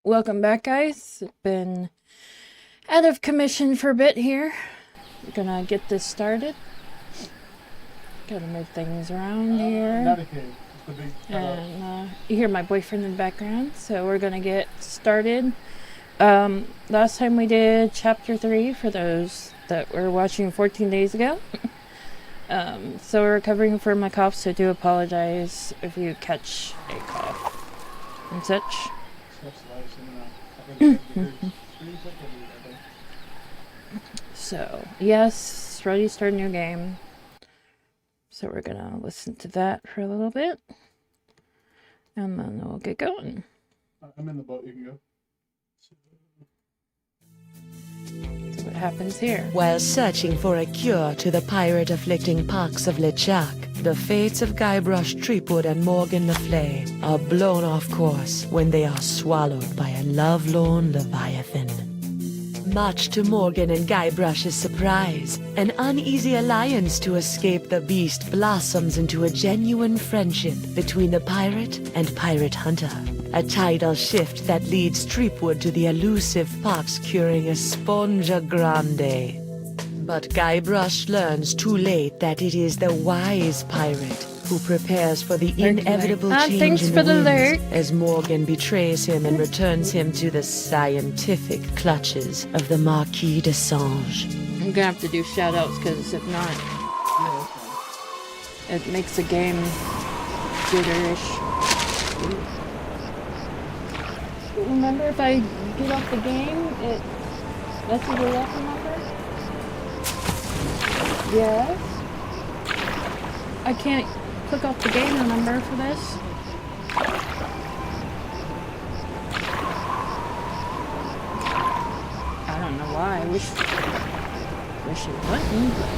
Welcome back, guys. Been out of commission for a bit here. We're gonna get this started. Gotta move things around here. And you hear my boyfriend in the background, so we're gonna get started. Last time we did chapter 3 for those that were watching 14 days ago. So we're recovering from my cough, so I do apologize if you catch a cough and such. So, yes, ready to start a new game. So we're gonna listen to that for a little bit. And then we'll get going. I'm in the boat, you can go. So what happens here? While searching for a cure to the pirate-afflicting pox of LeChuck, the fates of Guybrush, Threepwood, and Morgan Le Fay are blown off course when they are swallowed by a lovelorn leviathan. Much to Morgan and Guybrush's surprise, an uneasy alliance to escape the beast blossoms into a genuine friendship between the pirate and pirate hunter. A tidal shift that leads Threepwood to the elusive pox-curing Esponja Grande. But Guybrush learns too late that it is the wise pirate who prepares for the inevitable change in the winds as Morgan betrays him and returns him to the scientific clutches of the Marquis de Sange. I'm gonna have to do shoutouts because if not, it makes the game jitterish. Remember, if I get off the game, it messes it up, remember? Yes? I can't click off the game, remember, for this? I don't know why. I wish it wouldn't, but...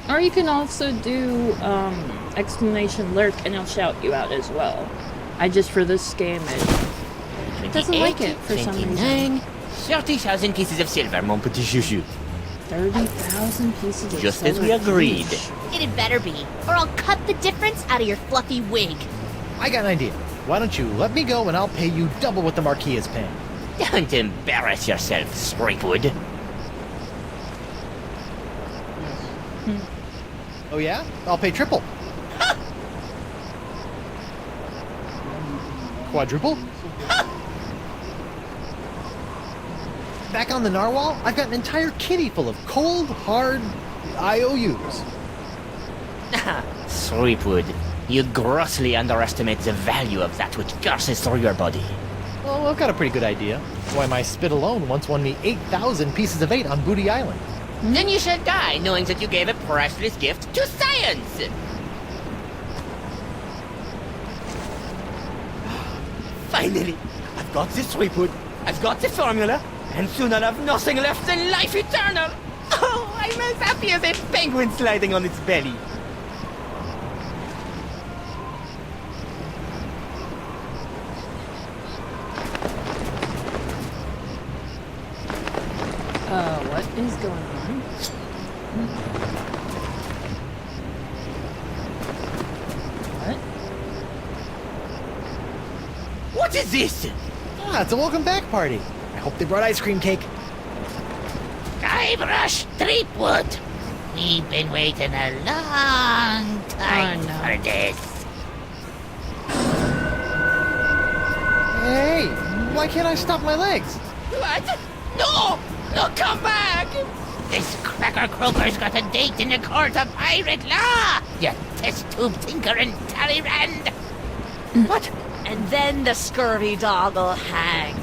Or you can also do exclamation lurk and it'll shout you out as well. For this game it doesn't like it for some reason. 30,000 pieces of silver, mon petit chouchou. 30,000 pieces of silver. Just as we agreed. It had better be, or I'll cut the difference out of your fluffy wig. I got an idea. Why don't you let me go and I'll pay you double what the Marquis is paying. Don't embarrass yourself, Threepwood. Oh yeah? I'll pay triple. Quadruple? Back on the narwhal, I've got an entire kitty full of cold, hard IOUs. Threepwood, you grossly underestimate the value of that which courses through your body. Well, I've got a pretty good idea. Why, my spit alone once won me 8,000 pieces of 8 on Booty Island. Then you shall die knowing that you gave a priceless gift to science! Finally! I've got this Threepwood, I've got the formula, and soon I'll have nothing left than life eternal! Oh, I'm as happy as a penguin sliding on its belly! What is going on? What? What is this? Ah, it's a welcome back party. I hope they brought ice cream cake. Guybrush, Threepwood. We've been waiting a long time for this. Hey, why can't I stop my legs? What? No! No, come back! This cracker croaker's got a date in the court of pirate law! You test tube tinker and Talleyrand! What? And then the scurvy dog will hang.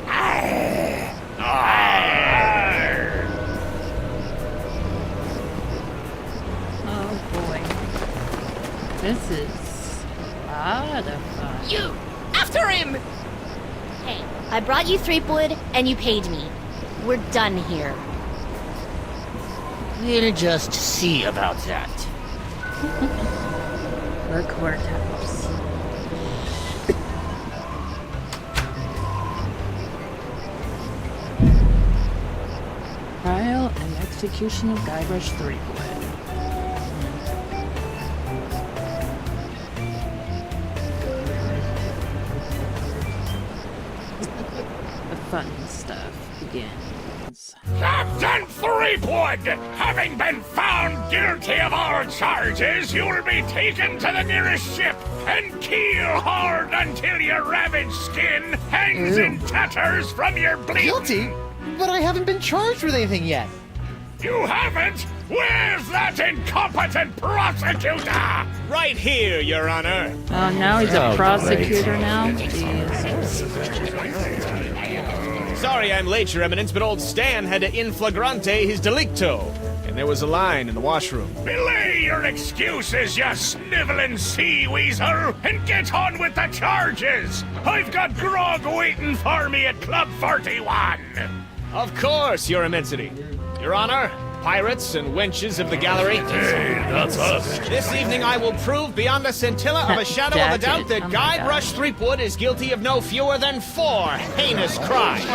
Arr! Arr! Oh boy. This is a lot of fun. You! After him! Hey, I brought you Threepwood, and you paid me. We're done here. We'll just see about that. The courthouse. Trial and execution of Guybrush Threepwood. The fun stuff begins. Captain Threepwood, having been found guilty of all charges, you will be taken to the nearest ship and keel-hauled until your ravaged skin hangs in tatters from your bleeding. Guilty? But I haven't been charged with anything yet. You haven't? Where's that incompetent prosecutor? Right here, Your Honor. Oh, now he's a Oh, prosecutor now? Jeez. Sorry I'm late, Your Eminence, but old Stan had to in flagrante his delicto. And there was a line in the washroom. Belay your excuses, you sniveling sea weasel, and get on with the charges. I've got grog waiting for me at Club 41. Of course, Your Immensity. Your Honor, pirates and wenches of the gallery. Hey, that's us. This evening I will prove beyond a scintilla of a shadow of a doubt that Oh my Guybrush Threepwood is guilty of no fewer than 4 heinous crimes.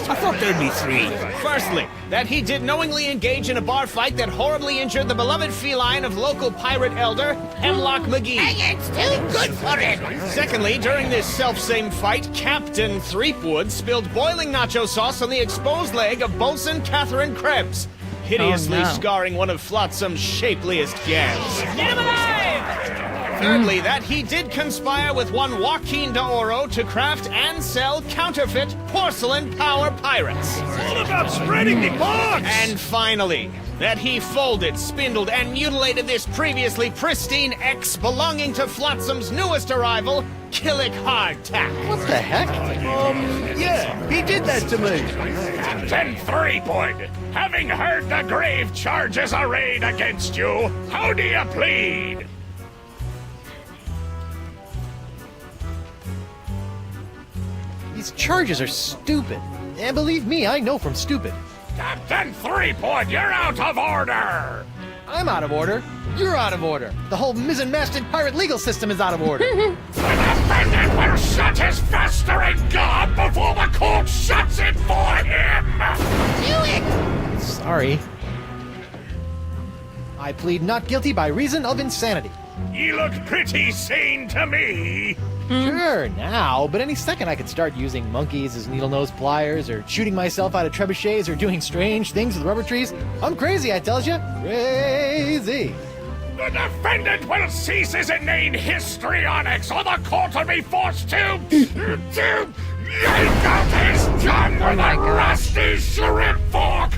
I thought there'd be 3. Firstly, that he did knowingly engage in a bar fight that horribly injured the beloved feline of local pirate elder, Hemlock McGee. It's too good for it. Secondly, during this self-same fight, Captain Threepwood spilled boiling nacho sauce on the exposed leg of Bosun Catherine Krebs, hideously Oh, no. scarring one of Flotsam's shapeliest gams. Get him alive! Thirdly, that he did conspire with one Joaquin de Oro to craft and sell counterfeit porcelain power pirates. All about spreading the bugs. And finally, that he folded, spindled, and mutilated this previously pristine ex belonging to Flotsam's newest arrival, Killick Hardtack. What the heck? Yeah, he did that to me. Captain Threepwood, having heard the grave charges arrayed against you, how do you plead? These charges are stupid. And believe me, I know from stupid. Captain Threepwood, you're out of order! I'm out of order. You're out of order. The whole mizzen-masted pirate legal system is out of order. The defendant will shut his festering gob before the court shuts it for him! Do it! Sorry. I plead not guilty by reason of insanity. You look pretty sane to me. Sure, now, but any second I could start using monkeys as needle-nose pliers, or shooting myself out of trebuchets, or doing strange things with rubber trees. I'm crazy, I tells you. Crazy. The defendant will cease his inane histrionics, or the court will be forced to yank out his tongue with my a God. rusty shrimp fork.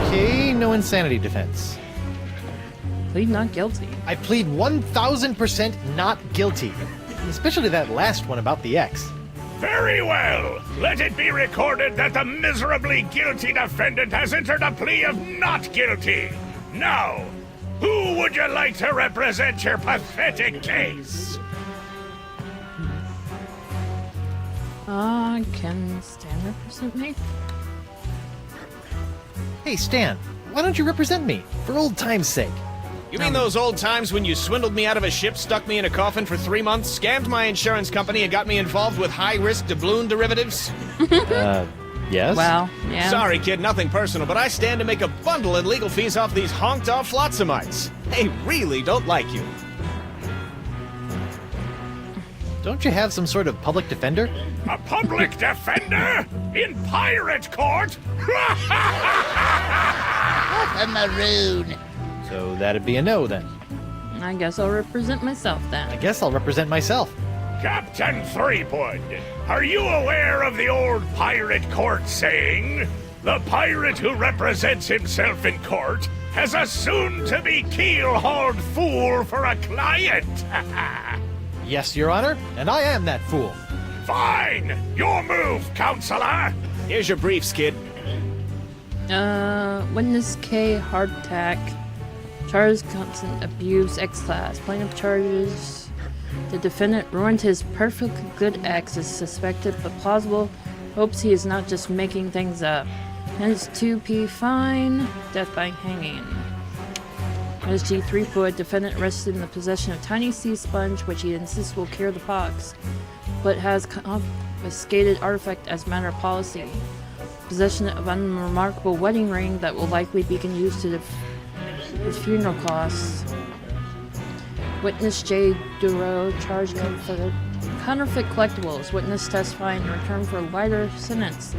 Okay, no insanity defense. Plead not guilty. I plead 1000% not guilty. Especially that last one about the X. Very well. Let it be recorded that the miserably guilty defendant has entered a plea of not guilty. Now, who would you like to represent your pathetic case? Can Stan represent me? Hey, Stan, why don't you represent me? For old time's sake. You mean those old times when you swindled me out of a ship, stuck me in a coffin for 3 months, scammed my insurance company, and got me involved with high-risk doubloon derivatives? Yes? Well, yeah. Sorry, kid, nothing personal, but I stand to make a bundle in legal fees off these honked-off Flotsamites. They really don't like you. Don't you have some sort of public defender? A public defender? In pirate court? A maroon. So that'd be a no, then. I guess I'll represent myself I then. guess I'll represent myself. Captain Threepwood, are you aware of the old pirate court saying, the pirate who represents himself in court has a soon-to-be keel-hauled fool for a client? Yes, Your Honor, and I am that fool. Fine! Your move, counselor! Here's your briefs, kid. Witness K. Hardtack. Charges constant abuse X-Class. Plaintiff charges the defendant ruined his perfectly good ex is suspected but plausible. Hopes he is not just making things up. Hence 2P fine. Death by hanging. As G. Threepwood, defendant arrested in the possession of tiny sea sponge, which he insists will cure the pox, but has confiscated artifact as matter of policy. Possession of unremarkable wedding ring that will likely be used to his funeral costs. Witness J. Duro charged for counterfeit collectibles. Witness testifying in return for a lighter sentence.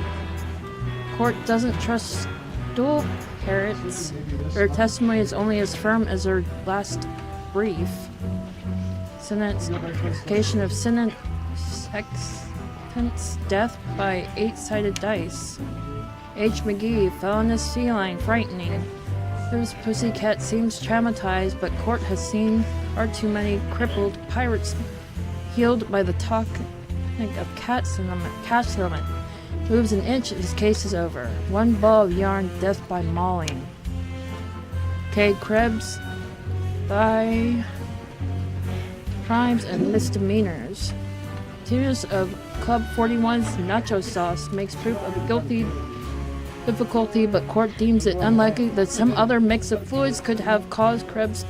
Court doesn't trust dual parrots. Their testimony is only as firm as their last brief. Sentence. Application of sentence. Death by 8-sided dice. H. McGee, felonious feline, frightening. This pussycat seems traumatized, but court has seen far too many crippled pirates healed by the talk of cat settlement. Moves an inch, his case is over. One ball of yarn, death by mauling. K. Krebs, by crimes and misdemeanors. Tears of Club 41's nacho sauce makes proof of guilty difficulty, but court deems it unlikely that some other mix of fluids could have caused Krebs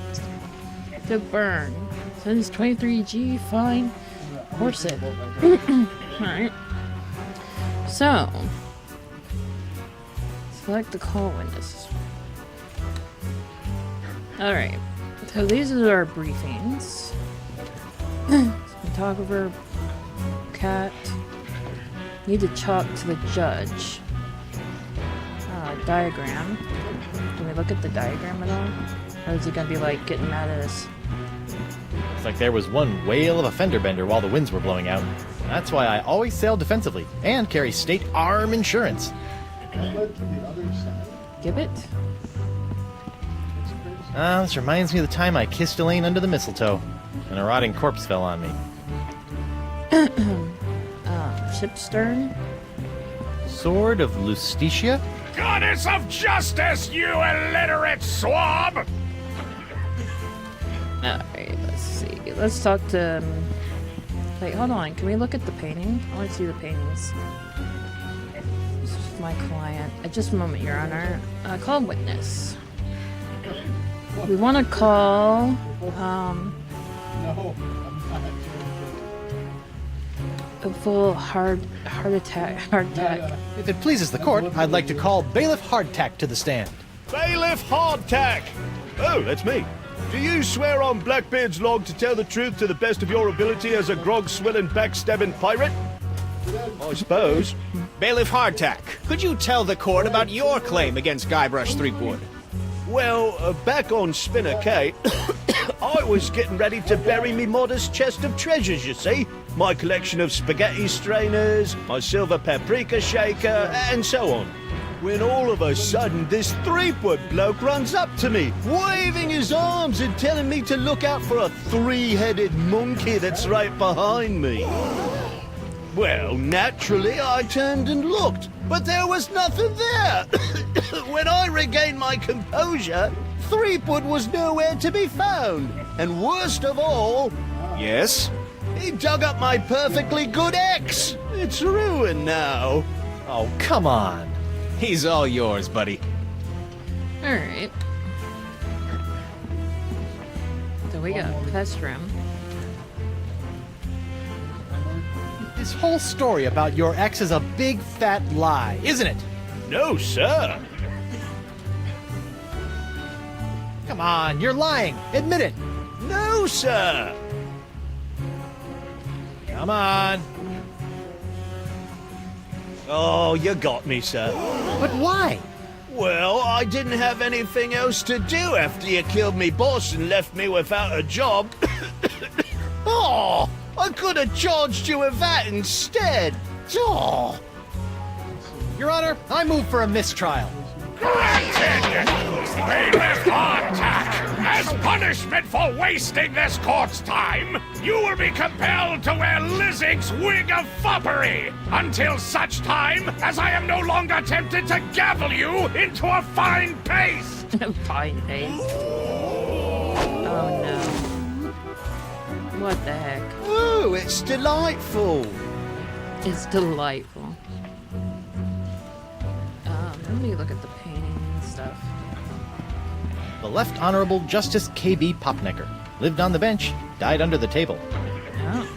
to burn. Sentence 23G, fine. Corset. Alright. So, select the call witness. Alright. So these are our briefings. Photographer, cat. Need to talk to the judge. Diagram. Can we look at the diagram at all? Or is he gonna be like getting mad at us? It's like there was one whale of a fender bender while the winds were blowing out. That's why I always sail defensively and carry state arm insurance. Gibbet? This reminds me of the time I kissed Elaine under the mistletoe, and a rotting corpse fell on me. Ship stern? Sword of Lustitia? Goddess of justice, you illiterate swab! Alright, let's see. Let's talk to... Wait, hold on. Can we look at the painting? I want to see the paintings. This is my client. Just a moment, Your Honor. Call witness. We want to call... No, I'm not. A full heart attack. If it pleases the court, I'd like to call Bailiff Hardtack to the stand. Bailiff Hardtack! Oh, that's me. Do you swear on Blackbeard's log to tell the truth to the best of your ability as a grog-swilling, backstabbing pirate? I suppose. Bailiff Hardtack, could you tell the court about your claim against Guybrush Threepwood? Well, back on Spinner Cay, I was getting ready to bury me modest chest of treasures, you see. My collection of spaghetti strainers, my silver paprika shaker, and so on. When all of a sudden, this Threepwood bloke runs up to me, waving his arms and telling me to look out for a three-headed monkey that's right behind me. Well, naturally, I turned and looked, but there was nothing there. When I regained my composure, Threepwood was nowhere to be found. And worst of all... Yes? He dug up my perfectly good ex. It's ruined now. Oh, come on. He's all yours, buddy. Alright. So we got test room. This whole story about your ex is a big fat lie, isn't it? No, sir. Come on, you're lying. Admit it. No, sir. Come on. Oh, you got me, sir. But why? Well, I didn't have anything else to do after you killed me boss and left me without a job. Oh, I could have charged you with that instead. Oh. Your Honor, I move for a mistrial. Granted! Bailiff Hardtack! As punishment for wasting this court's time, you will be compelled to wear Lizzig's wig of foppery until such time as I am no longer tempted to gavel you into a fine paste! Fine paste. Oh no. What the heck? Oh, it's delightful. It's delightful. Let me look at the painting and stuff. The Left Honorable Justice K.B. Popnecker. Lived on the bench, died under the table. Oh.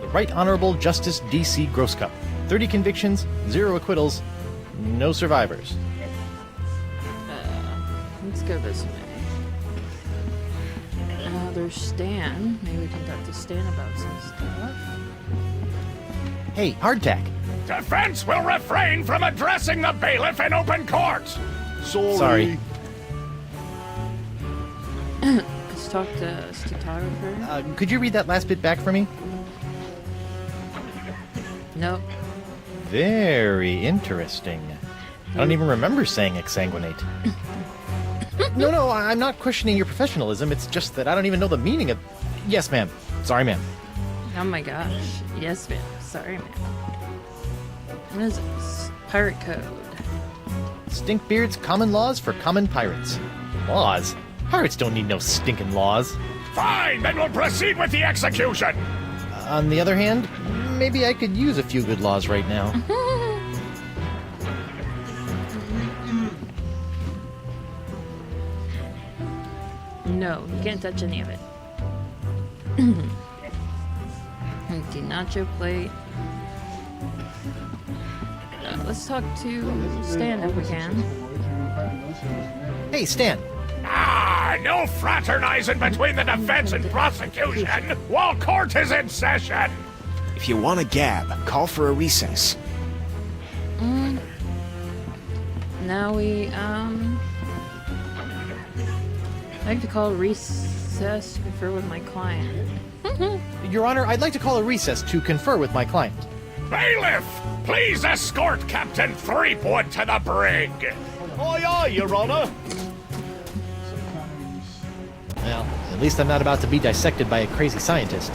The Right Honorable Justice D.C. Grosscup. 30 convictions, 0 acquittals, no survivors. Let's go this way. There's Stan. Maybe we can talk to Stan about some stuff. Hey, hardtack. Defense will refrain from addressing the bailiff in open court. Sorry. Let's talk to a stenographer. Could you read that last bit back for me? Nope. Very interesting. I don't even remember saying exsanguinate. No, I'm not questioning your professionalism. It's just that I don't even know the meaning of... Yes, ma'am. Sorry, ma'am. Oh my gosh. Yes, ma'am. Sorry, ma'am. What is this? Pirate code. Stinkbeard's common laws for common pirates. Laws? Pirates don't need no stinking laws. Fine, then we'll proceed with the execution. On the other hand, maybe I could use a few good laws right now. No, you can't touch any of it. Empty nacho plate. Let's talk to Stan if we can. Hey, Stan. No fraternizing between the defense and prosecution while court is in session. If you want a gab, call for a recess. Now we, I'd like to call a recess to confer with my client. Your Honor, I'd like to call a recess to confer with my client. Bailiff, please escort Captain Threepwood to the brig. Aye, aye, Your Honor. Well, at least I'm not about to be dissected by a crazy scientist.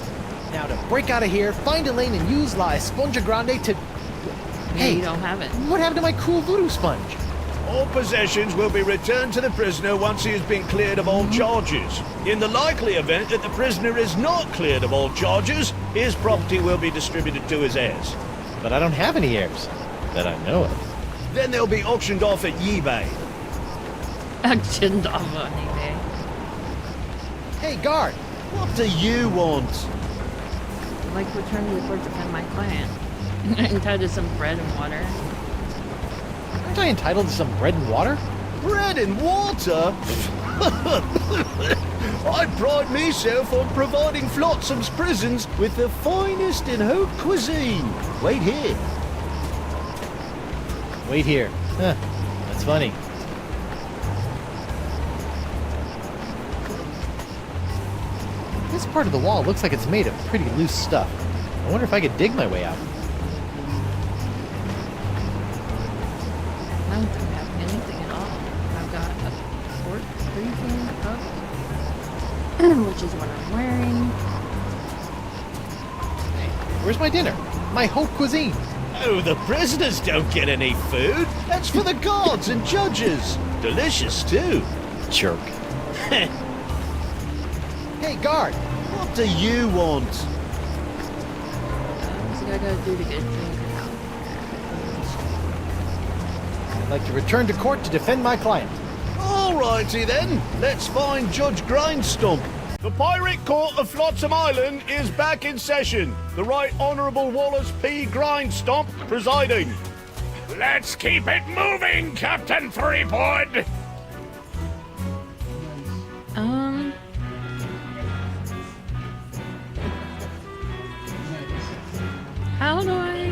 Now to break out of here, find Elaine and use La Esponja Grande to... Hey, you don't have it. What happened to my cool voodoo sponge? All possessions will be returned to the prisoner once he has been cleared of all charges. In the likely event that the prisoner is not cleared of all charges, his property will be distributed to his heirs. But I don't have any heirs that I know of. Then they'll be auctioned off at eBay. Auctioned off on eBay. Hey, guard! What do you want? I'd like to return to the court to defend my client. Entitled to some bread and water. Aren't I entitled to some bread and water? Bread and water? I pride myself on providing Flotsam's prisons with the finest in haute cuisine. Wait here. Wait here. Huh. That's funny. This part of the wall looks like it's made of pretty loose stuff. I wonder if I could dig my way out. I don't think I have anything at all. I've got a short briefing cup, which is what I'm wearing. Hey, where's my dinner? My haute cuisine. Oh, the prisoners don't get any food. That's for the guards and judges. Delicious, too. Jerk. Hey, guard! What do you want? What's I gotta do to get drink out? I'd like to return to court to defend my client. Alrighty then, let's find Judge Grindstump. The Pirate Court of Flotsam Island is back in session. The Right Honourable Wallace P. Grindstump presiding. Let's keep it moving, Captain Threepwood. How do I...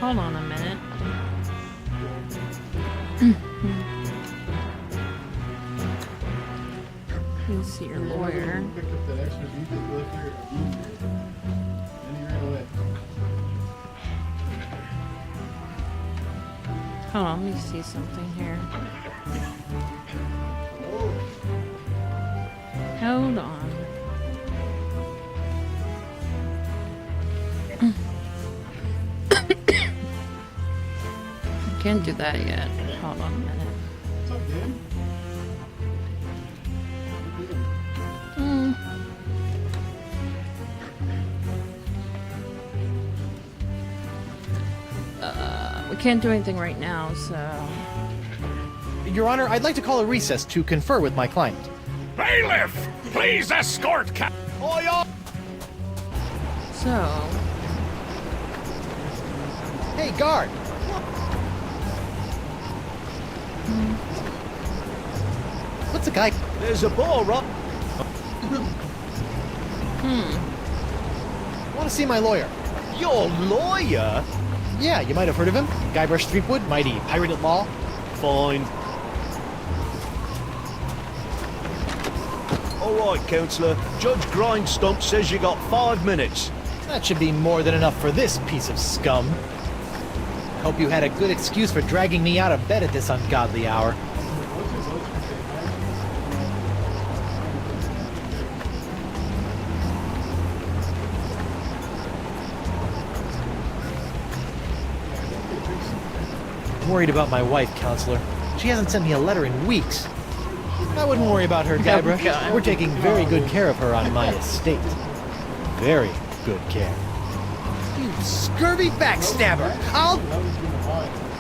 Hold on a minute. You see your lawyer. Picked up that extra beef that left there. And he ran away. Hold on, let me see something here. Hold on. Can't do that yet. Hold on a minute. What's up, Dan? We can't do anything right now, so... Your Honor, I'd like to call a recess to confer with my client. Bailiff, please escort So, Hey, guard! What's a guy? There's a ball, Rob. Want to see my lawyer? Your lawyer? Yeah, you might have heard of him. Guybrush Threepwood, mighty pirate at law. Fine. All right, Counselor. Judge Grindstump says you got 5 minutes. That should be more than enough for this piece of scum. Hope you had a good excuse for dragging me out of bed at this ungodly hour. I'm worried about my wife, Counselor. She hasn't sent me a letter in weeks. I wouldn't worry about her, Guybrush. God. We're taking very good care of her on my estate. Very good care. You scurvy backstabber! I'll...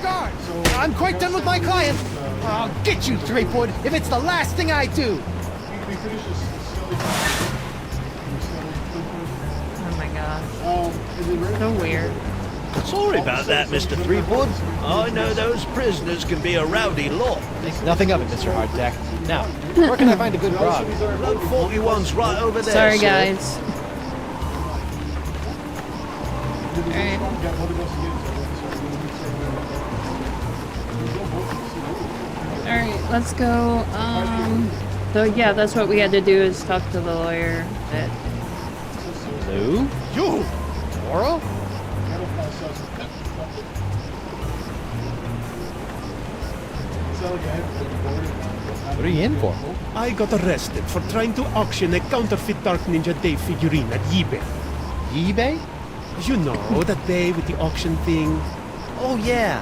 Guard! I'm quite done with my client. I'll get you, Threepwood, if it's the last thing I do! oh my gosh. So weird. Sorry about that, Mr. Threepwood. I know those prisoners can be a rowdy lot. Think nothing of it, Mr. Hardtack. Now, where can I find a good grog? Blood 41's right over there. Sorry, sir. guys. Alright. Alright, let's go. So yeah, that's what we had to do is talk to the lawyer. That Lou? You! Oro? What are you in for? I got arrested for trying to auction a counterfeit Dark Ninja Dave figurine at eBay. eBay? You know, that day with the auction thing. Oh, yeah.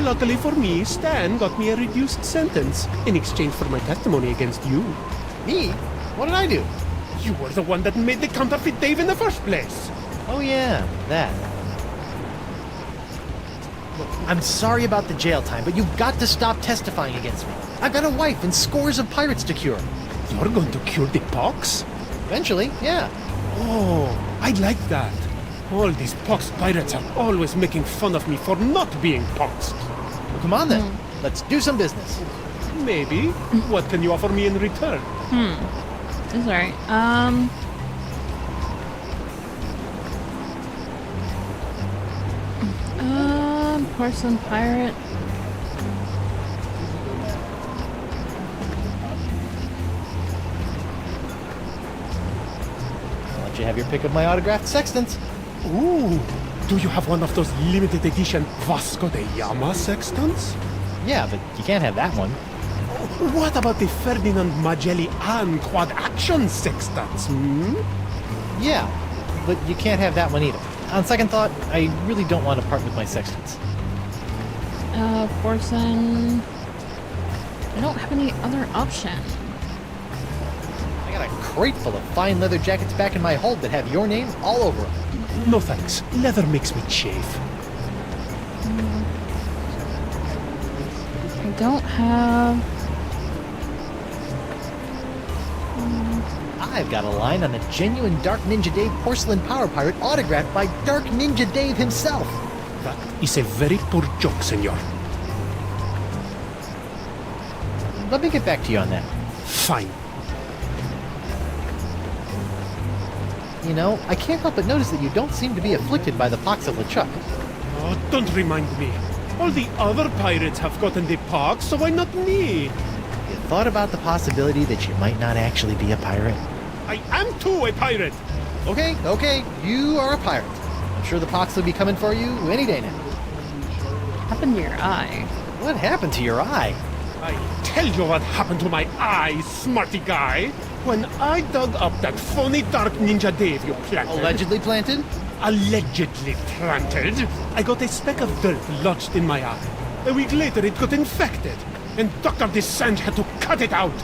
Luckily for me, Stan got me a reduced sentence in exchange for my testimony against you. Me? What did I do? You were the one that made the counterfeit Dave in the first place. Oh, yeah, that. Look, I'm sorry about the jail time, but you've got to stop testifying against me. I've got a wife and scores of pirates to cure. You're going to cure the pox? Eventually, yeah. Oh, I like that. All these poxed pirates are always making fun of me for not being poxed. Well, come on then. Let's do some business. Maybe. What can you offer me in return? is alright. Porcelain pirate. I'll let you have your pick of my autographed sextants. Ooh, do you have one of those limited edition Vasco da Gama sextants? Yeah, but you can't have that one. What about the Ferdinand Magellan quad action sextants? Yeah, but you can't have that one either. On second thought, I really don't want to part with my sextants. Porcelain. I don't have any other option. I got a crate full of fine leather jackets back in my hold that have your name all over them. No thanks. Leather makes me chafe. I don't have... I've got a line on a genuine Dark Ninja Dave porcelain power pirate autographed by Dark Ninja Dave himself. That is a very poor joke, senor. Let me get back to you on that. Fine. You know, I can't help but notice that you don't seem to be afflicted by the pox of LeChuck. Oh, don't remind me. All the other pirates have gotten the pox, so why not me? You thought about the possibility that you might not actually be a pirate? I am too a pirate. Okay, you are a pirate. I'm sure the pox will be coming for you any day now. What happened to your eye? What happened to your eye? I tell you what happened to my eye, smarty guy. When I dug up that phony Dark Ninja Dave you planted... Allegedly planted? Allegedly planted, I got a speck of dirt lodged in my eye. A week later, it got infected, and Dr. Desange had to cut it out.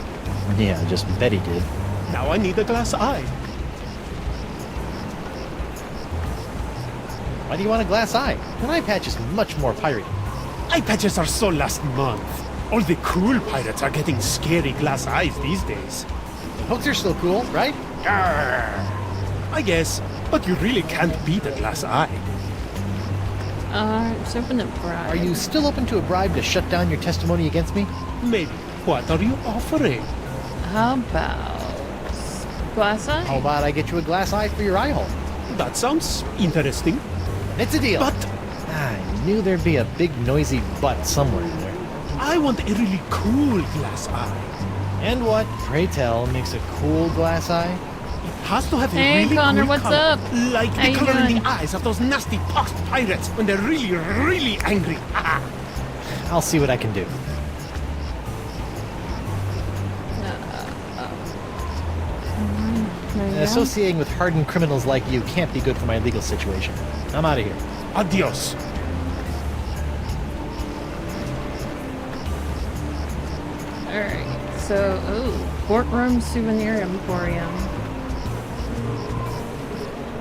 Yeah, just bet he did. Now I need a glass eye. Why do you want a glass eye? An eye patch is much more piratey. Eye patches are so last month. All the cool pirates are getting scary glass eyes these days. Hooks are still cool, right? I guess, but you really can't beat a glass eye. Open the bribe. Are you still open to a bribe to shut down your testimony against me? Maybe. What are you offering? How about glass eye? How about I get you a glass eye for your eye hole? That sounds interesting. It's a deal. But I knew there'd be a big noisy butt somewhere in there. I want a really cool glass eye. And what, pray tell, makes a cool glass eye? It has to have a Hey, really Connor, cool what's color. up? Like How the you color in doing? the eyes of those nasty poxed pirates when they're really, really angry. I'll see what I can do. There you go. Associating with hardened criminals like you can't be good for my legal situation. I'm out of here. Adios. Alright, so, courtroom souvenir emporium.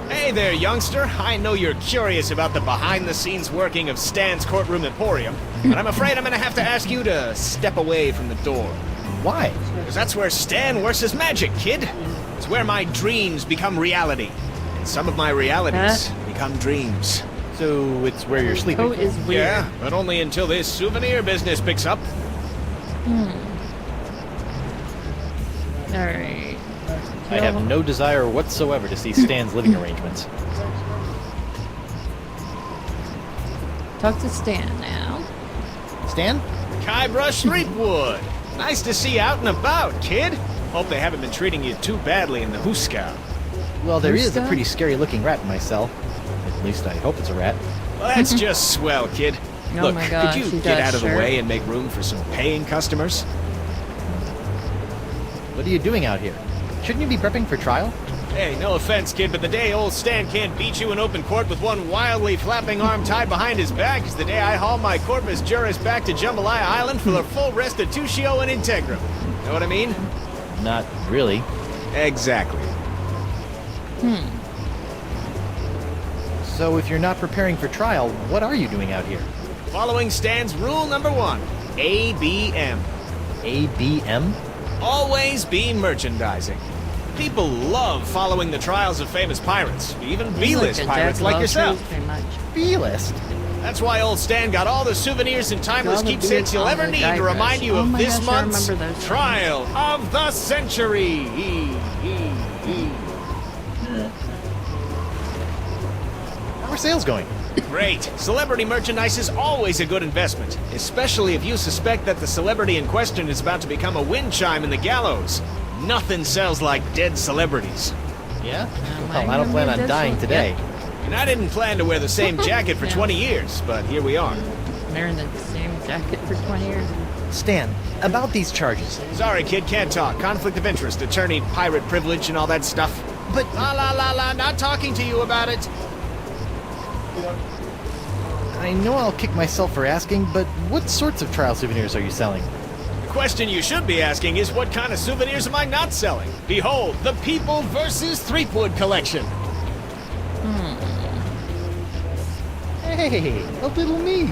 Hey there, youngster. I know you're curious about the behind-the-scenes working of Stan's courtroom emporium, but I'm afraid I'm gonna have to ask you to step away from the door. Why? Because that's where Stan works his magic, kid. It's where my dreams become reality. And some of my realities become dreams. So it's where you're sleeping. Oh, is weird. Yeah, but only until this souvenir business picks up. Alright. I have no desire whatsoever to see Stan's living arrangements. Talk to Stan now. Stan? Guybrush Threepwood. Nice to see you out and about, kid. Hope they haven't been treating you too badly in the Huska. Well, there is a Huska? pretty scary looking rat in my cell. At least I hope it's a rat. Well, that's just swell, kid. Oh Look, my gosh, could you he get does, out of sure. the way and make room for some paying customers? What are you doing out here? Shouldn't you be prepping for trial? Hey, no offense, kid, but the day old Stan can't beat you in open court with one wildly flapping arm tied behind his back is the day I haul my corpus juris back to Jambalaya Island for a full restitutio and integrum. Know what I mean? Not really. Exactly. So if you're not preparing for trial, what are you doing out here? Following Stan's rule number 1, ABM. ABM? Always be merchandising. People love following the trials of famous pirates, even B-list pirates like yourself. Pretty much. B-list? That's why old Stan got all the souvenirs and timeless All the keepsakes you'll beard ever on the need to Guybrush. remind you Oh of my this gosh, I month's remember those. Trial of the Century. How are sales going? Great. Celebrity merchandise is always a good investment, especially if you suspect that the celebrity in question is about to become a wind chime in the gallows. Nothing sells like dead celebrities. Yeah? Mine Well, I don't gonna plan be on this dying one. today. Yep. And I didn't plan to wear the same jacket for Yeah. 20 years, but here we are. Wearing the same jacket for 20 years. Stan, about these charges. Sorry, kid, can't talk. Conflict of interest, attorney, pirate privilege, and all that stuff. But La, not talking to you about it. I know I'll kick myself for asking, but what sorts of trial souvenirs are you selling? The question you should be asking is what kind of souvenirs am I not selling? Behold, the People vs. Threepwood collection. Hey, a little me.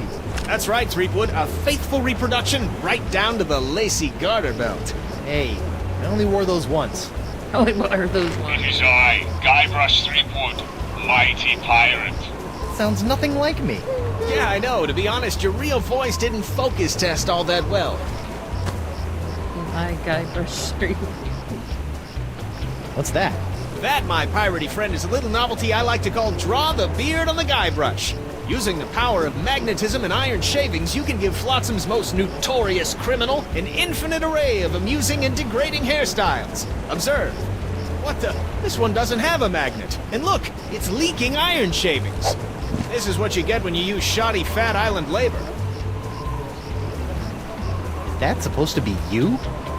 That's right, Threepwood, a faithful reproduction right down to the lacy garter belt. Hey, I only wore those once. Oh, what are those ones? It is I, Guybrush Threepwood, mighty pirate. Sounds nothing like me. Yeah, I know. To be honest, your real voice didn't focus test all that well. My Guybrush Street. What's that? That, my piratey friend, is a little novelty I like to call Draw the Beard on the Guybrush. Using the power of magnetism and iron shavings, you can give Flotsam's most notorious criminal an infinite array of amusing and degrading hairstyles. Observe. What the? This one doesn't have a magnet. And look, it's leaking iron shavings. This is what you get when you use shoddy Fat Island labor. Is that supposed to be you?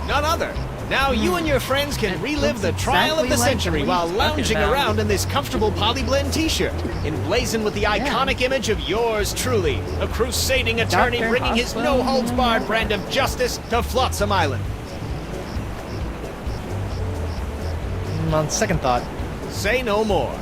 None other. Now you and your friends can It relive the looks trial of exactly the like century what while he's talking lounging about. around in this comfortable polyblend t-shirt, emblazoned with the iconic image of yours truly, a crusading attorney Dr. bringing his Hospital. no-holds-barred brand of justice to Flotsam Island. On second thought, Say no more.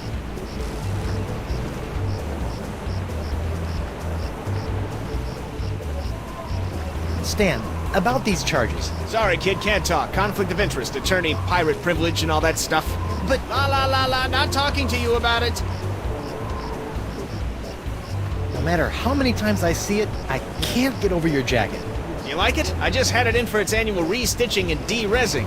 Stan, about these charges. Sorry, kid, can't talk. Conflict of interest, attorney, pirate privilege, and all that stuff. But La, not talking to you about it. no matter how many times I see it, I can't get over your jacket. You like it? I just had it in for its annual re-stitching and de-rezzing.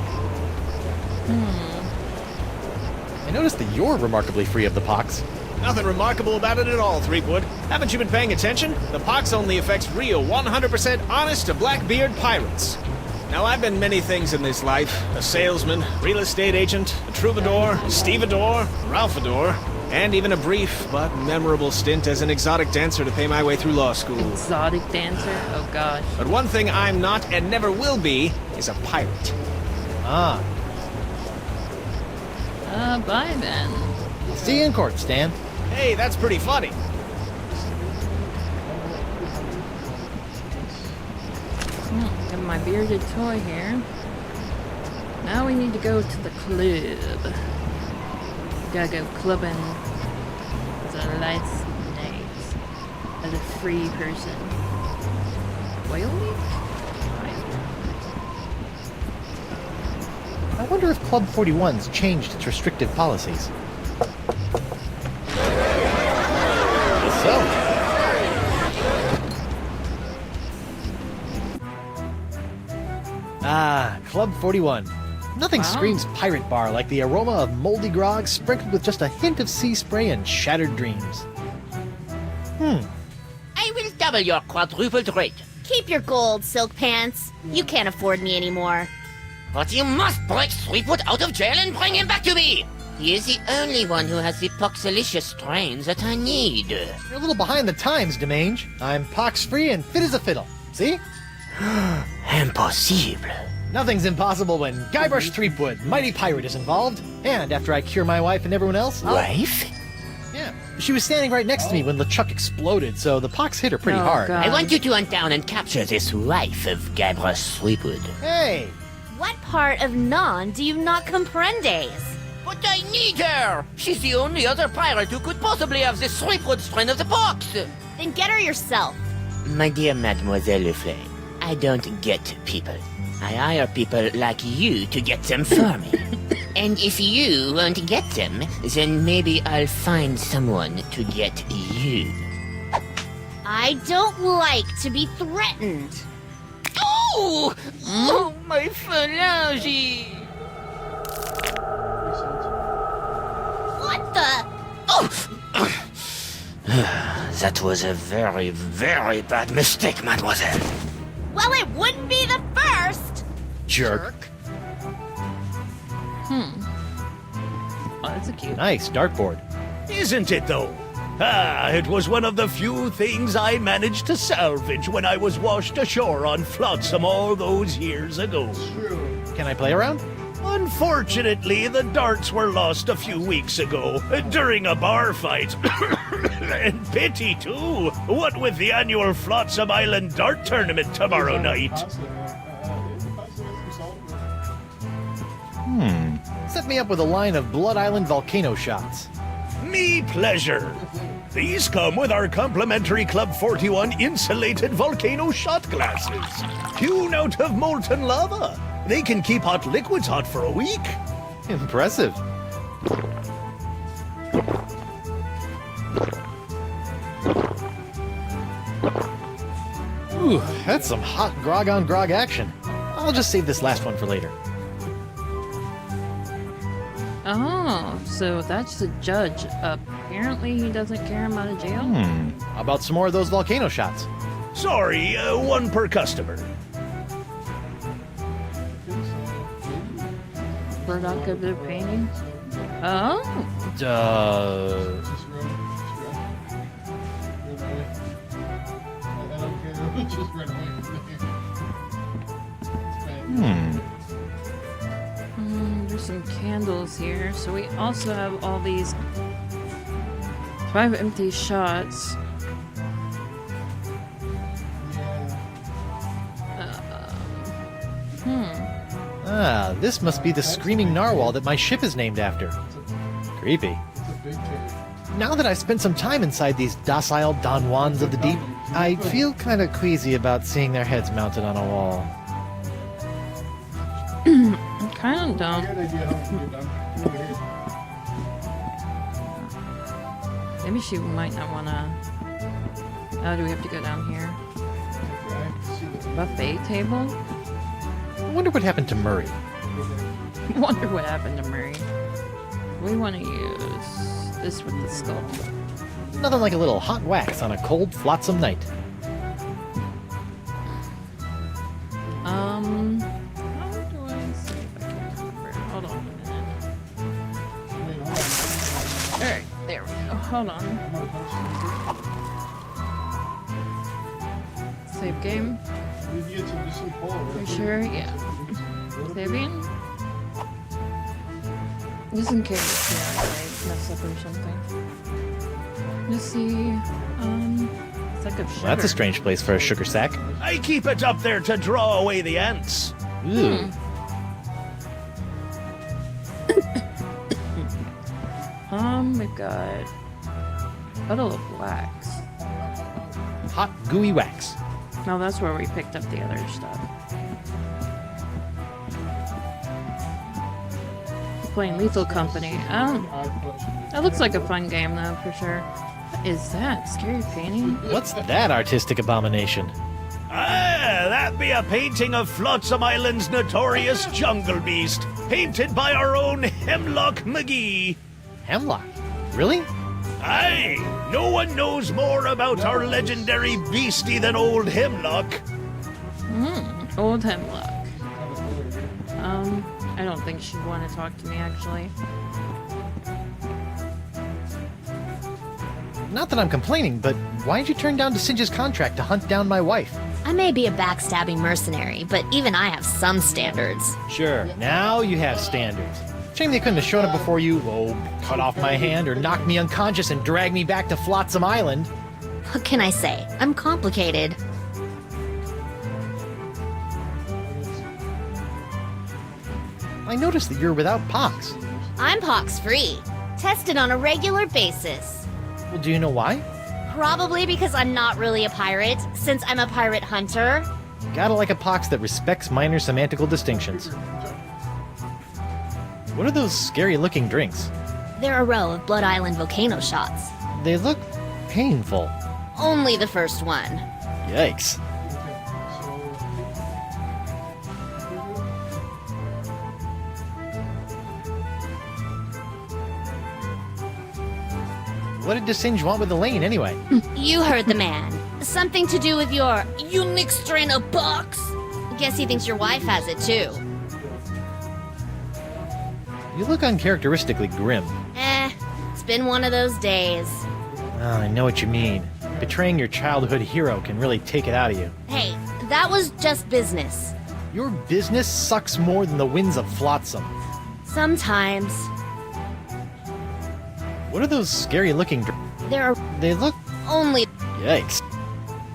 I noticed that you're remarkably free of the pox. Nothing remarkable about it at all, Threepwood. Haven't you been paying attention? The pox only affects real, 100% honest to Blackbeard pirates. Now, I've been many things in this life. A salesman, real estate agent, a troubadour, stevedore, ralphador, and even a brief but memorable stint as an exotic dancer to pay my way through law school. Exotic dancer? Oh gosh. But one thing I'm not and never will be is a pirate. Ah, Bye then. see you in court, Stan. Hey, that's pretty funny. Got my bearded toy here. Now we need to go to the club. Gotta go clubbing as a last night. As a free person. Whale week? I wonder if Club 41's changed its restrictive policies. So, Club 41. Nothing screams pirate bar like the aroma of moldy grog sprinkled with just a hint of sea spray and shattered dreams. I will double your quadrupled rate. Keep your gold, Silk Pants. You can't afford me anymore. But you must break Threepwood out of jail and bring him back to me. He is the only one who has the poxalicious strains that I need. You're a little behind the times, Demange. I'm pox-free and fit as a fiddle. See? Impossible. Nothing's impossible when Guybrush Threepwood, mighty pirate, is involved. And after I cure my wife and everyone else... Wife? Yeah. She was standing right next to me when LeChuck exploded, so the pox hit her pretty Oh, hard. God. I want you to hunt down and capture this wife of Guybrush Threepwood. Hey! What part of non do you not comprendes? But I need her! She's the only other pirate who could possibly have the Threepwood strain of the pox! Then get her yourself. My dear Mademoiselle Leflay, I don't get people. I hire people like you to get them for me. And if you won't get them, then maybe I'll find someone to get you. I don't like to be threatened. Oh! Oh, my phalange! What the? Oh! That was a very, very bad mistake, mademoiselle. Well, it wouldn't be the first. Jerk. Oh, that's a cute. Nice dartboard. Isn't it, though? It was one of the few things I managed to salvage when I was washed ashore on Flotsam all those years ago. Can I play around? Unfortunately, the darts were lost a few weeks ago during a bar fight. And pity, too. What with the annual Flotsam Island Dart Tournament tomorrow night. Set me up with a line of Blood Island volcano shots. Me pleasure. These come with our complimentary Club 41 insulated volcano shot glasses. Hewn out of molten lava. They can keep hot liquids hot for a week. Impressive. Ooh, that's some hot grog on grog action. I'll just save this last one for later. Oh, so that's the judge. Apparently he doesn't care him out of jail? How about some more of those volcano shots? Sorry, one per customer. Provocative painting? Oh, Just run away from me. there's some candles here. So we also have all these 5 empty shots. This must be the screaming narwhal that my ship is named after. Creepy. It's a big cave. Now that I've spent some time inside these docile Don Juans of the deep, I feel kind of queasy about seeing their heads mounted on a wall. kind of don't. Good idea how to get done. Over here. Maybe she might not want to. Oh, do we have to go down here? Okay, see the Buffet table? I wonder what happened to Murray. Wonder what happened to Murray. We want to use this with the skull. Nothing like a little hot wax on a cold, flotsam night. How do I see if I can remember? Hold on a minute. Alright, there we go. Hold on. Save game. You get some just some pole. You sure? Yeah. Saving? Just in case, yeah, I mess up or something. Let's see. Sack of sugar. That's a strange place for a sugar sack. I keep it up there to draw away the ants. Ooh. We've got puddle of wax. Hot, gooey wax. No, that's where we picked up the other stuff. Playing Lethal Company. That looks like a fun game, though, for sure. What is that? Scary painting? What's that artistic abomination? Ah, that be a painting of Flotsam Island's notorious jungle beast, painted by our own Hemlock McGee. Hemlock? Really? Aye, no one knows more about our legendary beastie than old Hemlock. Old Hemlock. I don't think she'd want to talk to me, actually. Not that I'm complaining, but why'd you turn down Singe's contract to hunt down my wife? I may be a backstabbing mercenary, but even I have some standards. Sure, now you have standards. Shame they couldn't have shown up before you, cut off my hand or knock me unconscious and drag me back to Flotsam Island. What can I say? I'm complicated. I noticed that you're without pox. I'm pox-free. Tested on a regular basis. Well, do you know why? Probably because I'm not really a pirate, since I'm a pirate hunter. Gotta like a pox that respects minor semantical distinctions. What are those scary-looking drinks? They're a row of Blood Island volcano shots. They look painful. Only the first one. Yikes. What did DeSinge want with Elaine, anyway? You heard the man. Something to do with your unique strain of box. Guess he thinks your wife has it, too. You look uncharacteristically grim. It's been one of those days. Oh, I know what you mean. Betraying your childhood hero can really take it out of you. Hey, that was just business. Your business sucks more than the winds of Flotsam. Sometimes. What are those scary-looking They look... only... Yikes.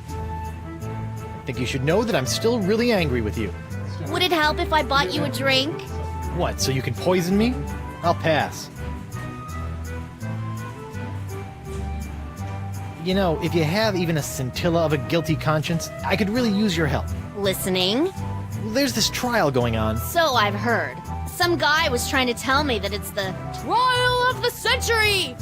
I think you should know that I'm still really angry with you. Would it help if I bought you a drink? What, so you can poison me? I'll pass. You know, if you have even a scintilla of a guilty conscience, I could really use your help. Listening? There's this trial going on. So I've heard. Some guy was trying to tell me that it's the trial of the century!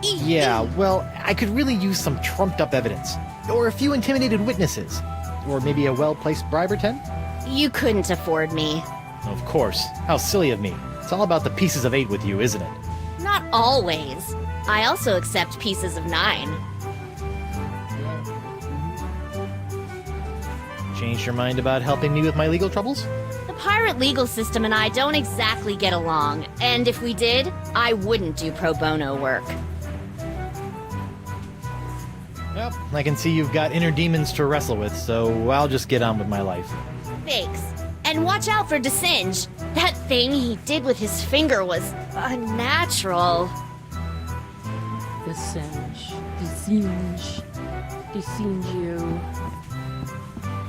Yeah, well, I could really use some trumped-up evidence. Or a few intimidated witnesses. Or maybe a well-placed bribe or 10? You couldn't afford me. Of course. How silly of me. It's all about the pieces of 8 with you, isn't it? Not always. I also accept pieces of 9. Changed your mind about helping me with my legal troubles? The pirate legal system and I don't exactly get along, and if we did, I wouldn't do pro bono work. Well, I can see you've got inner demons to wrestle with, so I'll just get on with my life. Thanks. And watch out for DeSinge. That thing he did with his finger was unnatural. DeSinge you.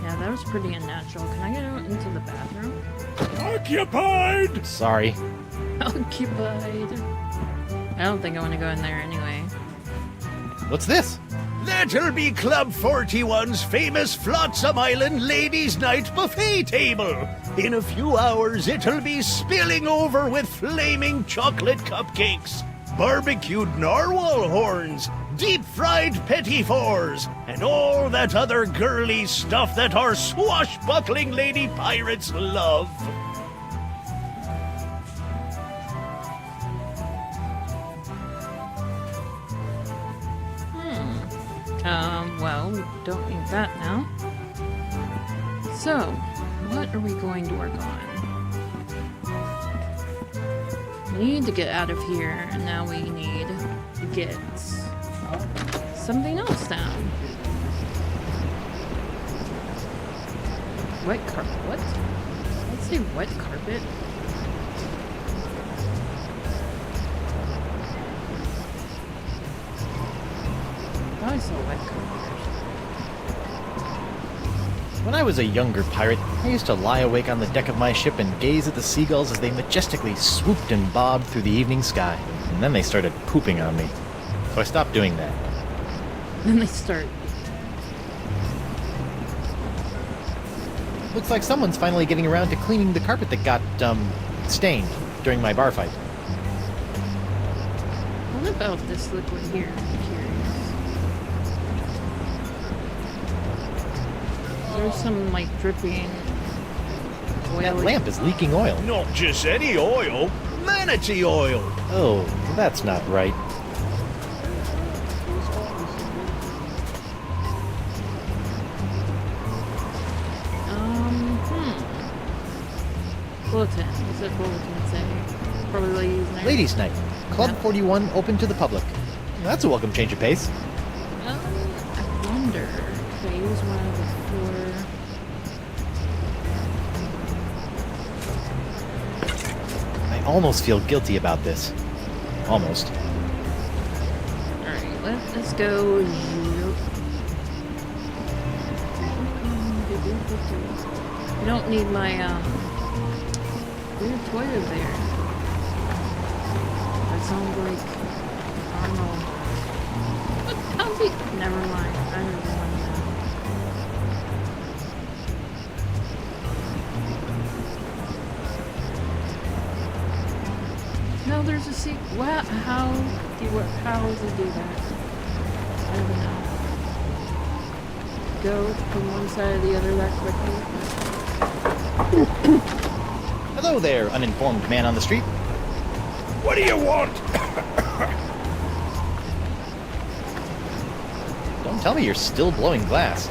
Yeah, that was pretty unnatural. Can I get out into the bathroom? Occupied! Sorry. Occupied. I don't think I want to go in there anyway. What's this? That'll be Club 41's famous Flotsam Island Ladies' Night buffet table. In a few hours, it'll be spilling over with flaming chocolate cupcakes, barbecued narwhal horns, deep-fried petit fours, and all that other girly stuff that our swashbuckling lady pirates love. Well, we don't need that now. So, what are we going to work on? We need to get out of here, and now we need to get something else down. Wet carpet? What? Let's say wet carpet. I saw wet carpet. When I was a younger pirate, I used to lie awake on the deck of my ship and gaze at the seagulls as they majestically swooped and bobbed through the evening sky. And then they started pooping on me. So I stopped doing that. Then they start. Looks like someone's finally getting around to cleaning the carpet that got, stained during my bar fight. What about this liquid here? I'm curious. There's some, like, dripping oil. That lamp is leaking oil. Not just any oil, manatee oil. Oh, that's not right. Bulletin. What's that bulletin say? Probably ladies' night. Ladies' Night. Club Yeah. 41 open to the public. That's a welcome change of pace. I wonder. Could I use one of the I almost feel guilty about this. Almost. Alright, let's go. You don't need my, weird toilet there. That sounds like Arnold. What? How's he? Never mind. I never mind now. No, there's a secret. What? How does he do that? I don't know. Go from one side to the other that quickly. Hello there, uninformed man on the street. What do you want? Don't tell me you're still blowing glass.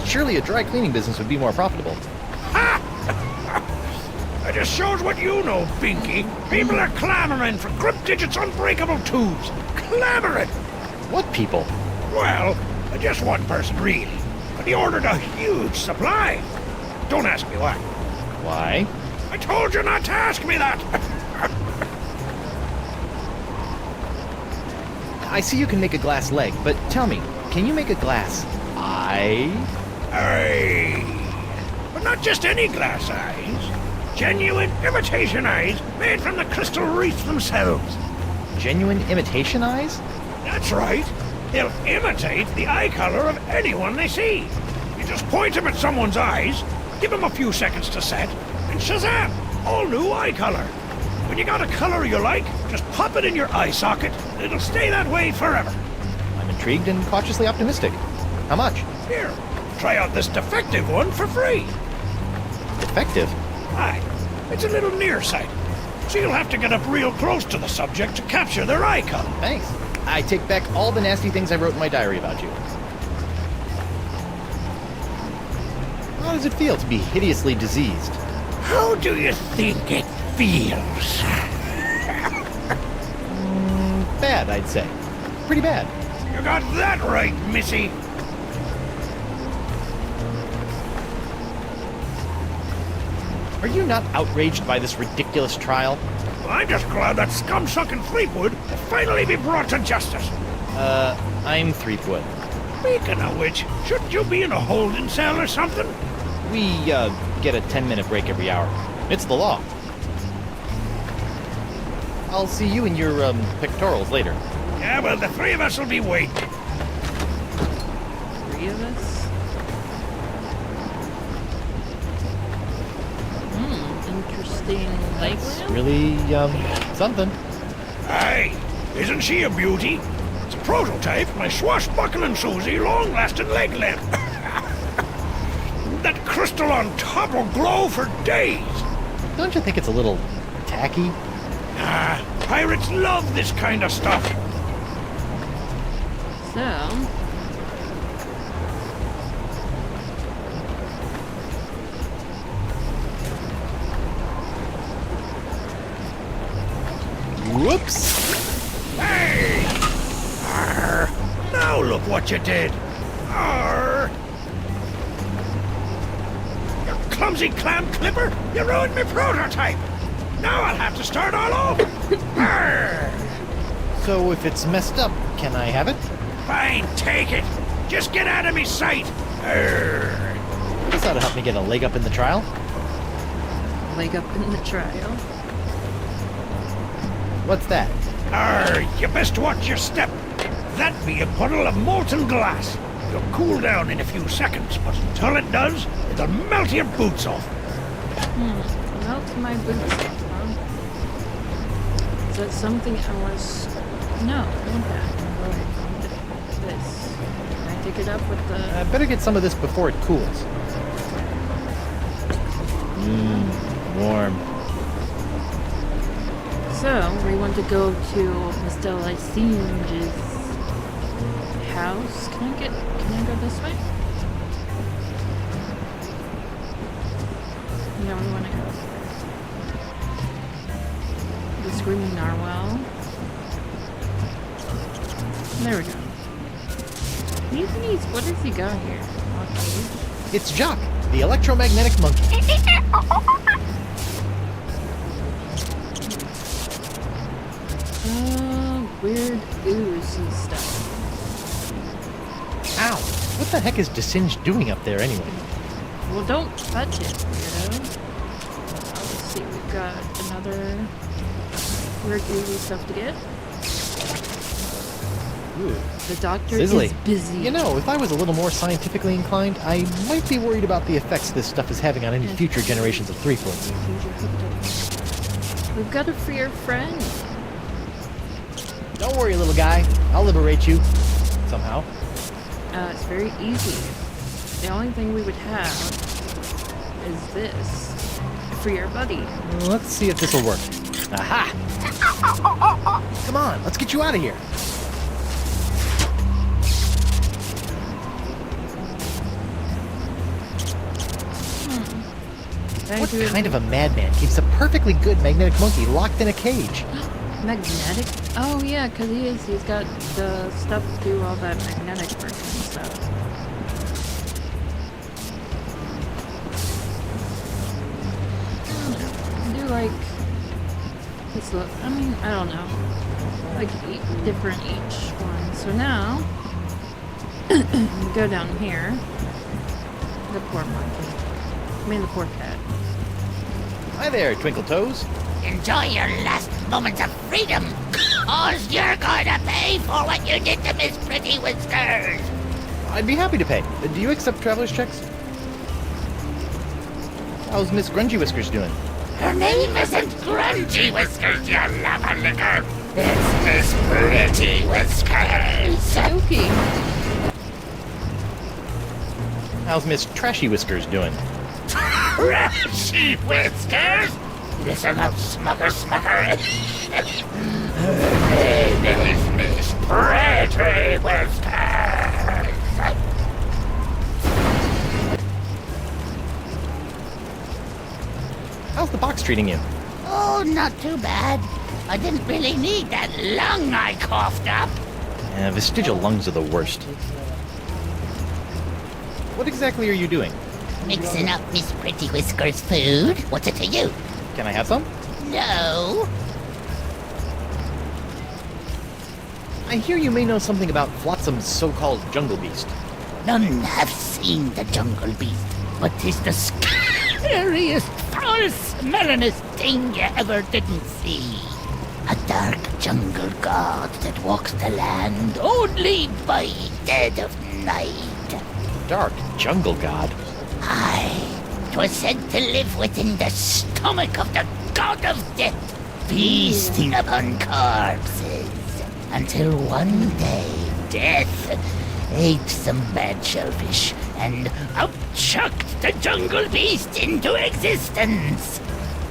Surely a dry cleaning business would be more profitable. That just shows what you know, Binky. People are clamoring for Grip Digit's unbreakable tubes. Clamoring! What people? Well, just one person, really. But he ordered a huge supply. Don't ask me why. Why? I told you not to ask me that! I see you can make a glass leg, but tell me, can you make a glass eye? Aye. But not just any glass eyes. Genuine imitation eyes made from the crystal reef themselves. Genuine imitation eyes? That's right. They'll imitate the eye color of anyone they see. You just point them at someone's eyes, give them a few seconds to set, and shazam! All new eye color. When you got a color you like, just pop it in your eye socket, and it'll stay that way forever. I'm intrigued and cautiously optimistic. How much? Here, try out this defective one for free. Defective? Aye, it's a little nearsighted, so you'll have to get up real close to the subject to capture their eye color. Thanks. I take back all the nasty things I wrote in my diary about you. How does it feel to be hideously diseased? How do you think it feels? Bad, I'd say. Pretty bad. You got that right, Missy. Are you not outraged by this ridiculous trial? I'm just glad that scum-sucking Threepwood will finally be brought to justice. I'm Threepwood. Speaking of which, shouldn't you be in a holding cell or something? We, get a 10-minute break every hour. It's the law. I'll see you in your, pectorals later. Yeah, well, the three of us will be waiting. 3 of us. Interesting leg It's lamp. really, something. Aye, isn't she a beauty? It's a prototype of my swashbuckling Susie long-lasting leg lamp. That crystal on top will glow for days. Don't you think it's a little tacky? Ah, pirates love this kind of stuff. So, Whoops! Hey! Arr! Now look what you did. Arr! You clumsy clam clipper! You ruined my prototype! Now I'll have to start all over! Arr! So if it's messed up, can I have it? Fine, take it! Just get out of me sight! Arr! This ought to help me get a leg up in the trial. leg up in the trial. What's that? Arr, you best watch your step. That be a puddle of molten glass. It'll cool down in a few seconds, but until it does, it'll melt your boots off. Melt my boots off, huh? Is that something I was... No, don't that. This. Can I take it up with the... I better get some of this before it cools. Warm. So, we want to go to Mr. Lysinge's house. Can I go this way? No, we want to go the Screaming Narwhal. There we go. What has he got here? Okay. It's Jock, the electromagnetic monkey. Weird oozy stuff. Ow! What the heck is Desinge doing up there anyway? Well, don't touch it, weirdo. Let's see, we've got another weird oozy stuff to get. Ooh. The doctor Sizzly. is busy. You know, if I was a little more scientifically inclined, I might be worried about the effects this stuff is having on any future generations of Threepwood. We've got to free our friend. Don't worry, little guy. I'll liberate you. Somehow. It's very easy. The only thing we would have is this. Free our buddy. Let's see if this will work. Aha! Come on, let's get you out of here. What kind of a madman keeps a perfectly good magnetic monkey locked in a cage? Magnetic? Oh yeah, because he is. He's got the stuff to do all that magnetic freaking stuff. I do like this look. I mean, I don't know. Like different each one. So now we go down here. The poor monkey. I mean the poor cat. Hi there, Twinkle Toes. Enjoy your last moments of freedom, cause you're gonna pay for what you did to Miss Pretty Whiskers. I'd be happy to pay. Do you accept traveler's checks? How's Miss Grungy Whiskers doing? Her name isn't Grungy Whiskers, you love-a-licker. It's Miss Pretty Whiskers. Okay. How's Miss Trashy Whiskers doing? Trashy Whiskers? Listen up, smucker. Her name is Miss Pretty Whiskers. How's the box treating you? Oh, not too bad. I didn't really need that lung I coughed up. Vestigial lungs are the worst. What exactly are you doing? Mixing up Miss Pretty Whiskers' food. What's it to you? Can I have some? No. I hear you may know something about Flotsam's so-called jungle beast. None have seen the jungle beast, but 'tis the scariest, foul-smellingest thing you ever didn't see. A dark jungle god that walks the land only by dead of night. dark jungle god. Aye, 'twas said to live within the stomach of the god of death, feasting upon corpses, until one day death ate some bad shellfish and outchucked the jungle beast into existence.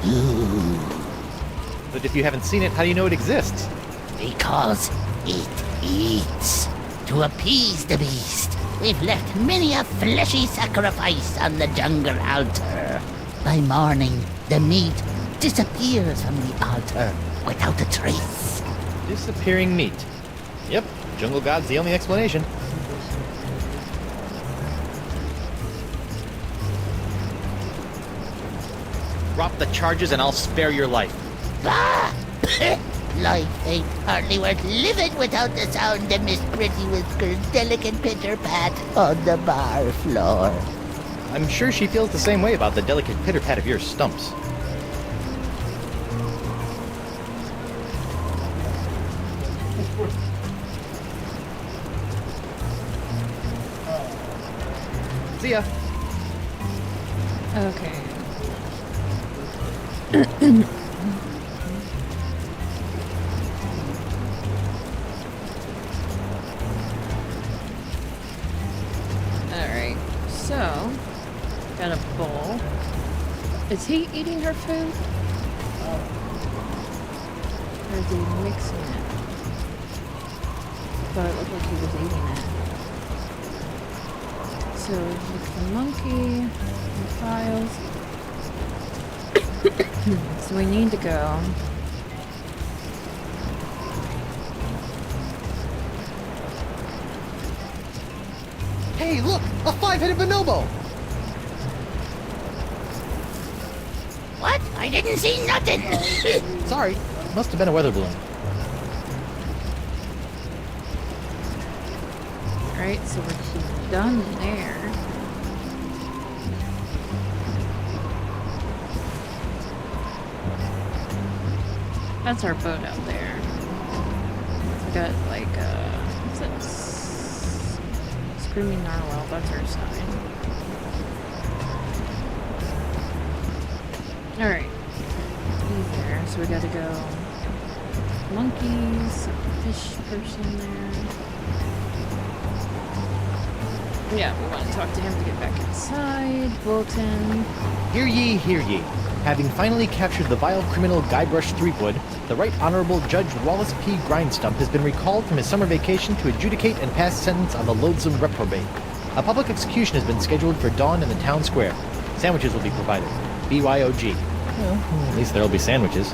Ooh. But if you haven't seen it, how do you know it exists? Because it eats. To appease the beast, we've left many a fleshy sacrifice on the jungle altar. By morning, the meat disappears from the altar without a trace. Disappearing meat. Yep, jungle god's the only explanation. Drop the charges and I'll spare your life. Bah! Life ain't hardly worth living without the sound of Miss Pretty Whisker's delicate pitter-pat on the bar floor. I'm sure she feels the same way about the delicate pitter-pat of your stumps. See ya. Okay. Alright, so, got a bowl. Is he eating her food? Or is he mixing it? Thought it looked like he was eating it. So, with the monkey, the files. So we need to go. Hey, look! A five-headed bonobo! What? I didn't see nothing! Sorry, must have been a weather balloon. Alright, so we're done there. That's our boat out there. We got like what's it? Screaming narwhal, that's our sign. Alright. He's there, so we gotta go. Monkeys, fish person there. Yeah, we want to talk to him to get back inside. Bulletin. Hear ye, hear ye. Having finally captured the vile criminal Guybrush Threepwood, the Right Honorable Judge Wallace P. Grindstump has been recalled from his summer vacation to adjudicate and pass sentence on the loathsome reprobate. A public execution has been scheduled for dawn in the town square. Sandwiches will be provided. BYOG. Well, at least there'll be sandwiches.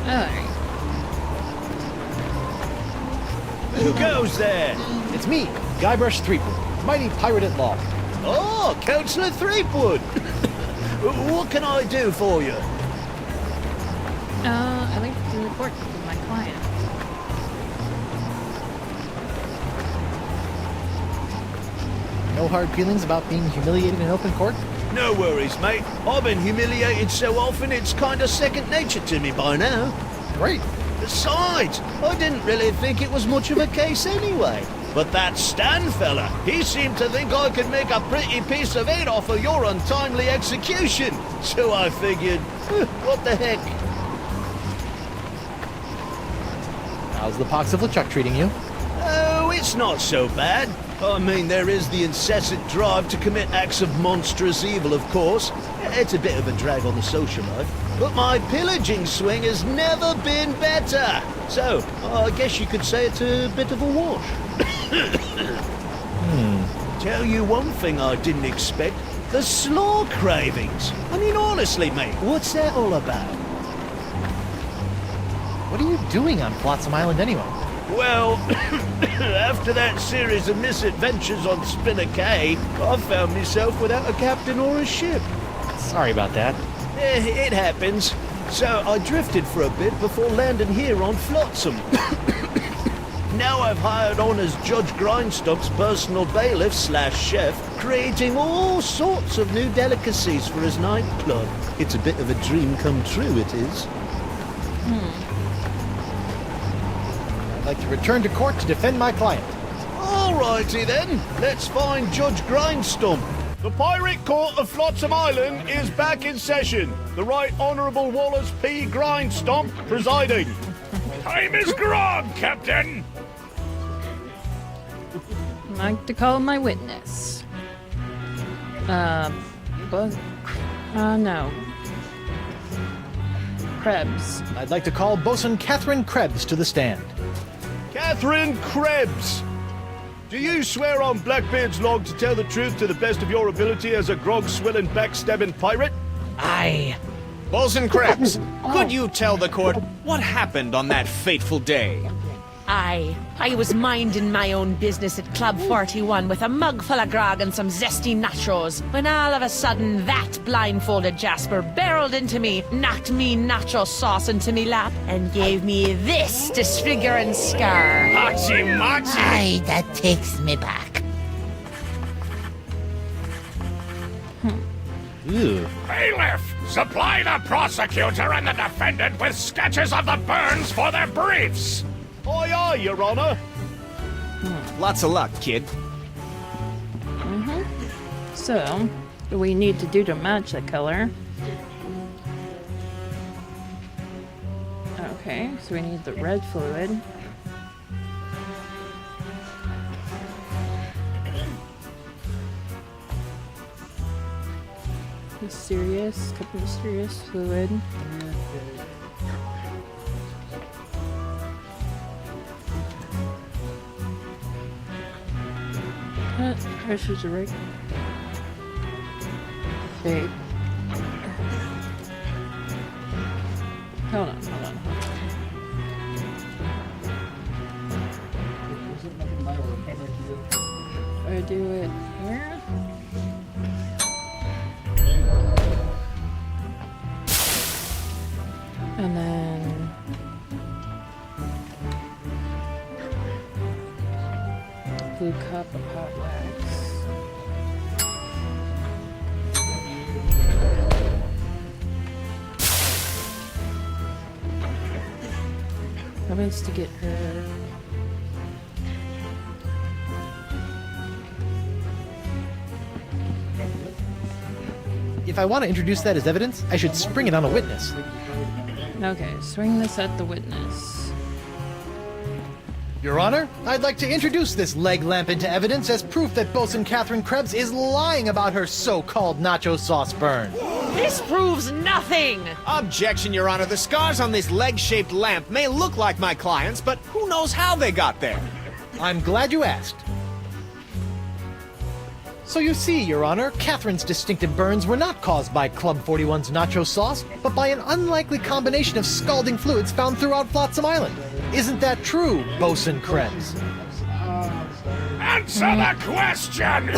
Alright. Who goes there? It's me, Guybrush Threepwood, mighty pirate at law. Oh, Councillor Threepwood. What can I do for you? I'd like to report to my client. No hard feelings about being humiliated in open court? No worries, mate. I've been humiliated so often it's kind of second nature to me by now. Great. Besides, I didn't really think it was much of a case anyway. But that Stan fella, he seemed to think I could make a pretty piece of it off of your untimely execution. So I figured, what the heck? How's the pox of LeChuck treating you? Oh, it's not so bad. I mean, there is the incessant drive to commit acts of monstrous evil, of course. It's a bit of a drag on the social life. But my pillaging swing has never been better. So, I guess you could say it's a bit of a wash. Tell you one thing I didn't expect. The slaw cravings. I mean, honestly, mate, what's that all about? What are you doing on Flotsam Island anyway? Well, after that series of misadventures on Spinner Cay, I found myself without a captain or a ship. Sorry about that. It happens. So I drifted for a bit before landing here on Flotsam. Now I've hired on as Judge Grindstump's personal bailiff / chef, creating all sorts of new delicacies for his nightclub. It's a bit of a dream come true, it is. like to return to court to defend my client. Alrighty then, let's find Judge Grindstump. The Pirate Court of Flotsam Island is back in session. The Right Honourable Wallace P. Grindstump presiding. Time is grog, Captain. I'd like to call my witness. No. Krebs. I'd like to call Bosun Catherine Krebs to the stand. Catherine Krebs. Do you swear on Blackbeard's log to tell the truth to the best of your ability as a grog-swilling, backstabbing pirate? Aye. Bosun Krebs, could you tell the court what happened on that fateful day? Aye. I was minding my own business at Club 41 with a mug full of grog and some zesty nachos, when all of a sudden that blindfolded Jasper barreled into me, knocked me nacho sauce into me lap, and gave me this disfiguring scar. Hachi-machi. Aye, that takes me back. Ew. Bailiff, supply the prosecutor and the defendant with sketches of the burns for their briefs. Aye, aye, Your Honour. Lots of luck, kid. So, what do we need to do to match the color? Okay, so we need the red fluid. Couple mysterious fluid. Pressure's a right. Okay. Hold on. I do it here. And then blue cup of hot wax. Promise to get her. If I want to introduce that as evidence, I should spring it on a witness. Okay, swing this at the witness. Your Honor, I'd like to introduce this leg lamp into evidence as proof that Bosun Catherine Krebs is lying about her so-called nacho sauce burn. This proves nothing! Objection, Your Honor. The scars on this leg-shaped lamp may look like my client's, but who knows how they got there? I'm glad you asked. So you see, Your Honor, Catherine's distinctive burns were not caused by Club 41's nacho sauce, but by an unlikely combination of scalding fluids found throughout Flotsam Island. Isn't that true, Bosun Krebs? Answer the question,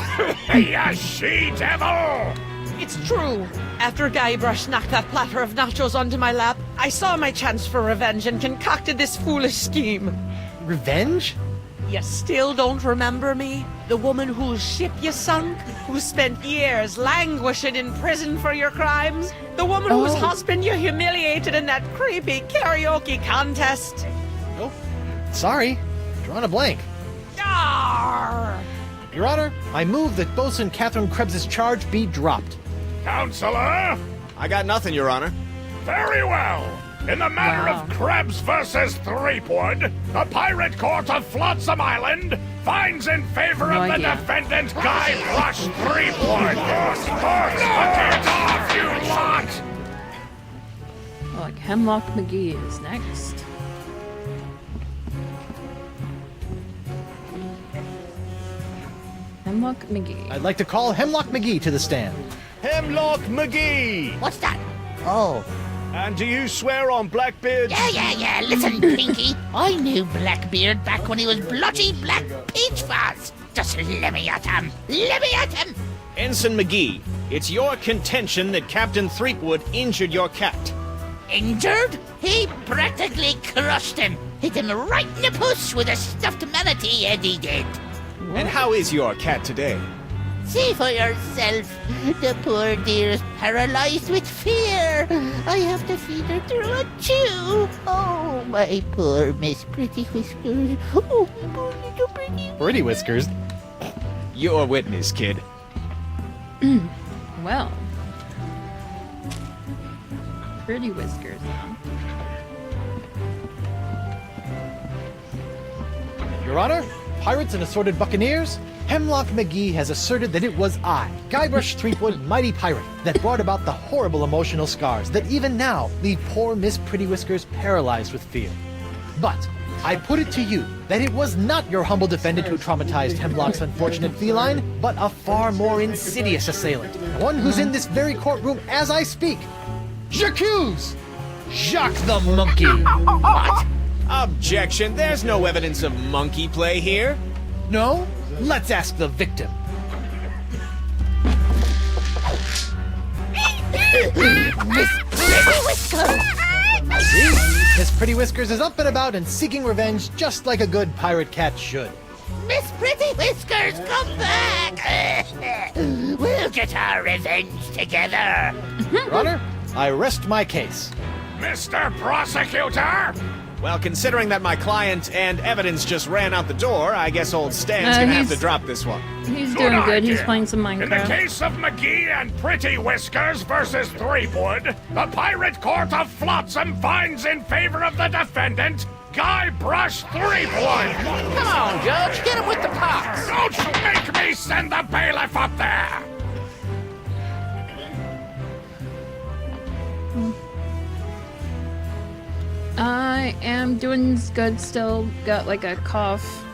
you she-devil! It's true. After Guybrush knocked that platter of nachos onto my lap, I saw my chance for revenge and concocted this foolish scheme. Revenge? You still don't remember me? The woman whose ship you sunk? Who spent years languishing in prison for your crimes? The woman whose husband you humiliated in that creepy karaoke contest? Nope. Sorry. Drawing a blank. Arr! Your Honor, I move that Bosun Catherine Krebs' charge be dropped. Counselor? I got nothing, Your Honor. Very well. In the matter of Krebs versus Threepwood, the Pirate Court of Flotsam Island finds in favor of the defendant Guybrush Threepwood. Knock it off, you lot! Like Hemlock McGee is next. Hemlock McGee. I'd like to call Hemlock McGee to the stand. Hemlock McGee! What's that? Oh. And do you swear on Blackbeard's... Yeah. Listen, Pinky. I knew Blackbeard back when he was bloody Black Peach Fuzz. Just let me at him. Ensign McGee, it's your contention that Captain Threepwood injured your cat. Injured? He practically crushed him. Hit him right in the puss with a stuffed manatee, Eddie did. And how is your cat today? See for yourself. The poor dear is paralyzed with fear. I have to feed her through a chew. Oh, my poor Miss Pretty Whiskers. Oh, poor little Pretty. Pretty Whiskers. You're a witness, kid. Well. Pretty Whiskers, huh? Your Honor, pirates and assorted buccaneers, Hemlock McGee has asserted that it was I, Guybrush Threepwood, mighty pirate, that brought about the horrible emotional scars that even now leave poor Miss Pretty Whiskers paralyzed with fear. But I put it to you that it was not your humble defendant who traumatized Hemlock's unfortunate feline, but a far more insidious assailant, one who's in this very courtroom as I speak. J'accuse Jacques the Monkey. What? Objection. There's no evidence of monkey play here. No? Let's ask the victim. Miss Pretty Whiskers. See? Miss Pretty Whiskers is up and about and seeking revenge just like a good pirate cat should. Miss Pretty Whiskers, come back. We'll get our revenge together. Your Honor, I rest my case. Mr. Prosecutor! Well, considering that my client and evidence just ran out the door, I guess old Stan's gonna have to drop this one. He's doing good. He's idea. playing some In the Minecraft. case of McGee and Pretty Whiskers versus Threepwood, the Pirate Court of Flotsam finds in favor of the defendant, Guybrush Threepwood. Come on, Judge. Get him with the pox. Don't make me send the bailiff up there! I am doing good still. Got like a cough.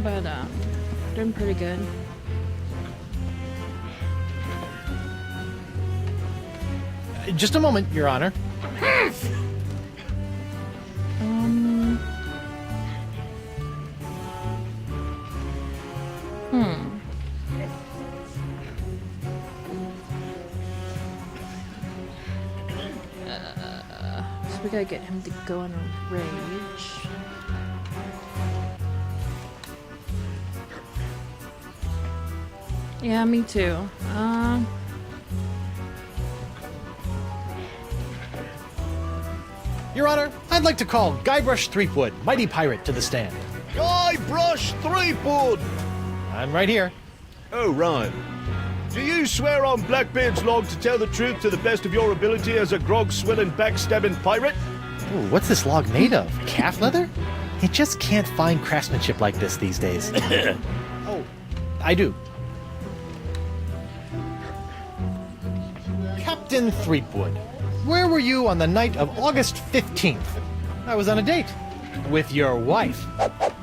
But, doing pretty good. Just a moment, Your Honor. So we gotta get him to go in a rage. Yeah, me too. Your Honor, I'd like to call Guybrush Threepwood, mighty pirate, to the stand. Guybrush Threepwood! I'm right here. Oh, right. Do you swear on Blackbeard's log to tell the truth to the best of your ability as a grog-swilling, backstabbing pirate? Ooh, what's this log made of? Calf leather? You just can't find craftsmanship like this these days. Oh, I do. Captain Threepwood, where were you on the night of August 15th? I was on a date. With your wife.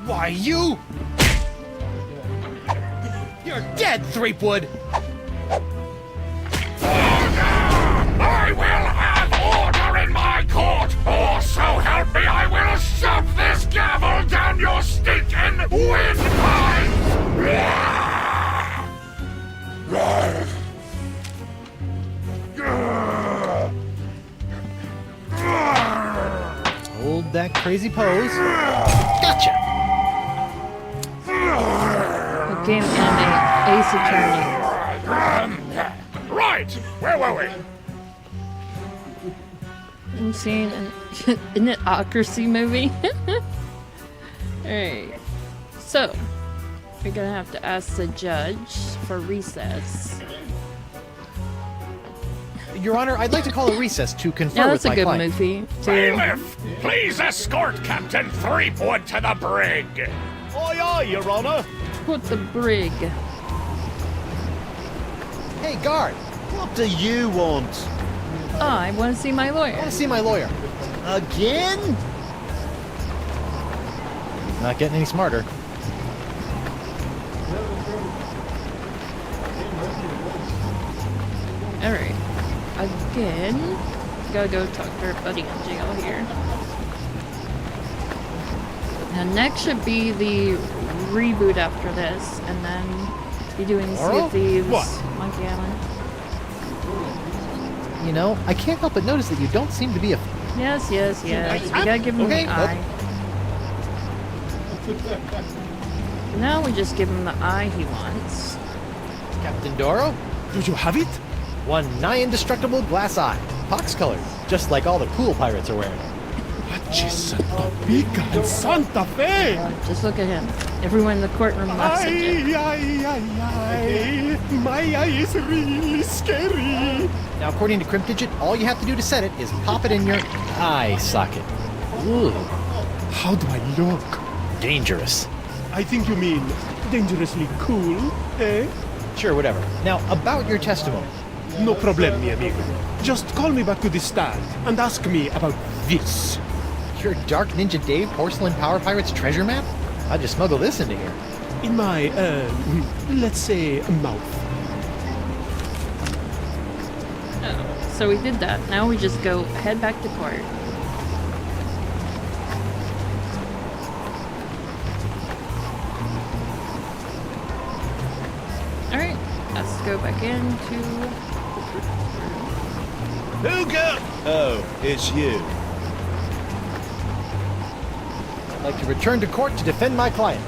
Why, you... You're dead, Threepwood! I will have order in my court, or so help me, I will shove this gavel down your stinking windpipe! Hold that crazy pose. Gotcha! A game anime, Ace Attorney. Right! Where were we? I'm seeing an idiocracy movie. Alright. So, we're gonna have to ask the judge for recess. Your Honor, I'd like to call a recess to confer Yeah, with that's a my good client. movie, too. Bailiff, please escort Captain Threepwood to the brig. Aye, aye, Your Honor. Put the brig. Hey, guard! What do you want? Oh, I want to see my I lawyer. want to see my lawyer. Again? Not getting any smarter. Alright. Again. Gotta go talk to our buddy in jail here. Now next should be the reboot after this, and then be doing Sea Tomorrow? of Thieves, What? Monkey Island. You know, I can't help but notice that you don't seem to be a... Yes, yes, yes. We gotta give him Okay, the eye. Now we just give him the eye he wants. Captain Doro? Do you have it? One nigh indestructible glass eye. Pox colored, just like all the cool pirates are wearing. Santa Pica and Santa Fe! Just look at him. Everyone in the courtroom laughs at you. Ay. My eye is really scary. Now, according to Crimp Digit, all you have to do to set it is pop it in your eye socket. Ooh, How do I look? dangerous. I think you mean dangerously cool, eh? Sure, whatever. Now, about your testimony. No problem, mi amigo. Just call me back to the stand and ask me about this. Your Dark Ninja Dave Porcelain Power Pirates treasure map? I'd just smuggle this into here. In my, let's say, mouth. Oh, so we did that. Now we just go head back to court. Alright, let's go back into... Hooga! Oh, it's you. I'd like to return to court to defend my client.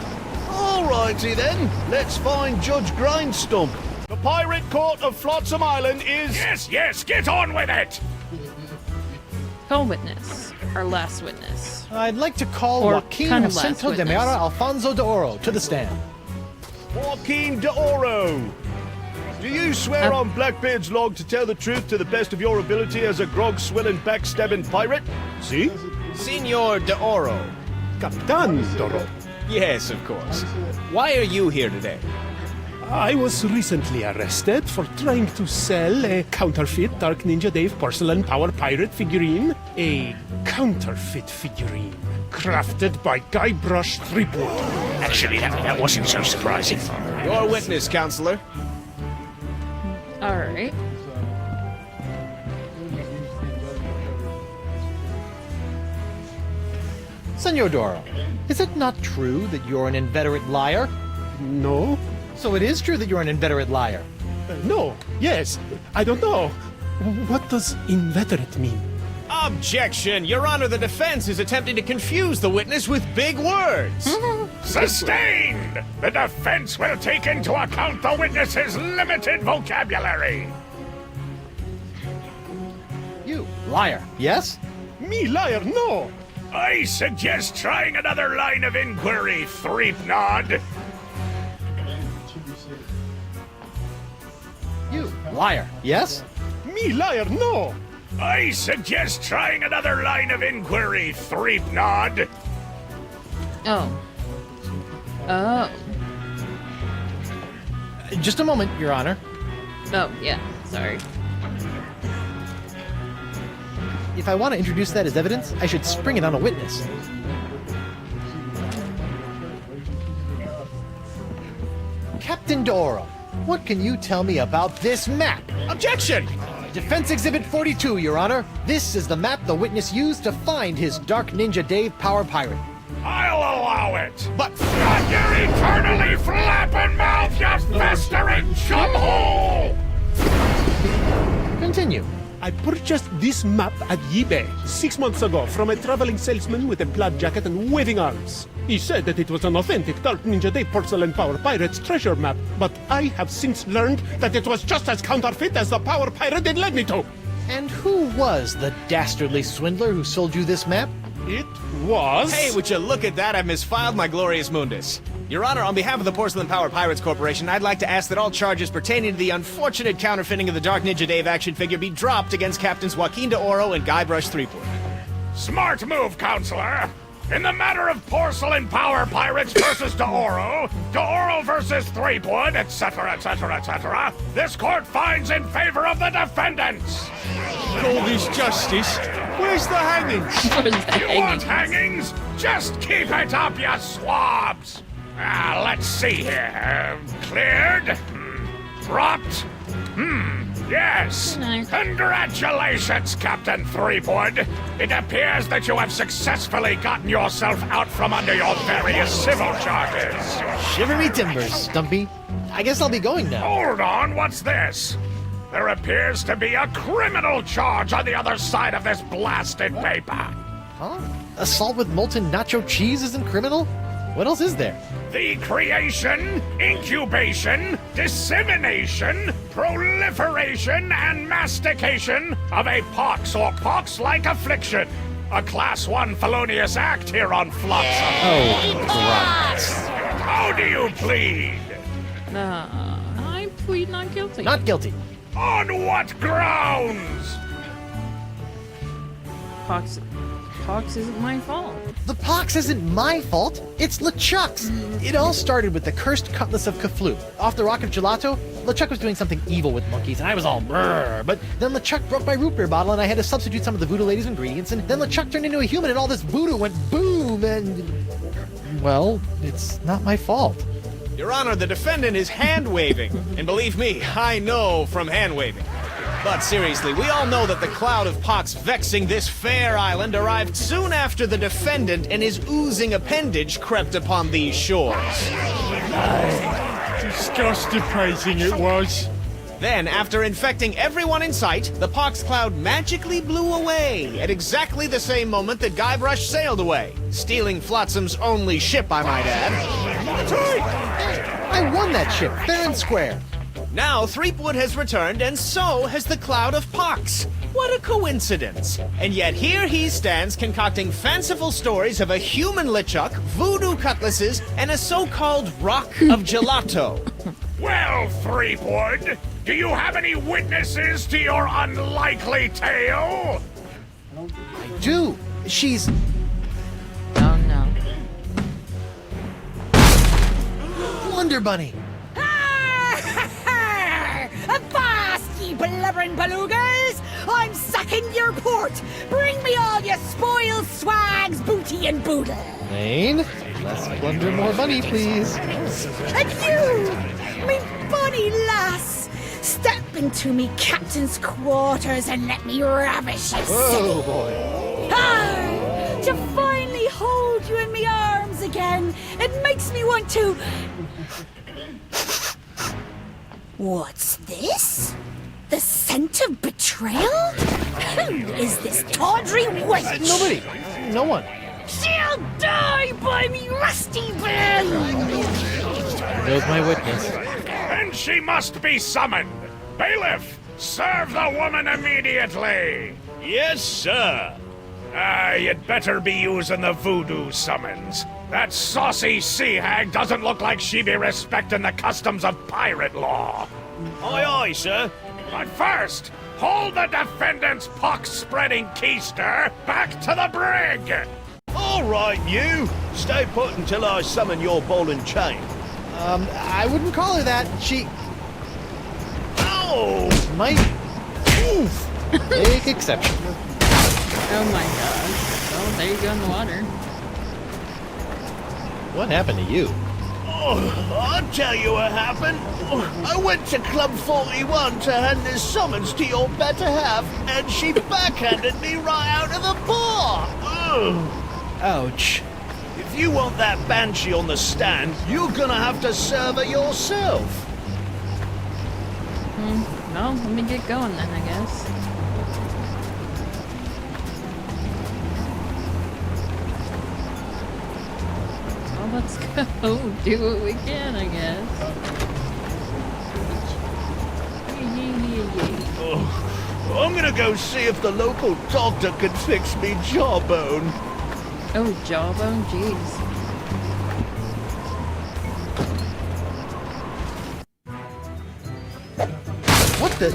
Alrighty then, let's find Judge Grindstump. The Pirate Court of Flotsam Island is... Yes, get on with it! Call witness. Our last witness. I'd like to call Or Joaquin kind of last Jacinto de witness. Meara Alfonso de Oro to the stand. Joaquin de Oro. Do you swear on Blackbeard's log to tell the truth to the best of your ability as a grog-swilling, backstabbing pirate? See? Senor de Oro. Captain Doro. Yes, of course. Why are you here today? I was recently arrested for trying to sell a counterfeit Dark Ninja Dave porcelain power pirate figurine. A counterfeit figurine crafted by Guybrush Threepwood. Actually, that wasn't so surprising. Your witness, counselor. Alright. Senor Doro, is it not true that you're an inveterate liar? No? So it is true that you're an inveterate liar. No. Yes. I don't know. What does inveterate mean? Objection! Your Honor, the defense is attempting to confuse the witness with big words. Sustained! The defense will take into account the witness's limited vocabulary. You liar, yes? Me liar, no! I suggest trying another line of inquiry, Threepnod. You liar, yes? Me liar, no! I suggest trying another line of inquiry, Threepnod. Oh. Oh. Just a moment, Your Honor. Oh, yeah. Sorry. If I want to introduce that as evidence, I should spring it on a witness. Captain Doro, what can you tell me about this map? Objection! Defense Exhibit 42, Your Honor. This is the map the witness used to find his Dark Ninja Dave Power Pirate. I'll allow it. But shut your eternally flapping mouth, you festering chumhole! Continue. I purchased this map at eBay 6 months ago from a traveling salesman with a plaid jacket and waving arms. He said that it was an authentic Dark Ninja Dave Porcelain Power Pirates treasure map, but I have since learned that it was just as counterfeit as the Power Pirate it led me to. And who was the dastardly swindler who sold you this map? It was... Hey, would you look at that? I've misfiled my glorious mundus. Your Honor, on behalf of the Porcelain Power Pirates Corporation, I'd like to ask that all charges pertaining to the unfortunate counterfeiting of the Dark Ninja Dave action figure be dropped against Captains Joaquin de Oro and Guybrush Threepwood. Smart move, counselor. In the matter of Porcelain Power Pirates versus de Oro versus Threepwood, etc., etc., etc., this court finds in favor of the defendants. All this justice? Where's the hangings? You want hangings? Just keep it up, you swabs! Let's see here. Cleared? Dropped? Yes. Congratulations, Captain Threepwood. It appears that you have successfully gotten yourself out from under your various civil charges. Shiver me timbers, Stumpy. I guess I'll be going now. Hold on, what's this? There appears to be a criminal charge on the other side of this blasted paper. Huh? Assault with molten nacho cheese isn't criminal? What else is there? The creation, incubation, dissemination, proliferation, and mastication of a pox or pox-like affliction. A Class 1 felonious act here on Flotsam. Oh, Christ. How do you plead? I plead not guilty. Not guilty. On what grounds? Pox isn't my fault. The pox isn't my fault. It's LeChuck's. It all started with the cursed cutlass of Kaflu. Off the rock of Gelato, LeChuck was doing something evil with monkeys, and I was all brrr. But then LeChuck broke my root beer bottle, and I had to substitute some of the voodoo lady's ingredients, and then LeChuck turned into a human, and all this voodoo went boom, and... well, it's not my fault. Your Honor, the defendant is hand-waving. And believe me, I know from hand-waving. But seriously, we all know that the cloud of pox vexing this fair island arrived soon after the defendant and his oozing appendage crept upon these shores. Disgusting praising it was. Then, after infecting everyone in sight, the pox cloud magically blew away at exactly the same moment that Guybrush sailed away, stealing Flotsam's only ship, I might add. That's right! I won that ship, fair and square. Now, Threepwood has returned, and so has the cloud of pox. What a coincidence. And yet here he stands concocting fanciful stories of a human LeChuck, voodoo cutlasses, and a so-called rock of gelato. Well, Threepwood, do you have any witnesses to your unlikely tale? I do. She's... Oh no. Wonder Bunny. Avast, ye blubbering belugas! I'm sucking your port! Bring me all your spoils, swags, booty, and boodle! Lane, less blunder, more bunny, please. And you, me bonny lass! Step into me captain's quarters and let me ravish you, Oh, boy. Ah, to finally hold you in me arms again, it makes me want to... What's this? The scent of betrayal? Who is this tawdry wench? Nobody. No one. She'll die by me rusty bell! There's my witness. And she must be summoned. Bailiff, serve the woman immediately. Yes, sir. You'd better be using the voodoo summons. That saucy sea hag doesn't look like she be respecting the customs of pirate law. Aye, aye, sir. But first, hold the defendant's pox-spreading keister back to the brig. All right, you. Stay put until I summon your ball and chain. I wouldn't call her that. She... Oh! might... Oof. Take exception. Oh my gosh. Oh, there you go in the water. What happened to you? Oh, I'll tell you what happened. I went to Club 41 to hand this summons to your better half, and she backhanded me right out of the bar. Ugh. Ouch. If you want that banshee on the stand, you're gonna have to serve her yourself. Well, let me get going then, I guess. Well, let's go do what we can, I guess. Oh, I'm gonna go see if the local doctor can fix me jawbone. Oh, jawbone? Jeez. What the...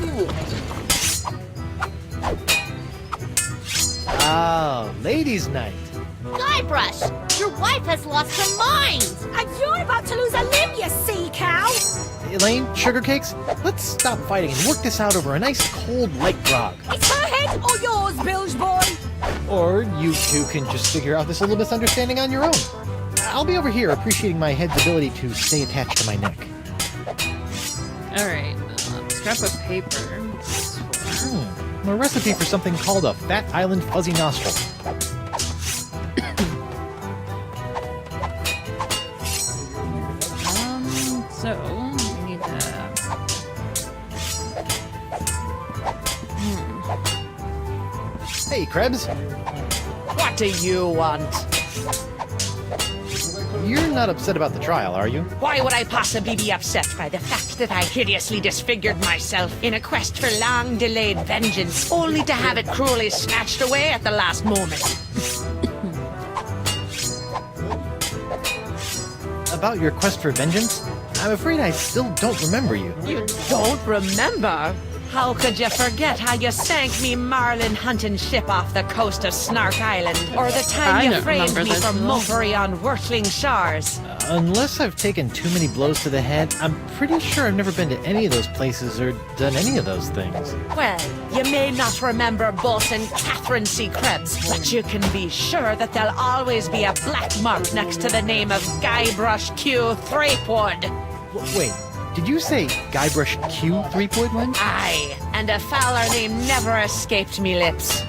Oh, ladies' night. Guybrush, your wife has lost her mind. And you're about to lose a limb, you sea cow! Elaine, sugar cakes, let's stop fighting and work this out over a nice cold light grog. It's her head or yours, bilge boy! Or you two can just figure out this little misunderstanding on your own. I'll be over here appreciating my head's ability to stay attached to my neck. Alright, scrap of paper. A recipe for something called a Fat Island Fuzzy Nostril. So, we need to... Hey, Krebs. What do you want? You're not upset about the trial, are you? Why would I possibly be upset by the fact that I hideously disfigured myself in a quest for long-delayed vengeance, only to have it cruelly snatched away at the last moment? About your quest for vengeance? I'm afraid I still don't remember you. You don't remember? How could you forget how you sank me marlin hunting ship off the coast of Snark Island? Or the time you framed me for mockery on Wurtling shores? Unless I've taken too many blows to the head, I'm pretty sure I've never been to any of those places or done any of those things. Well, you may not remember Bosun Catherine C. Krebs, but you can be sure that there'll always be a black mark next to the name of Guybrush Q. Threepwood. Wait, did you say Guybrush Q. Threepwood? Aye, and a fouler name never escaped me lips.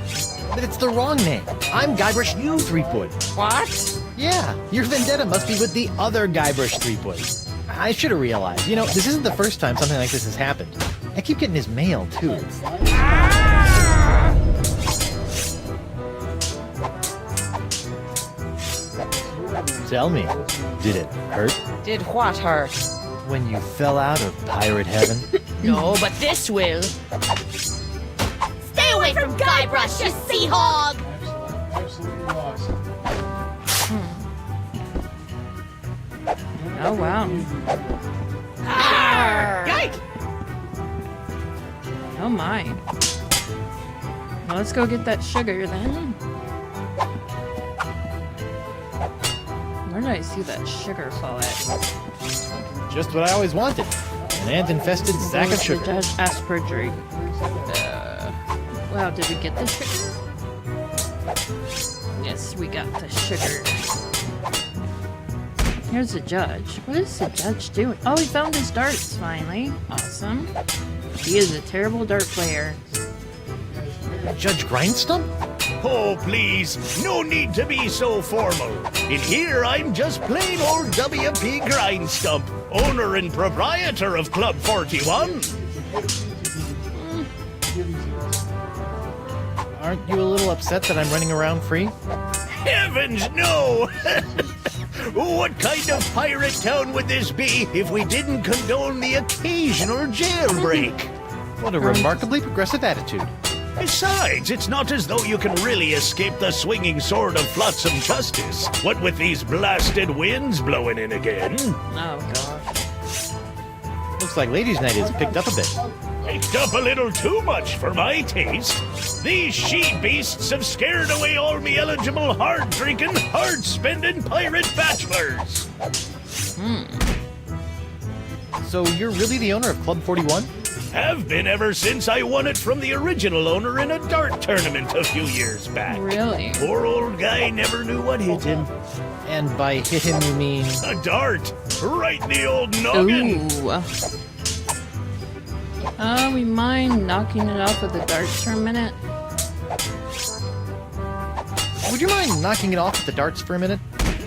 But it's the wrong name. I'm Guybrush U. Threepwood. What? Yeah, your vendetta must be with the other Guybrush Threepwood. I should have realized. You know, this isn't the first time something like this has happened. I keep getting his mail, too. Tell me, did it hurt? Did what hurt? When you fell out of pirate heaven? No, but this will. Stay away from Guybrush, you sea hog! Absolutely lost. Oh, wow. Yike! Oh, my. Well, let's go get that sugar, then. Where did I see that sugar fall at? Just what I always wanted. An ant-infested sack of sugar. Judge asked perjury. Wow, did we get the sugar? Yes, we got the sugar. Here's the judge. What is the judge doing? Oh, he found his darts, finally. Awesome. He is a terrible dart player. Judge Grindstump? Oh, please, no need to be so formal. In here, I'm just plain old W.P. Grindstump, owner and proprietor of Club 41. Aren't you a little upset that I'm running around free? Heavens, no! What kind of pirate town would this be if we didn't condone the occasional jailbreak? What a remarkably progressive attitude. Besides, it's not as though you can really escape the swinging sword of flotsam justice. What with these blasted winds blowing in again? Oh, gosh. Looks like Ladies' Night is picked up a bit. Picked up a little too much for my taste. These she-beasts have scared away all me eligible, hard-drinking, hard-spending pirate bachelors. So you're really the owner of Club 41? Have been ever since I won it from the original owner in a dart tournament a few years back. Really? Poor old guy never knew what hit him. And by hit him, you mean? A dart! Right in the old noggin! Ooh. We mind knocking it off with the darts for a minute? Would you mind knocking it off with the darts for a minute?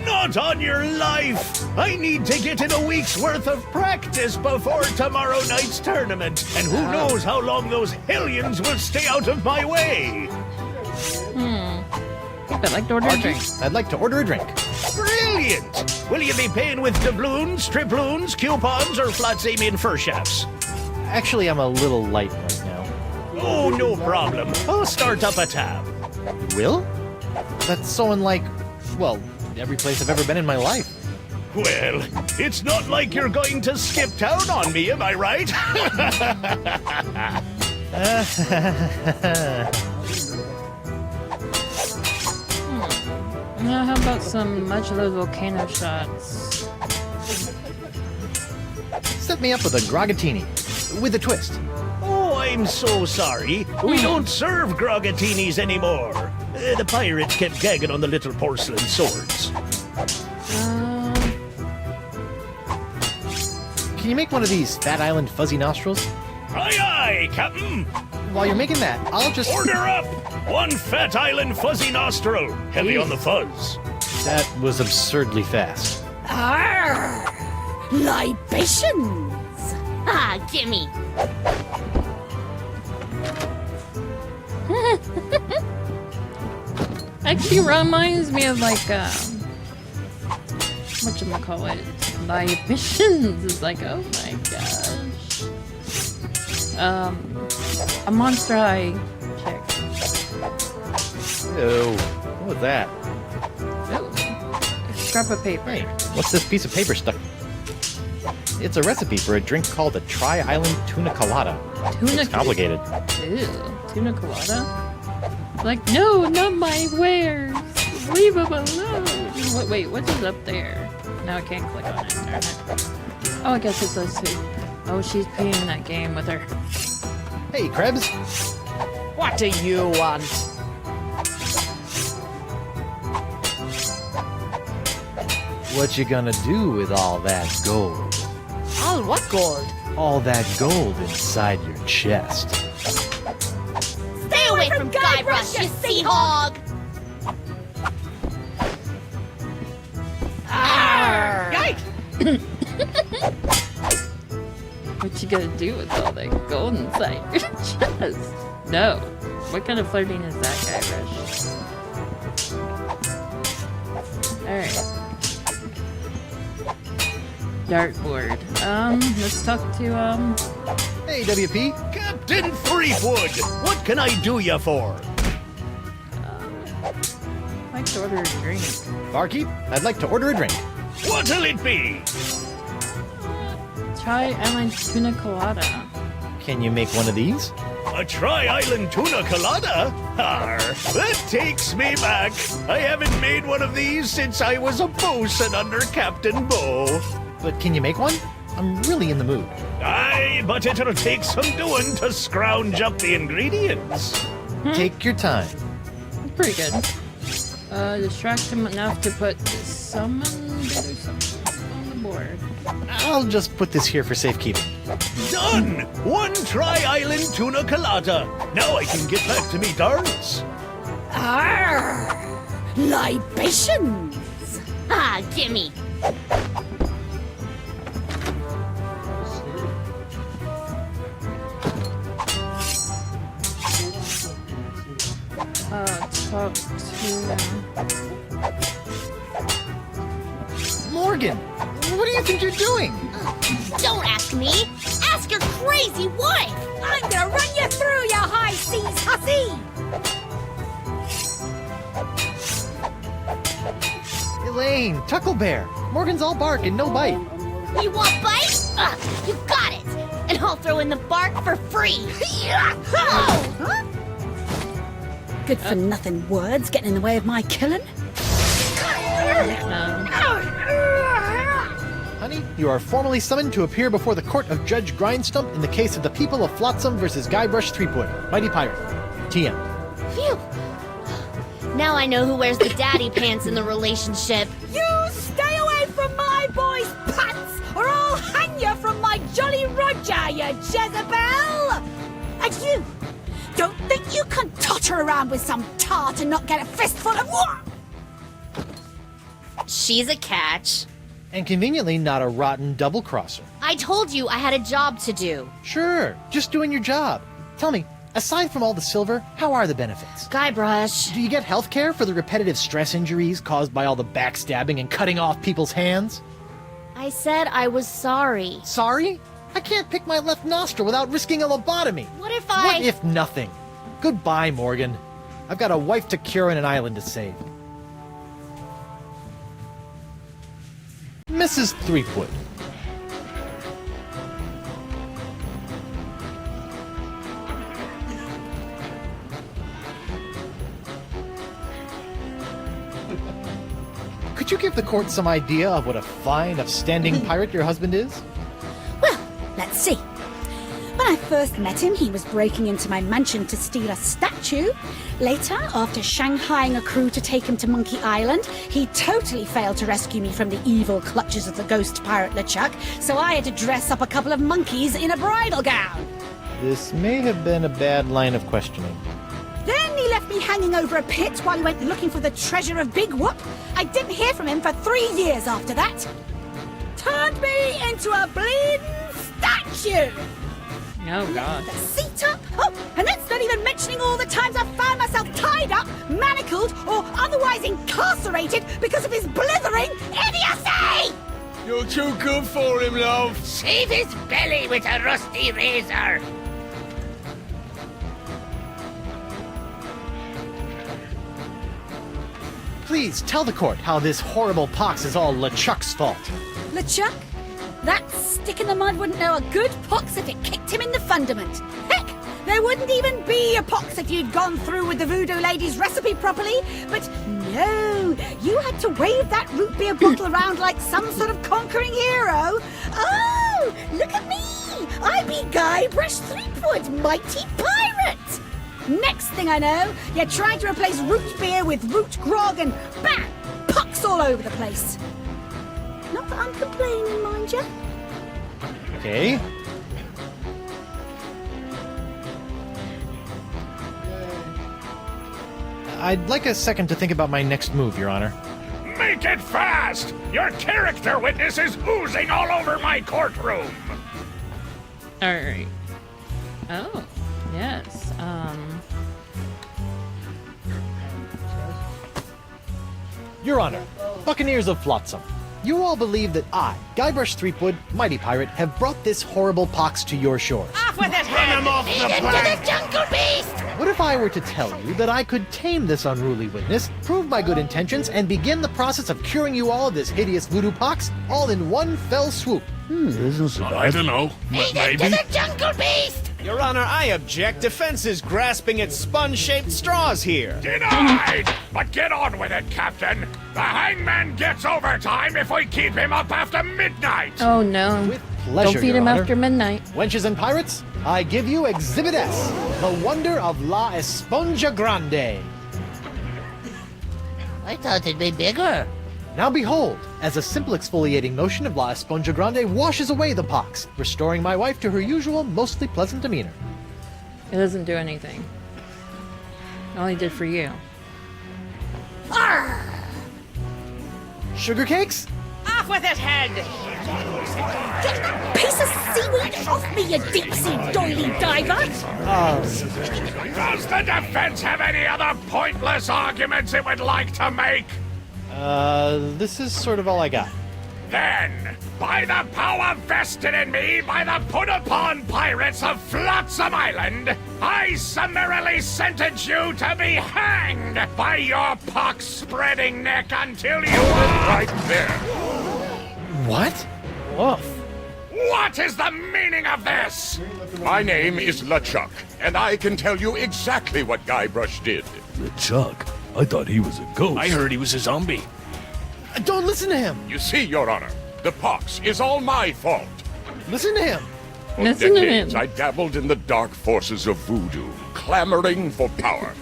Not on your life! I need to get in a week's worth of practice before tomorrow night's tournament, and who knows how long those hellions will stay out of my way! I'd like to order a drink. I'd like to order a drink. Brilliant! Will you be paying with doubloons, triploons, coupons, or flat-samian fur shafts? Actually, I'm a little light right now. Oh, no problem. I'll start up a tab. You will? That's so unlike, well, every place I've ever been in my life. Well, it's not like you're going to skip town on me, am I right? Now, how about some much of those volcano shots? Set me up with a grogatini. With a twist. Oh, I'm so sorry. We don't serve grogatinis anymore. The pirates kept gagging on the little porcelain swords. Can you make one of these Fat Island fuzzy nostrils? Aye, aye, Captain. While you're making that, I'll just... Order up! One Fat Island fuzzy nostril. Heavy on the fuzz. That was absurdly fast. Arr! Libations! Ah, gimme. Actually reminds me of like what whatchamacallit, libations is like, oh my gosh. A monster eye check. Oh, what was that? Oh, a scrap of paper. Hey, what's this piece of paper stuck? It's a recipe for a drink called a Tri-Island Tuna Colada. Tuna It's complicated. Ew, tuna colada? Like, no, not my wares. Leave them alone. Wait, what is up there? No, I can't click on it. Darn it. Oh, I guess it's those two. Oh, she's playing that game with her. Hey, Krebs. What do you want? What you gonna do with all that gold? All what gold? All that gold inside your chest. Stay away from Guybrush, you sea hog! Yikes! What you gonna do with all that gold inside your chest? No. What kind of flirting is that, Guybrush? Alright. Dartboard. Let's talk to, Hey, WP. Captain Threepwood, what can I do you for? I'd like to order a drink. Barkeep, I'd like to order a drink. What'll it be? Tri-Island Tuna Colada. Can you make one of these? A Tri-Island Tuna Colada? Arr, that takes me back. I haven't made one of these since I was a bosun under Captain Bo. But can you make one? I'm really in the mood. Aye, but it'll take some doing to scrounge up the ingredients. Take your time. Pretty good. Distract him enough to put summon or something on the board. I'll just put this here for safekeeping. Done! One Tri-Island Tuna Colada. Now I can get back to me darts. Arr! Libations! Ah, gimme! Talk to... Morgan, what do you think you're doing? Don't ask me! Ask your crazy wife! I'm gonna run you through, you high seas hussy! Elaine, Tucklebear. Morgan's all bark and no bite. You want bite? You got it! And I'll throw in the bark for free! Huh? Good for nothing words getting in the way of my killing. Honey, you are formally summoned to appear before the court of Judge Grindstump in the case of the people of Flotsam versus Guybrush Threepwood, Mighty Pirate. TM. Phew! Now I know who wears the daddy pants in the relationship. You stay away from my boy's pants, or I'll hang you from my Jolly Roger, you Jezebel! And you, don't think you can totter around with some tart and not get a fistful of what? She's a catch. And conveniently not a rotten double-crosser. I told you I had a job to do. Sure, just doing your job. Tell me, aside from all the silver, how are the benefits? Guybrush. Do you get health care for the repetitive stress injuries caused by all the backstabbing and cutting off people's hands? I said I was sorry. Sorry? I can't pick my left nostril without risking a lobotomy. What if What if nothing? Goodbye, Morgan. I've got a wife to cure and an island to save. Mrs. Threepwood. Could you give the court some idea of what a fine, upstanding pirate your husband is? Well, let's see. When I first met him, he was breaking into my mansion to steal a statue. Later, after shanghaiing a crew to take him to Monkey Island, he totally failed to rescue me from the evil clutches of the ghost pirate LeChuck, so I had to dress up a couple of monkeys in a bridal gown. This may have been a bad line of questioning. Then he left me hanging over a pit while he went looking for the treasure of Big Whoop. I didn't hear from him for 3 years after that. Turned me into a bleeding statue. Oh, God. The seat up. Oh, and it's the not even mentioning all the times I've found myself tied up, manacled, or otherwise incarcerated because of his blithering idiocy! You're too good for him, love. Save his belly with a rusty razor. Please tell the court how this horrible pox is all LeChuck's fault. LeChuck? That stick in the mud wouldn't know a good pox if it kicked him in the fundament. Heck, there wouldn't even be a pox if you'd gone through with the voodoo lady's recipe properly. But no, you had to wave that root beer bottle around like some sort of conquering hero. Oh, look at me! I be Guybrush Threepwood, mighty pirate! Next thing I know, you're trying to replace root beer with root grog and bam! Pox all over the place. Not that I'm complaining, mind you. Okay. I'd like a second to think about my next move, Your Honor. Make it fast! Your character witness is oozing all over my courtroom! Alright. Oh, yes. Your Honor, Buccaneers of Flotsam, you all believe that I, Guybrush Threepwood, mighty pirate, have brought this horrible pox to your shores. Off with it, Run him off the plank! Jungle beast! What if I were to tell you that I could tame this unruly witness, prove my good intentions, and begin the process of curing you all of this hideous voodoo pox, all in one fell swoop? I don't know. Maybe. To the jungle beast! Your Honor, I object. Defense is grasping at sponge-shaped straws here. Denied! But get on with it, Captain. The hangman gets overtime if we keep him up after midnight. Oh no. With pleasure, Don't feed Your him Honor. after midnight. Wenches and pirates, I give you Exhibit S, the wonder of La Esponja Grande. I thought it'd be bigger. Now behold, as a simple exfoliating motion of La Esponja Grande washes away the pox, restoring my wife to her usual, mostly pleasant demeanor. It doesn't do anything. It only did for you. Sugar cakes? Off with it, head! Get that piece of seaweed off me, you deep-sea doily diver! Does the defense have any other pointless arguments it would like to make? This is sort of all I got. Then, by the power vested in me by the put-upon pirates of Flotsam Island, I summarily sentence you to be hanged by your pox-spreading neck until you are... Right there. What? Woof. What is the meaning of this? My name is LeChuck, and I can tell you exactly what Guybrush did. LeChuck? I thought he was a ghost. I heard he was a zombie. Don't listen to him! You see, Your Honor, the pox is all my fault. Listen to him! For Listen to decades, him. I dabbled in the dark forces of voodoo, clamoring for power.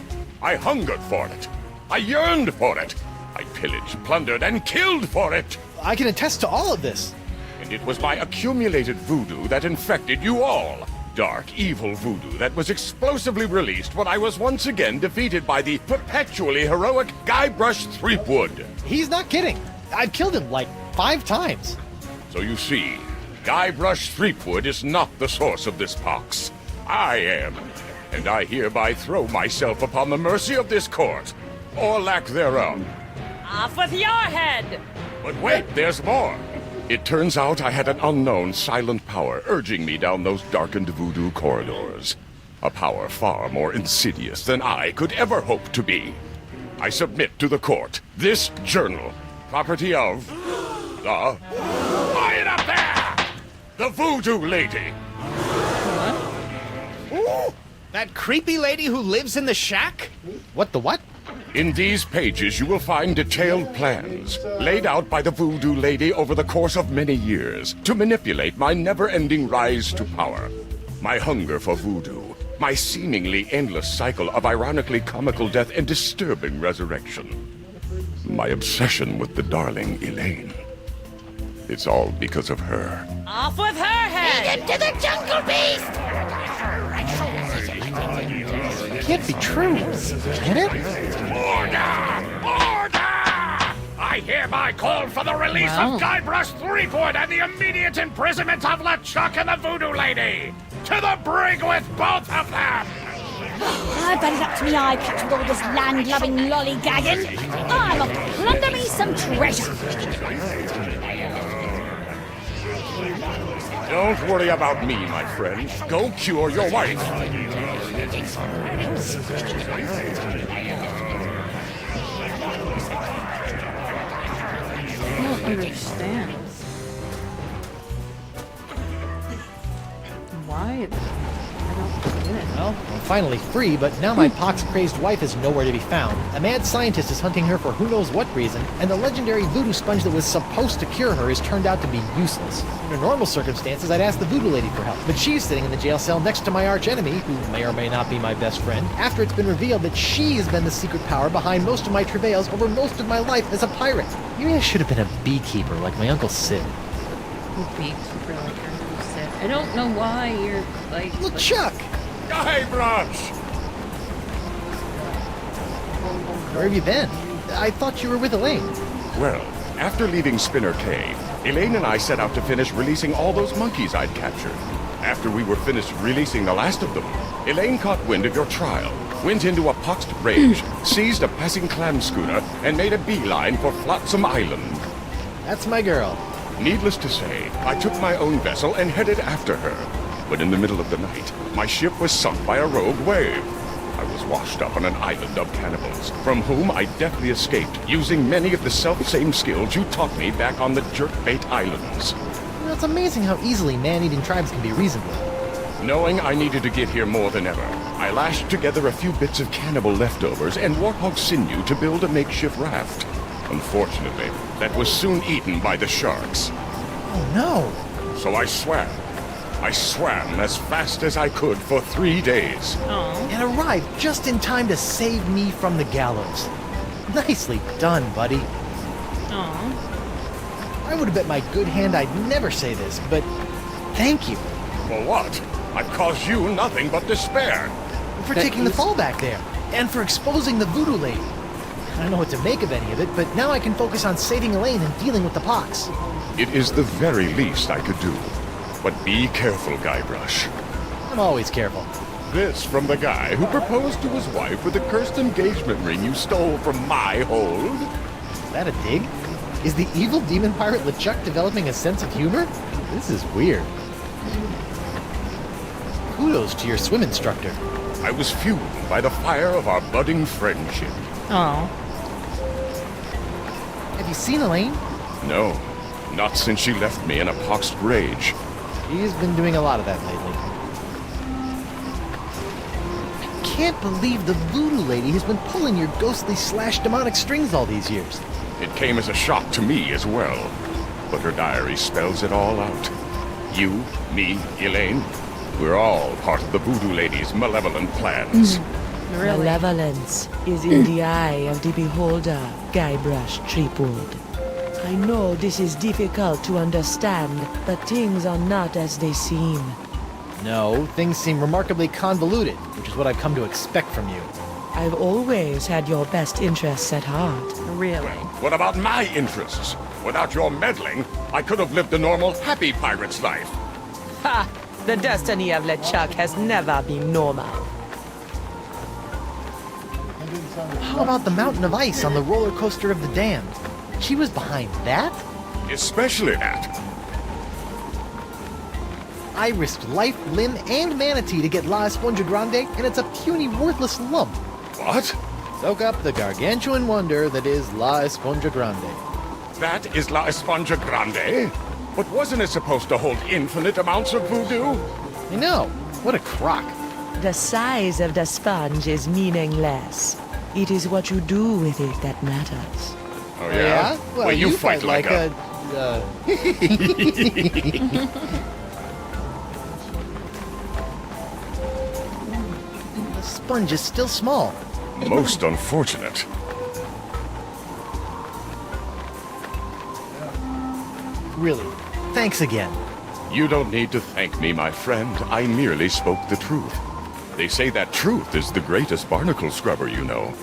I hungered for it. I yearned for it. I pillaged, plundered, and killed for it. I can attest to all of this. And it was my accumulated voodoo that infected you all. Dark, evil voodoo that was explosively released when I was once again defeated by the perpetually heroic Guybrush Threepwood. He's not kidding. I've killed him like 5 times. So you see, Guybrush Threepwood is not the source of this pox. I am. And I hereby throw myself upon the mercy of this court, or lack thereof. Off with your head! But wait, there's more. It turns out I had an unknown silent power urging me down those darkened voodoo corridors. A power far more insidious than I could ever hope to be. I submit to the court this journal, property of the... Quiet up there! The voodoo lady. Ooh, that creepy lady who lives in the shack? What the what? In these pages, you will find detailed plans laid out by the voodoo lady over the course of many years to manipulate my never-ending rise to power. My hunger for voodoo, my seemingly endless cycle of ironically comical death and disturbing resurrection. My obsession with the darling Elaine. It's all because of her. Off with her head! To the jungle beast! It can't be true. Can it? Order! Order! I hereby call for the release of Guybrush Threepwood and the immediate imprisonment of LeChuck and the voodoo lady! To the brig with both of them! I bet it up to me eye patch with all this land-loving lollygagging. I'ma plunder me some treasure. Don't worry about me, my friend. Go cure your wife. I don't understand. Why? I don't get it. Well, I'm finally free, but now my pox-crazed wife is nowhere to be found. A mad scientist is hunting her for who knows what reason, and the legendary voodoo sponge that was supposed to cure her has turned out to be useless. Under normal circumstances, I'd ask the voodoo lady for help, but she's sitting in the jail cell next to my archenemy, who may or may not be my best friend, after it's been revealed that she has been the secret power behind most of my travails over most of my life as a pirate. Maybe I should have been a beekeeper like my Uncle Sid. Beekeeper like your Uncle Sid. I don't know why you're like... Look, Chuck! Guybrush! Where have you been? I thought you were with Elaine. Well, after leaving Spinner Cave, Elaine and I set out to finish releasing all those monkeys I'd captured. After we were finished releasing the last of them, Elaine caught wind of your trial, went into a poxed rage, seized a passing clam schooner, and made a beeline for Flotsam Island. That's my girl. Needless to say, I took my own vessel and headed after her. But in the middle of the night, my ship was sunk by a rogue wave. I was washed up on an island of cannibals, from whom I deftly escaped, using many of the self-same skills you taught me back on the Jerkbait Islands. You know, it's amazing how easily man-eating tribes can be reasoned with. Knowing I needed to get here more than ever, I lashed together a few bits of cannibal leftovers and warthog sinew to build a makeshift raft. Unfortunately, that was soon eaten by the sharks. Oh no! So I swam. I swam as fast as I could for 3 days. And arrived just in time to save me from the gallows. Nicely done, buddy. I would have bet my good hand I'd never say this, but thank you. For what? I've caused you nothing but despair. For taking the fall back there, and for exposing the voodoo lady. I don't know what to make of any of it, but now I can focus on saving Elaine and dealing with the pox. It is the very least I could do. But be careful, Guybrush. I'm always careful. This from the guy who proposed to his wife with the cursed engagement ring you stole from my hold? Is that a dig? Is the evil demon pirate LeChuck developing a sense of humor? This is weird. Kudos to your swim instructor. I was fueled by the fire of our budding friendship. Have you seen Elaine? No, not since she left me in a poxed rage. She's been doing a lot of that lately. I can't believe the voodoo lady has been pulling your ghostly / demonic strings all these years. It came as a shock to me as well. But her diary spells it all out. You, me, Elaine, we're all part of the voodoo lady's malevolent plans. Really? Malevolence is in the eye of the beholder, Guybrush Threepwood. I know this is difficult to understand, but things are not as they seem. No, things seem remarkably convoluted, which is what I've come to expect from you. I've always had your best interests at heart. Really? What about my interests? Without your meddling, I could have lived a normal, happy pirate's life. Ha! The destiny of LeChuck has never been normal. How about the mountain of ice on the roller coaster of the damned? She was behind that? Especially that. I risked life, limb, and manatee to get La Esponja Grande, and it's a puny, worthless lump. What? Soak up the gargantuan wonder that is La Esponja Grande. That is La Esponja Grande? But wasn't it supposed to hold infinite amounts of voodoo? I know. What a crock. The size of the sponge is meaningless. It is what you do with it that matters. Oh, yeah? Well, you fight like a... The sponge is still small. Most unfortunate. Really. Thanks again. You don't need to thank me, my friend. I merely spoke the truth. They say that truth is the greatest barnacle scrubber you know.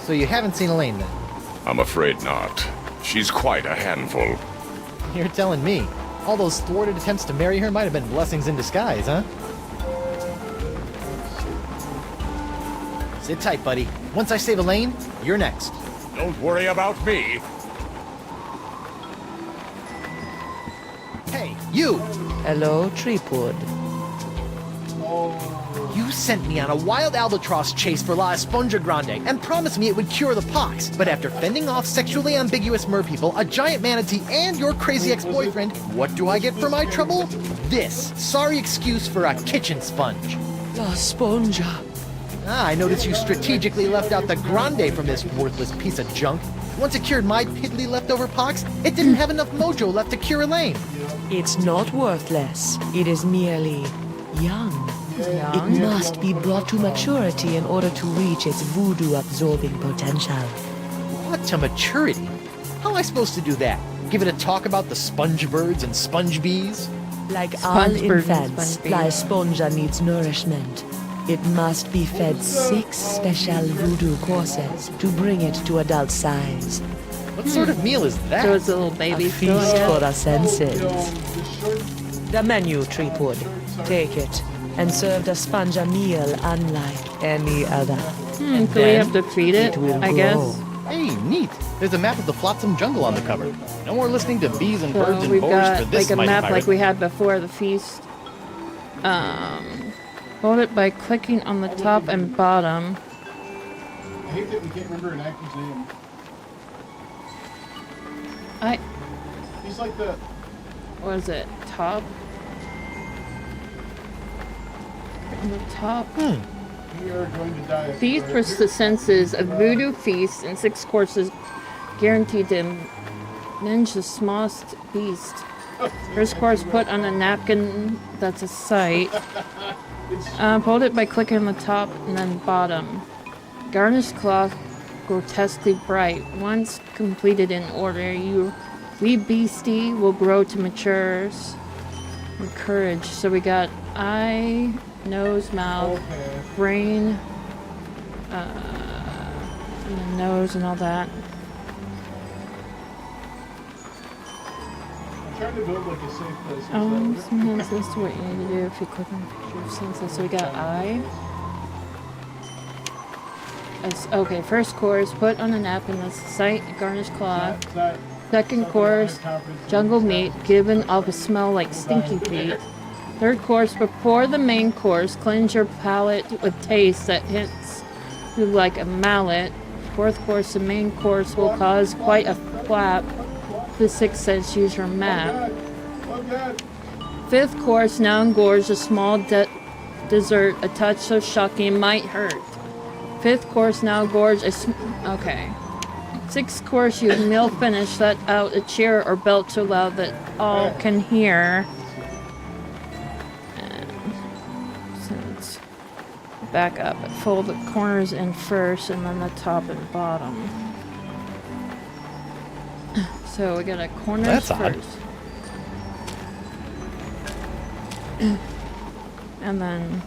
So you haven't seen Elaine then? I'm afraid not. She's quite a handful. You're telling me. All those thwarted attempts to marry her might have been blessings in disguise, huh? Sit tight, buddy. Once I save Elaine, you're next. Don't worry about me. Hey, you! Hello, Threepwood. You sent me on a wild albatross chase for La Esponja Grande and promised me it would cure the pox. But after fending off sexually ambiguous merpeople, a giant manatee, and your crazy ex-boyfriend, what do I get for my trouble? This sorry excuse for a kitchen sponge. La Esponja. Ah, I noticed you strategically left out the Grande from this worthless piece of junk. Once it cured my piddly leftover pox, it didn't have enough mojo left to cure Elaine. It's not worthless. It is merely young. It must be brought to maturity in order to reach its voodoo-absorbing potential. What to maturity? How am I supposed to do that? Give it a talk about the sponge birds and sponge bees? Like Sponge all birds and infants, sponge La bees. Esponja needs nourishment. It must be fed 6 special voodoo courses to bring it to adult size. What sort of meal is that? So it's a little A baby still, feast I for guess. the senses. The menu, Threepwood. Take it, and serve the Esponja meal unlike any other. So we have to feed it, will I grow. guess. Hey, neat. There's a map of the Flotsam Jungle on the cover. No more listening to bees and birds So and we've boars got for this like a mighty map pirate. like we had before the feast. Hold it by clicking on the top and bottom. I hate that we can't remember an actor's name. He's like the... What is it? Top? On the top. We are going to die. Feast for the senses, a voodoo feast and 6 courses guaranteed to avenge the smallest beast. First course put on a napkin that's a sight. Hold it by clicking on the top and then bottom. Garnish cloth grotesquely bright. Once completed in order, you wee beastie will grow to matures. And courage. So we got eye, nose, mouth, brain, and the nose and all that. I'm trying to build like a safe place. Sometimes this is what you need to do if you click on the picture of senses. So we got eye. Okay, first course, put on a napkin that's sight, garnish cloth. Second course, jungle meat, given off a smell like stinky feet. Third course, before the main course, cleanse your palate with taste that hits you like a mallet. Fourth course, the main course will cause quite a flap. The sixth sense, use your map. Fifth course, now engorge a small dessert, a touch so shocking it might hurt. Fifth course, now gorge a okay. Sixth course, you meal finish, let out a cheer or belt so loud that all can hear. And since back up, fold the corners in first and then the top and bottom. So we got a corner That's first. odd. And then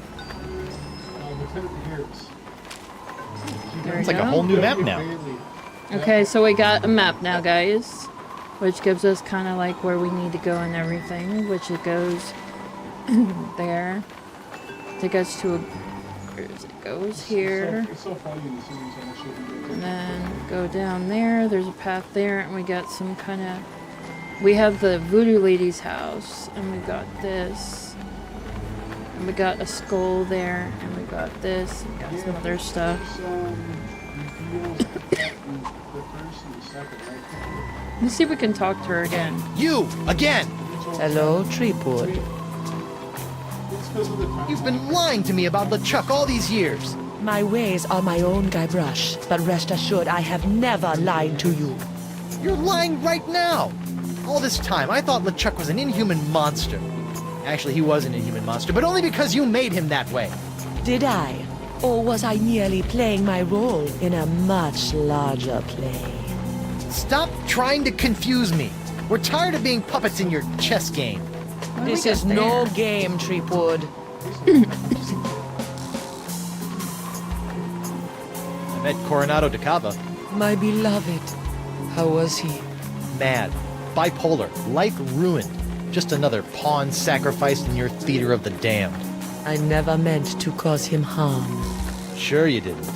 there we It's like go. a whole new map now. Okay, so we got a map now, guys, which gives us kind of like where we need to go and everything, which it goes there. Take us to a, where is it? Goes here, It's so funny in the series how much shit we and then go down there. There's a path there, and we got some kind of. We have the voodoo lady's house, and we got this, and we got a skull there, and we got this, and we got some other stuff. Let's see if we can talk to her again. You! Again! Hello, Threepwood. You've been lying to me about LeChuck all these years. My ways are my own, Guybrush, but rest assured I have never lied to you. You're lying right now! All this time, I thought LeChuck was an inhuman monster. Actually, he was an inhuman monster, but only because you made him that way. Did I? Or was I merely playing my role in a much larger play? Stop trying to confuse me. We're tired of being puppets in your chess game. This is no game, Threepwood. I met Coronado de Cava. My beloved. How was he? Mad. Bipolar. Life ruined. Just another pawn sacrificed in your theater of the damned. I never meant to cause him harm. Sure you didn't.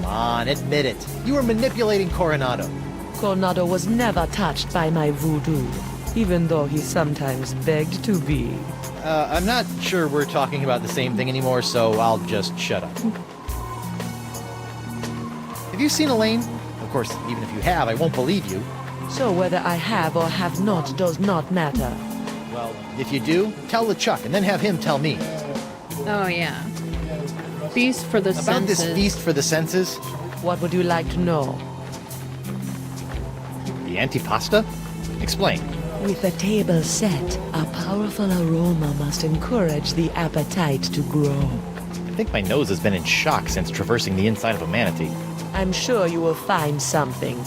on, admit it. You were manipulating Coronado. Coronado was never touched by my voodoo, even though he sometimes begged to be. I'm not sure we're talking about the same thing anymore, so I'll just shut up. Have you seen Elaine? Of course, even if you have, I won't believe you. So whether I have or have not does not matter. Well, if you do, tell LeChuck, and then have him tell me. Oh, yeah. Feast for the senses. About this feast for the senses? What would you like to know? The antipasta? Explain. With the table set, a powerful aroma must encourage the appetite to grow. I think my nose has been in shock since traversing the inside of a manatee. I'm sure you will find something.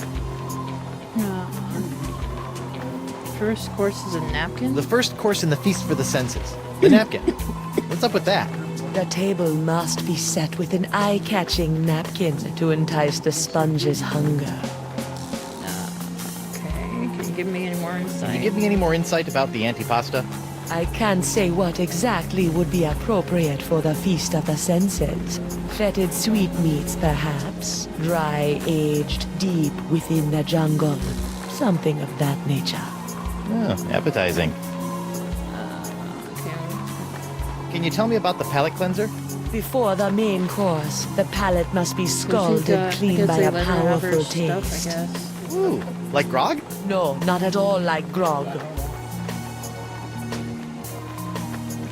First course is a napkin? The first course in the feast for the senses. The napkin. What's up with that? The table must be set with an eye-catching napkin to entice the sponge's hunger. Okay, can you give me any more insight? Can you give me any more insight about the antipasta? I can't say what exactly would be appropriate for the Feast of the Senses. Fetid sweetmeats, perhaps. Dry, aged deep within the jungle. Something of that nature. Oh, appetizing. Can you tell me about the palate cleanser? Before the main course, the palate must be scalded clean by a powerful taste. Stuff, Ooh, like grog? No, not at all like grog.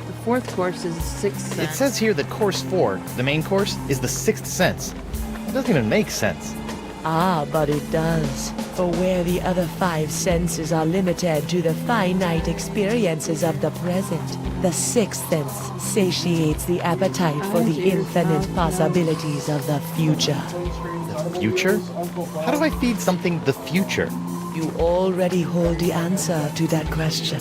The fourth course is 6 cents. It says here that course 4, the main course, is the 6th sense. It doesn't even make sense. Ah, but it does. For where the other 5 senses are limited to the finite experiences of the present, the 6th sense satiates the appetite for the infinite possibilities of the future. The future? How do I feed something the future? You already hold the answer to that question.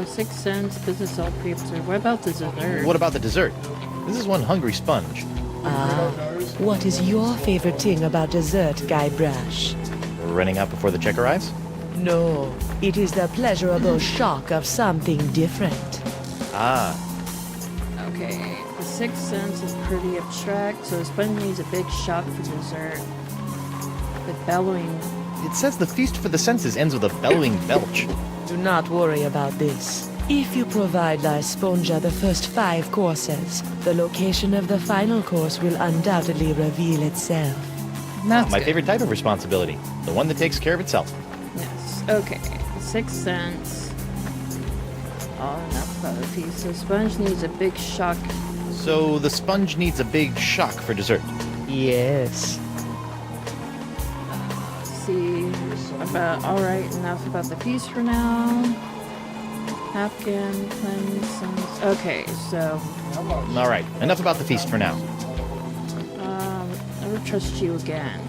6 cents, business all papers. What about the dessert? What about the dessert? This is one hungry sponge. What is your favorite thing about dessert, Guybrush? Running out before the check arrives? No, it is the pleasurable shock of something different. Ah. Okay, the 6 cents is pretty abstract, so the sponge needs a big shock for dessert. The bellowing. It says the feast for the senses ends with a bellowing belch. Do not worry about this. If you provide La Esponja the first 5 courses, the location of the final course will undoubtedly reveal itself. That's my good. favorite type of responsibility. The one that takes care of itself. Yes. Okay. 6 cents. Oh, enough about the piece. The sponge needs a big shock. So the sponge needs a big shock for dessert. Yes. Let's see. Alright, enough about the piece for now. Napkin, cleanse. Okay, so. Alright, enough about the feast for now. I would trust you again.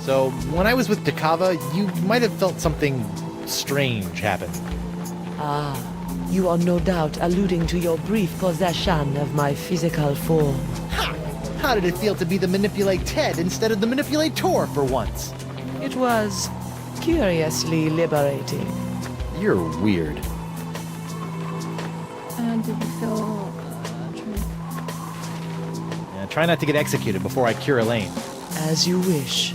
So, when I was with Takava, you might have felt something strange happen. Ah, you are no doubt alluding to your brief possession of my physical form. Ha! How did it feel to be the manipulated instead of the manipulator for once? It was curiously liberating. You're weird. Did you feel... Try not to get executed before I cure Elaine. As you wish.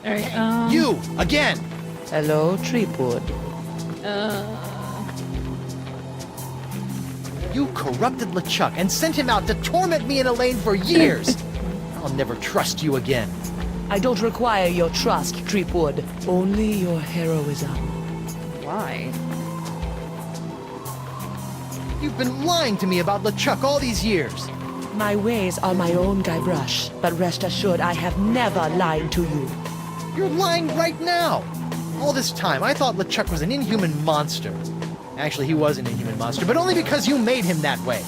Alright, You! Again! Hello, Threepwood. You corrupted LeChuck and sent him out to torment me and Elaine for years! I'll never trust you again. I don't require your trust, Threepwood. Only your heroism. Why? You've been lying to me about LeChuck all these years. My ways are my own, Guybrush, but rest assured I have never lied to you. You're lying right now! All this time, I thought LeChuck was an inhuman monster. Actually, he was an inhuman monster, but only because you made him that way.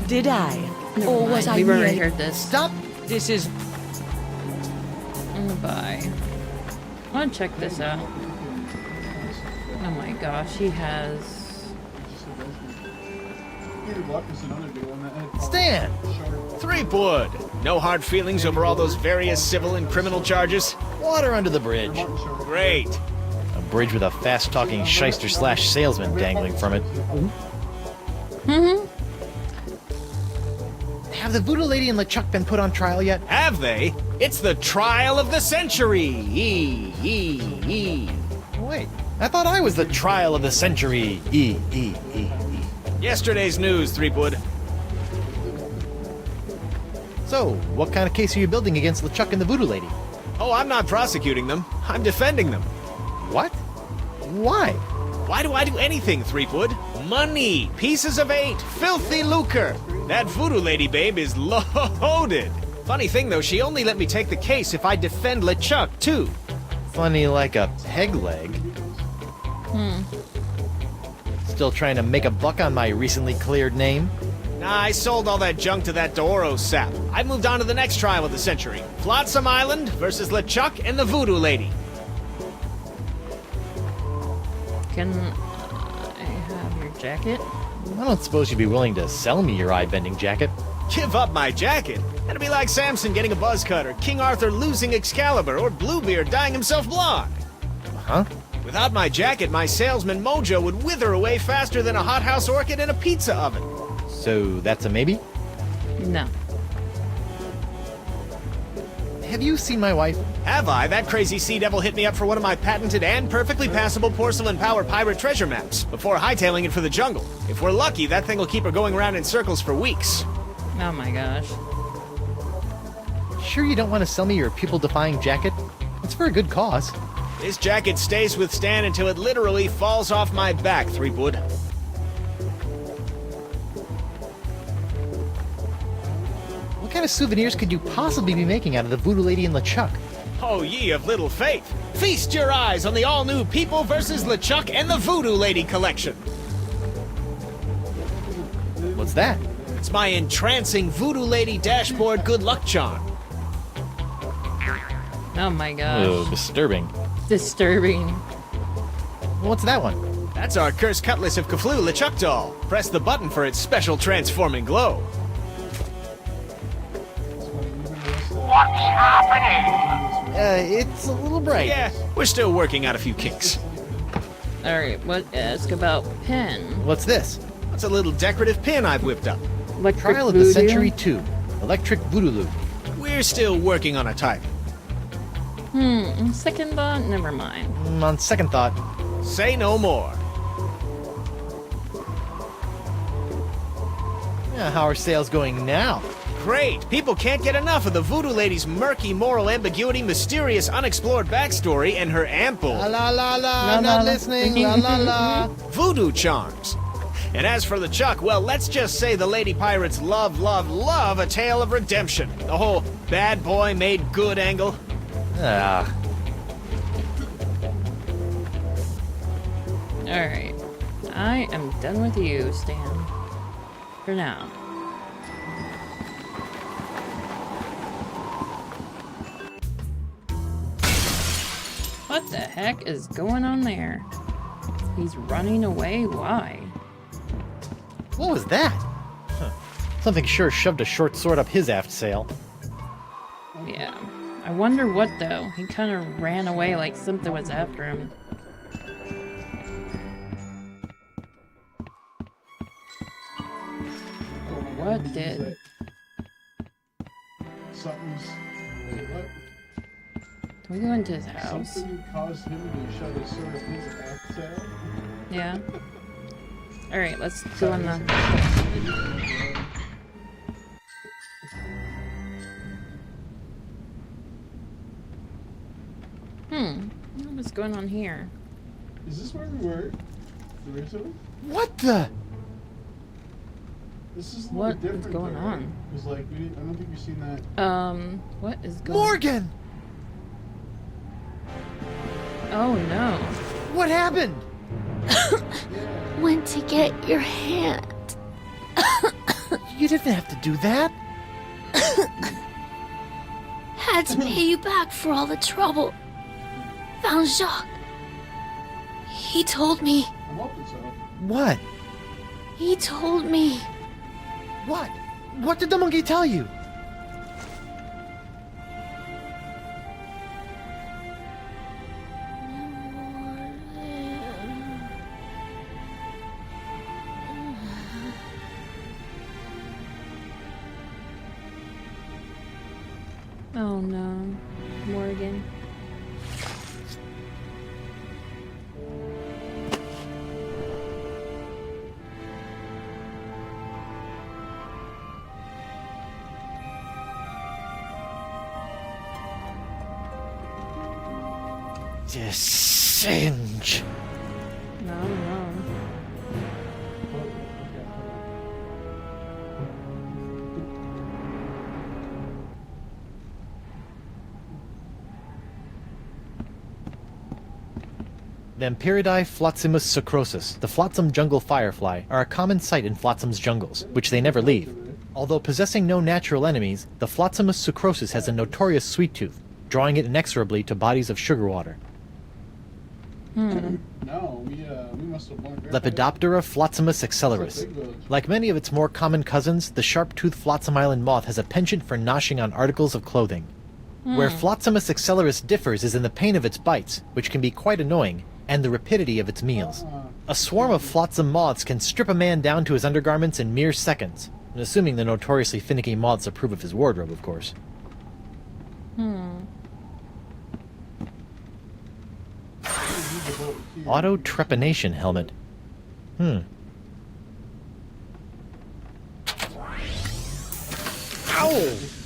Did I? Or was I We've already merely... heard this. Stop! This is... Bye. I want to check this out. Oh my gosh, he has... Stan! Threepwood! No hard feelings over all those various civil and criminal charges? Water under the bridge. Great. A bridge with a fast-talking shyster/salesman dangling from it. Have the Voodoo Lady and LeChuck been put on trial yet? Have they? It's the trial of the century. Wait, I thought I was the trial of the century. Yesterday's news, Threepwood. So, what kind of case are you building against LeChuck and the Voodoo Lady? Oh, I'm not prosecuting them. I'm defending them. What? Why? Why do I do anything, Threepwood? Money, pieces of 8, filthy lucre. That Voodoo Lady babe is loaded. Funny thing, though, she only let me take the case if I defend LeChuck, too. Funny like a peg leg. Still trying to make a buck on my recently cleared name? Nah, I sold all that junk to that D'Oro sap. I moved on to the next trial of the century. Flotsam Island versus LeChuck and the Voodoo Lady. Can I have your jacket? I don't suppose you'd be willing to sell me your eye-bending jacket. Give up my jacket? That'd be like Samson getting a buzz cut, or King Arthur losing Excalibur, or Bluebeard dyeing himself blonde. Huh? Without my jacket, my salesman mojo would wither away faster than a hothouse orchid in a pizza oven. So that's a maybe? No. Have you seen my wife? Have I? That crazy sea devil hit me up for one of my patented and perfectly passable porcelain power pirate treasure maps before hightailing it for the jungle. If we're lucky, that thing will keep her going around in circles for weeks. Oh my gosh. Sure you don't want to sell me your pupil-defying jacket? It's for a good cause. This jacket stays with Stan until it literally falls off my back, Threepwood. What kind of souvenirs could you possibly be making out of the Voodoo Lady and LeChuck? Oh, ye of little faith! Feast your eyes on the all-new People vs. LeChuck and the Voodoo Lady collection! What's that? It's my entrancing Voodoo Lady dashboard good luck charm. Oh my gosh. Oh, disturbing. Disturbing. What's that one? That's our cursed cutlass of Kaflu LeChuck doll. Press the button for its special transforming glow. What's happening? It's a little bright. Yeah, we're still working out a few kinks. Alright, ask about pin. What's this? That's a little decorative pin I've whipped up. Electric Trial of the voodoo? Century 2. Electric Voodoo. We're still working on a type. Second thought, never mind. On second thought. Say no more. Yeah, how are sales going now? Great! People can't get enough of the Voodoo Lady's murky moral ambiguity, mysterious unexplored backstory, and her ample... La la la la, not listening, la la la. voodoo charms. And as for LeChuck, well, let's just say the lady pirates love a tale of redemption. The whole bad boy made good angle. Ah. Alright. I am done with you, Stan. For now. What the heck is going on there? He's running away? Why? What was that? Huh. Something sure shoved a short sword up his aft sail. Yeah. I wonder what, though. He kind of ran away like something was after him. What did? Something's. Wait, what? Can we go into his house? Something caused him to shove a sword up his aft sail? Yeah. Alright, let's go on the... What's going on here? Is this where we were? Originally? What the? This is a little What different. is going though, on? right? It was like, I don't think you've seen that. What is going Morgan! Oh no. What happened? Went to get your hand. You didn't have to do that. Had to pay you back for all the trouble. Found Jacques. He told me. I'm hoping so. What? He told me. What? What did the monkey tell you? Oh no, Morgan. Singe. No, no. Vampiridae flotzimus sucrosus, the flotsam jungle firefly, are a common sight in flotsams jungles, which they never leave. Although possessing no natural enemies, the flotzimus sucrosus has a notorious sweet tooth, drawing it inexorably to bodies of sugar water. No, we must have learned that. Lepidoptera flotzimus accelerus. Like many of its more common cousins, the sharp-toothed flotsam island moth has a penchant for noshing on articles of clothing. Where Flotzimus accelerus differs is in the pain of its bites, which can be quite annoying, and the rapidity of its meals. A swarm of flotsam moths can strip a man down to his undergarments in mere seconds, assuming the notoriously finicky moths approve of his wardrobe, of course. Auto trepanation helmet. Ow!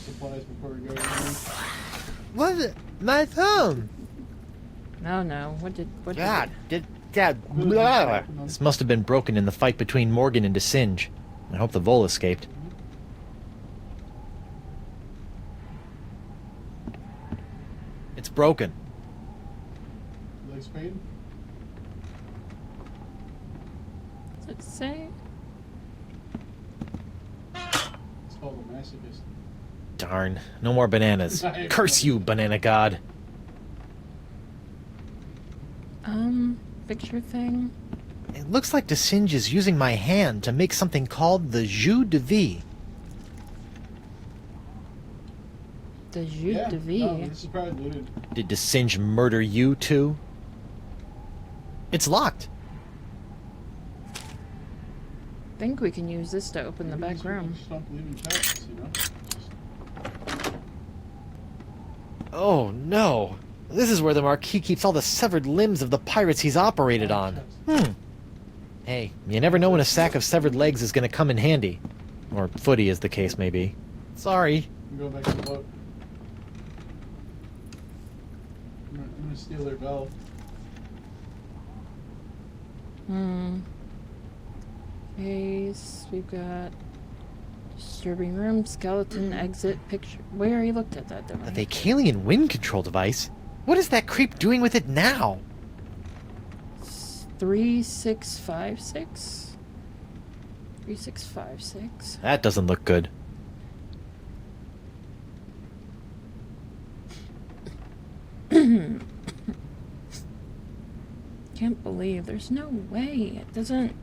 Supplies before we go. What? My thumb! No. What did God, This must have been broken in the fight between Morgan and Singe. I hope the vole escaped. It's broken. Legs pain? Does it say? It's called a masochist. Darn, no more bananas. Curse you, banana god. Picture thing? It looks like Singe is using my hand to make something called the jus de vie. The jus de vie? No, this is probably looted. Did Singe murder you too? It's locked. I think we can use this to open the back room. Stop leaving chests, you know? Oh no. This is where the Marquis keeps all the severed limbs of the pirates he's operated on. Hey, you never know when a sack of severed legs is gonna come in handy. Or footy, as the case may be. Sorry. I'm going back to the boat. I'm gonna steal their bell. Case, we've got disturbing room, skeleton, exit, picture. We already looked at that, didn't we? A Vacalian wind control device? What is that creep doing with it now? 3656? 3656. That doesn't look good. Can't believe there's no way. It doesn't.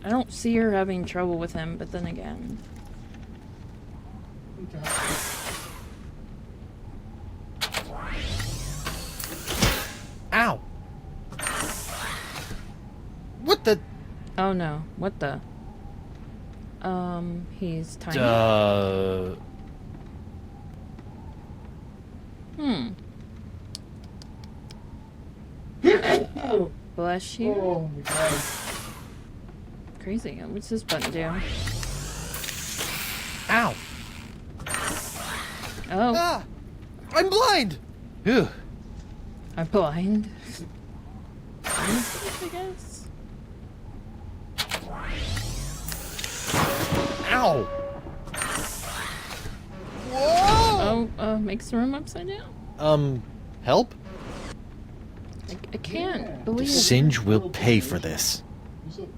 I don't see her having trouble with him, but then again. Okay. Ow! What the? Oh no, what the? He's tiny. Bless you. Oh my god. Crazy. What's this button do? Ow! Oh. Ah! I'm blind! Ew. I'm blind. I guess. Ow! Whoa! Oh, makes the room upside down? Help? I can't believe it. Singe will pay for this.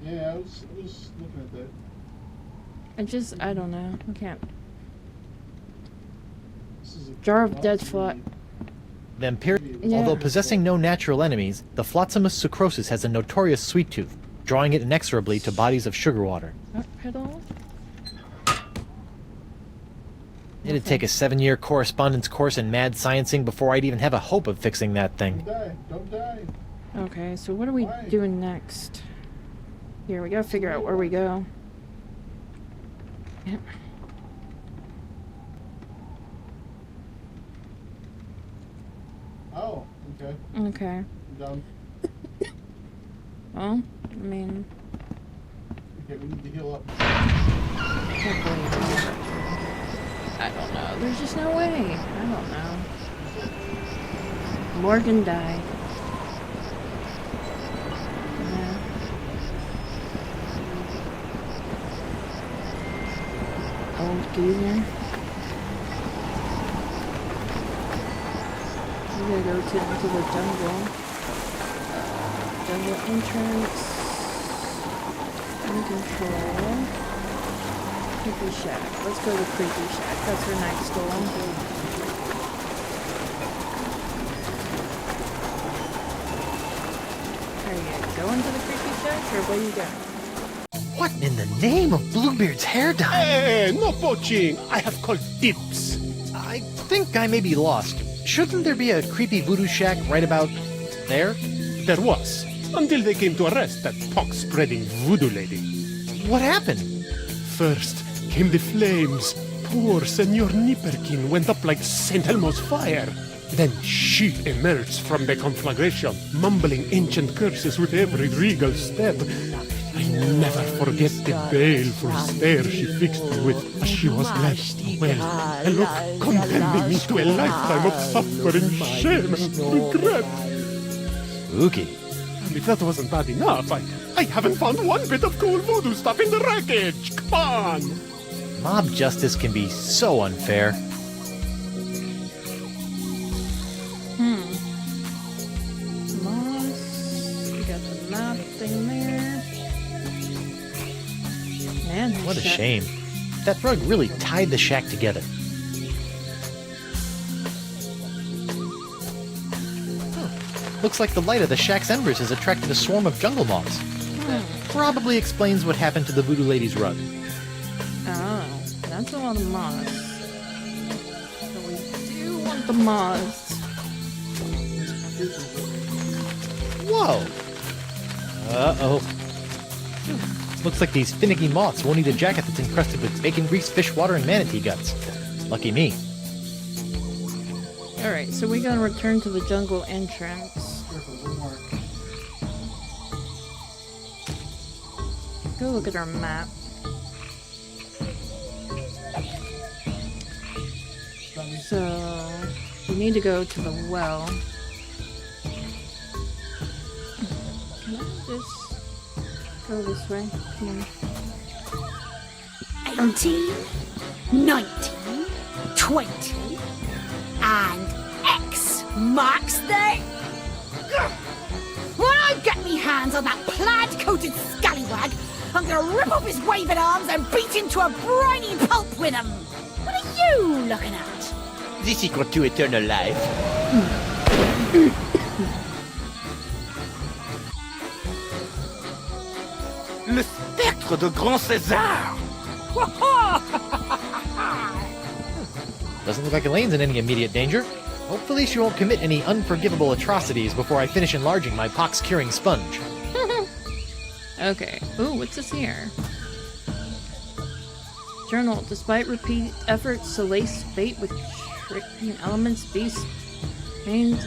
Yeah, I was looking at that. I don't know. I can't. This is a Jar of dead fly. Yeah. Although possessing no natural enemies, the Flotzimus sucrosus has a notorious sweet tooth, drawing it inexorably to bodies of sugar water. Pedal? It'd take a 7-year correspondence course in mad sciencing before I'd even have a hope of fixing that thing. Don't die. Okay, so what are we doing next? Here, we gotta figure out where we go. Yep. Oh, okay. Okay. I'm done. Well, I mean... Okay, we need to heal up. I can't believe it. I don't know. There's just no way. I don't know. Morgan died. Yeah. Old geezer. We gotta go into the jungle. Jungle entrance. In control. Creepy shack. Let's go to Creepy Shack. That's our next goal. Are you going to the Creepy Shack or where you going? What in the name of Bluebeard's hair dye? Hey, no poaching. I have called dibs. I think I may be lost. Shouldn't there be a creepy voodoo shack right about there? There was, until they came to arrest that pox-spreading voodoo lady. What happened? First came the flames. Poor Senor Nipperkin went up like St. Elmo's fire. Then she emerged from the conflagration, mumbling ancient curses with every regal step. I never forget the baleful stare she fixed me with as she was led away. A look condemning me to a lifetime of suffering, shame, and regret. Spooky. And if that wasn't bad enough, I haven't found one bit of cool voodoo stuff in the wreckage. Come on! Mob justice can be so unfair. Moss. We got the map thing there. Man, What a shame. That rug really tied the shack together. Looks like the light of the shack's embers has attracted a swarm of jungle moths. Probably explains what happened to the voodoo lady's rug. Oh, that's a lot of moss. So we do want the moss. Whoa! Uh-oh. Looks like these finicky moths won't eat a jacket that's encrusted with bacon grease, fish water, and manatee guts. Lucky me. Alright, so we gotta return to the jungle entrance. Go look at our map. So, we need to go to the well. Can I just go this way? Come on. 18, 19, 20, and X marks the... When I get me hands on that plaid-coated scallywag, I'm gonna rip off his waving arms and beat him to a briny pulp with him. What are you looking at? The secret to eternal life. Le spectre de Grand César! Doesn't look like Elaine's in any immediate danger. Hopefully she won't commit any unforgivable atrocities before I finish enlarging my pox-curing sponge. Okay. Ooh, what's this here? Journal. Despite repeated efforts to lace bait with tricky elements, beast remains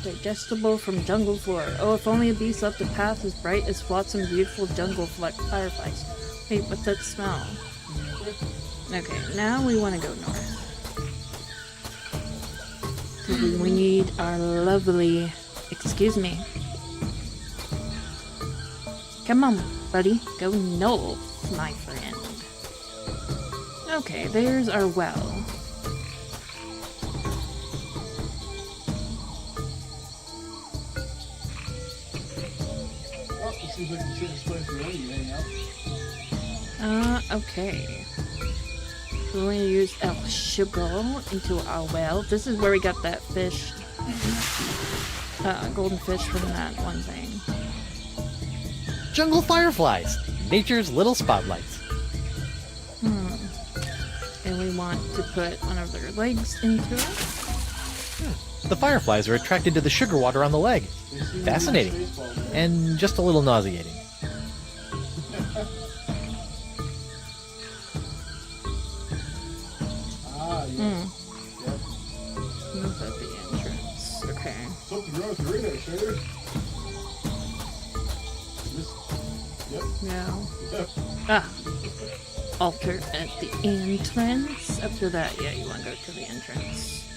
digestible from jungle floor. Oh, if only a beast left a path as bright as flotsam beautiful jungle fireflies. Wait, what's that smell? Okay, now we want to go north. We need our lovely... Excuse me. Come on, buddy. Go north, my friend. Okay, there's our well. Oh, it seems like you this place already, you hang out. Okay. We're going to use our sugar into our well. This is where we got that fish. Golden fish from that one thing. Jungle fireflies, nature's little spotlights. And we want to put one of their legs into it. The fireflies are attracted to the sugar water on the leg. Fascinating. And just a little nauseating. Ah, yes. Yep. Move at the entrance. Okay. Oh, it's a radar shutter. Yep. No. Yep. Ah. Altar at the entrance. After that, yeah, you want to go to the entrance.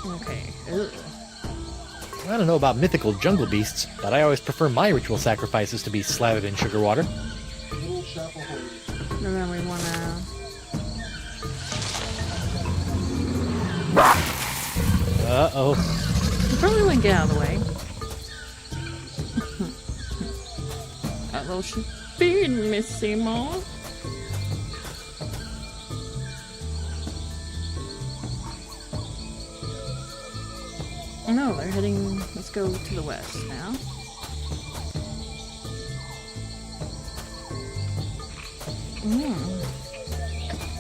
Okay. Ugh. I don't know about mythical jungle beasts, but I always prefer my ritual sacrifices to be slathered in sugar water. Little shop of horrors. And then we want to... Uh-oh. You probably wouldn't get out of the way. That little speed, Miss Seymour. No, they're heading... Let's go to the west now.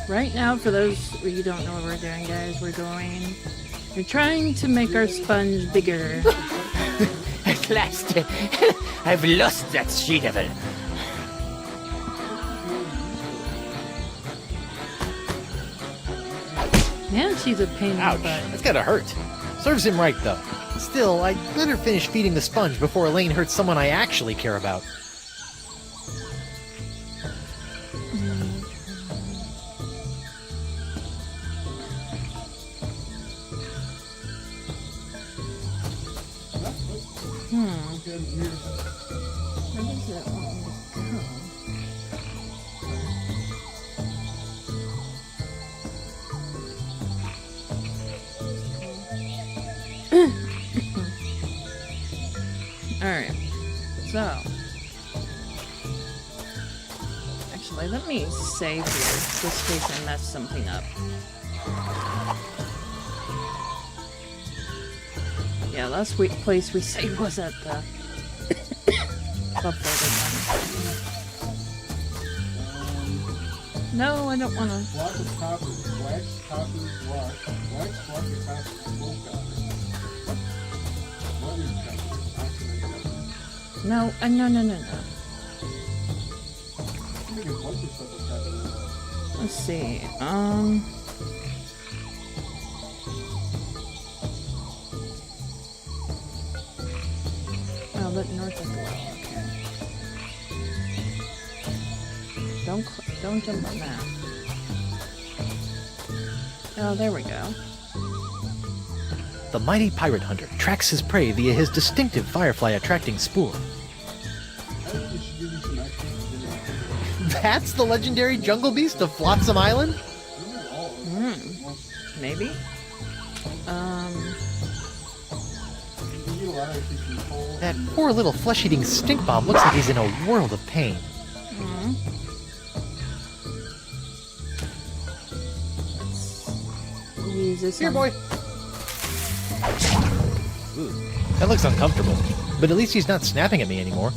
Right now, for those of you who don't know what we're doing, guys, we're trying to make our sponge bigger. At last, I've lost that she-devil. Man, she's a pain in the Ouch, butt. that's gotta hurt. Serves him right, though. Still, I'd better finish feeding the sponge before Elaine hurts someone I actually care about. Where does it want me to go? Alright, so actually let me save here just in case I mess something up. Yeah, last place we saved was at the No, I don't want to. Block of copper. Wax copper block. Wax block of copper. Full copper. What is copper? Oxidized copper. No, no. You make a bunch of stuff with copper. Let's see. Oh, but north as well. Okay. Don't jump on that. Oh, there we go. The mighty pirate hunter tracks his prey via his distinctive firefly-attracting spoor. That's the legendary jungle beast of Flotsam Island? Maybe. That poor little flesh-eating stink bomb looks like he's in a world of pain. Use this Here, one. boy. Ooh, that looks uncomfortable, but at least he's not snapping at me anymore.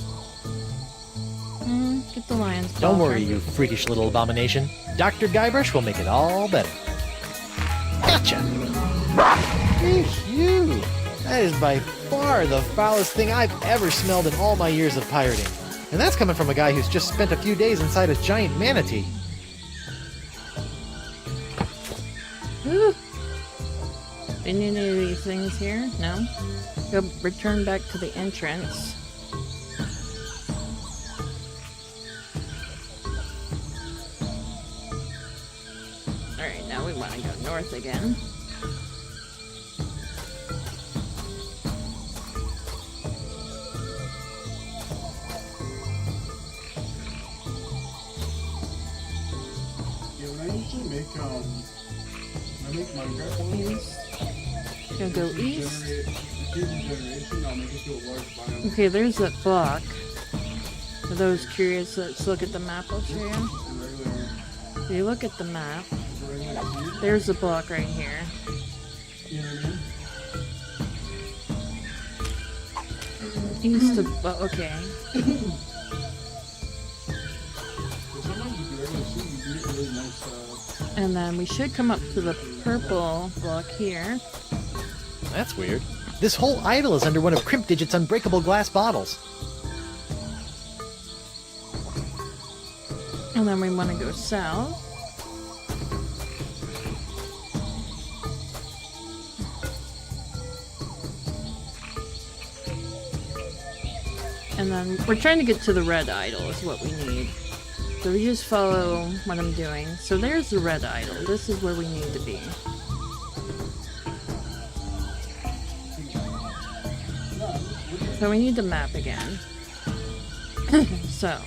Get the lion's paw. Don't worry, you freakish little abomination. Dr. Guybrush will make it all better. Gotcha! Eesh, you! That is by far the foulest thing I've ever smelled in all my years of pirating. And that's coming from a guy who's just spent a few days inside a giant manatee. Ooh. Any of these things here? No? Go return back to the entrance. Alright, now we want to go north again. Yeah, when I usually make, I make Minecraft East. Gonna go east. generation, I'll make it to a large biome. Okay, there's that block. For those curious, let's look at the map. I'll show you. If you look at the map, there's the block right here. You know what I mean? East of, oh, okay. And then we should come up to the purple block here. That's weird. This whole idol is under one of Crimp Digit's unbreakable glass bottles. And then we want to go south. And then we're trying to get to the red idol is what we need. So we just follow what I'm doing. So there's the red idol. This is where we need to be. So we need the map again. So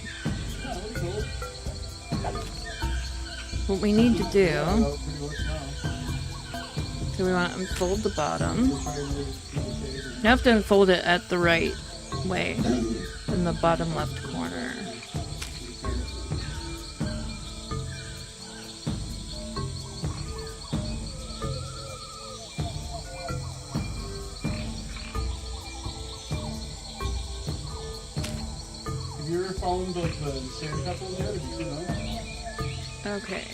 what we need to do, so we want to unfold the bottom. You have to unfold it at the right way in the bottom left corner. Have you ever found like the sand pebbles yet? Have you seen those? Okay.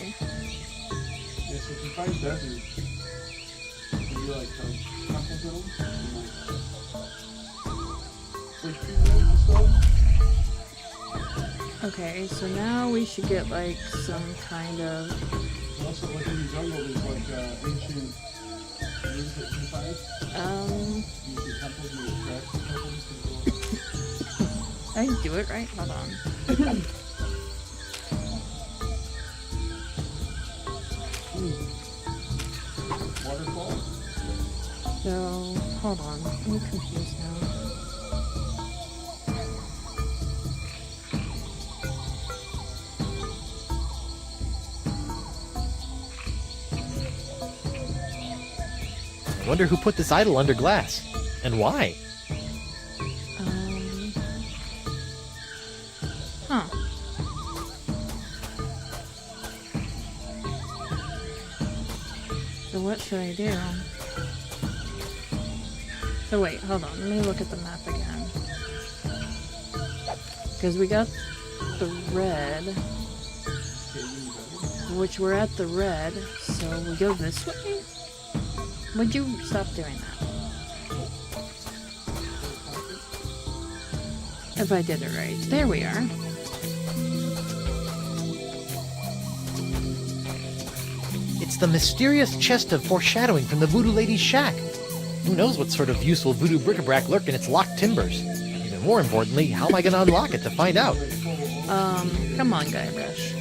Yeah, so if you find desert, you like pebbles in them. Like tree roots and stuff. Okay, so now we should get like some kind of. Also, like in the jungle, there's like ancient ruins that you find. You see temples and there's cracks and temples. I didn't do it right. Hold on. Waterfall. So hold on. I'm confused now. I wonder who put this idol under glass, and why. Huh. So what should I do? So wait, hold on. Let me look at the map again. Because we got the red, which we're at the red, so we go this way? Would you stop doing that? If I did it right. There we are. It's the mysterious chest of foreshadowing from the Voodoo Lady's shack. Who knows what sort of useful voodoo bric-a-brac lurk in its locked timbers? Even more importantly, how am I going to unlock it to find out? Come on, Guybrush.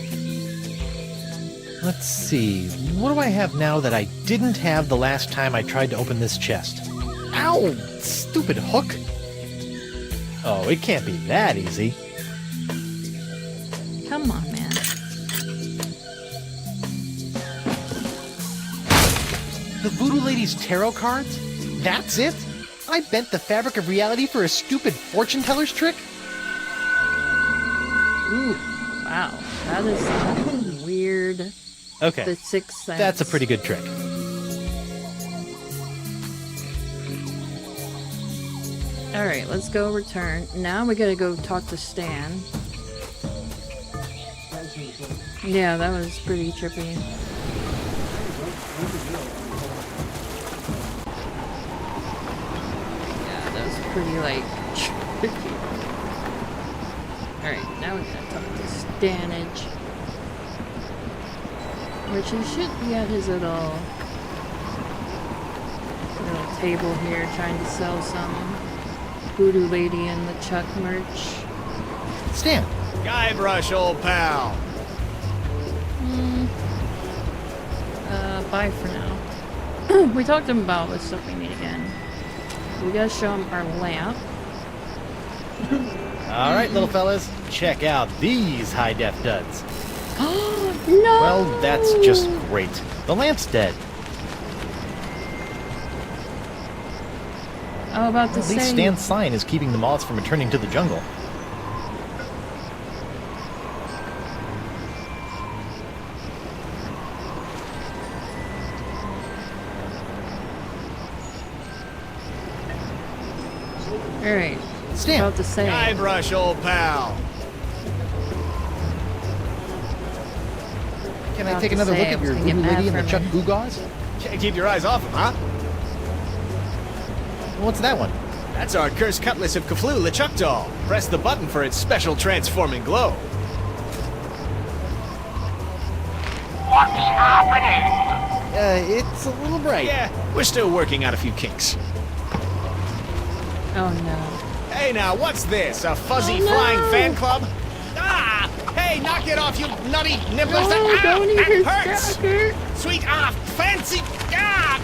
Let's see, what do I have now that I didn't have the last time I tried to open this chest? Ow! Stupid hook! Oh, it can't be that easy. Come on, man. The Voodoo Lady's tarot cards? That's it? I bent the fabric of reality for a stupid fortune teller's trick? Ooh, wow. That is some weird. Okay, The Sixth Sense. that's a pretty good trick. Alright, let's go return. Now we gotta go talk to Stan. Yeah, that was pretty trippy. Yeah, that was pretty, like, trippy. Alright, now we gotta talk to Stanage. Which he should be at his little table here trying to sell some Voodoo Lady and the Chuck merch. Stan! Guybrush, old pal! Bye for now. We talked to him about what stuff we need again. We gotta show him our lamp. Alright, little fellas, check out these high-def duds. No! Well, that's just great. The lamp's dead. I was about to At least say. Stan's sign is keeping the moths from returning to the jungle. Alright. Stan! About to say. Guybrush, old pal! Can I About take to another say, look I at was your gonna get Voodoo mad Lady and the for Chuck me. Goo-Gaws? Can't keep your eyes off him, huh? What's that one? That's our cursed cutlass of Kaflu, LeChuck doll. Press the button for its special transforming glow. What's happening? It's a little bright. Yeah, we're still working out a few kinks. Oh no. Hey now, what's this? A fuzzy flying fan club? Ah! Hey, knock it off, you nutty nibblers! No, don't eat his hurts! jacket. Sweet, fancy!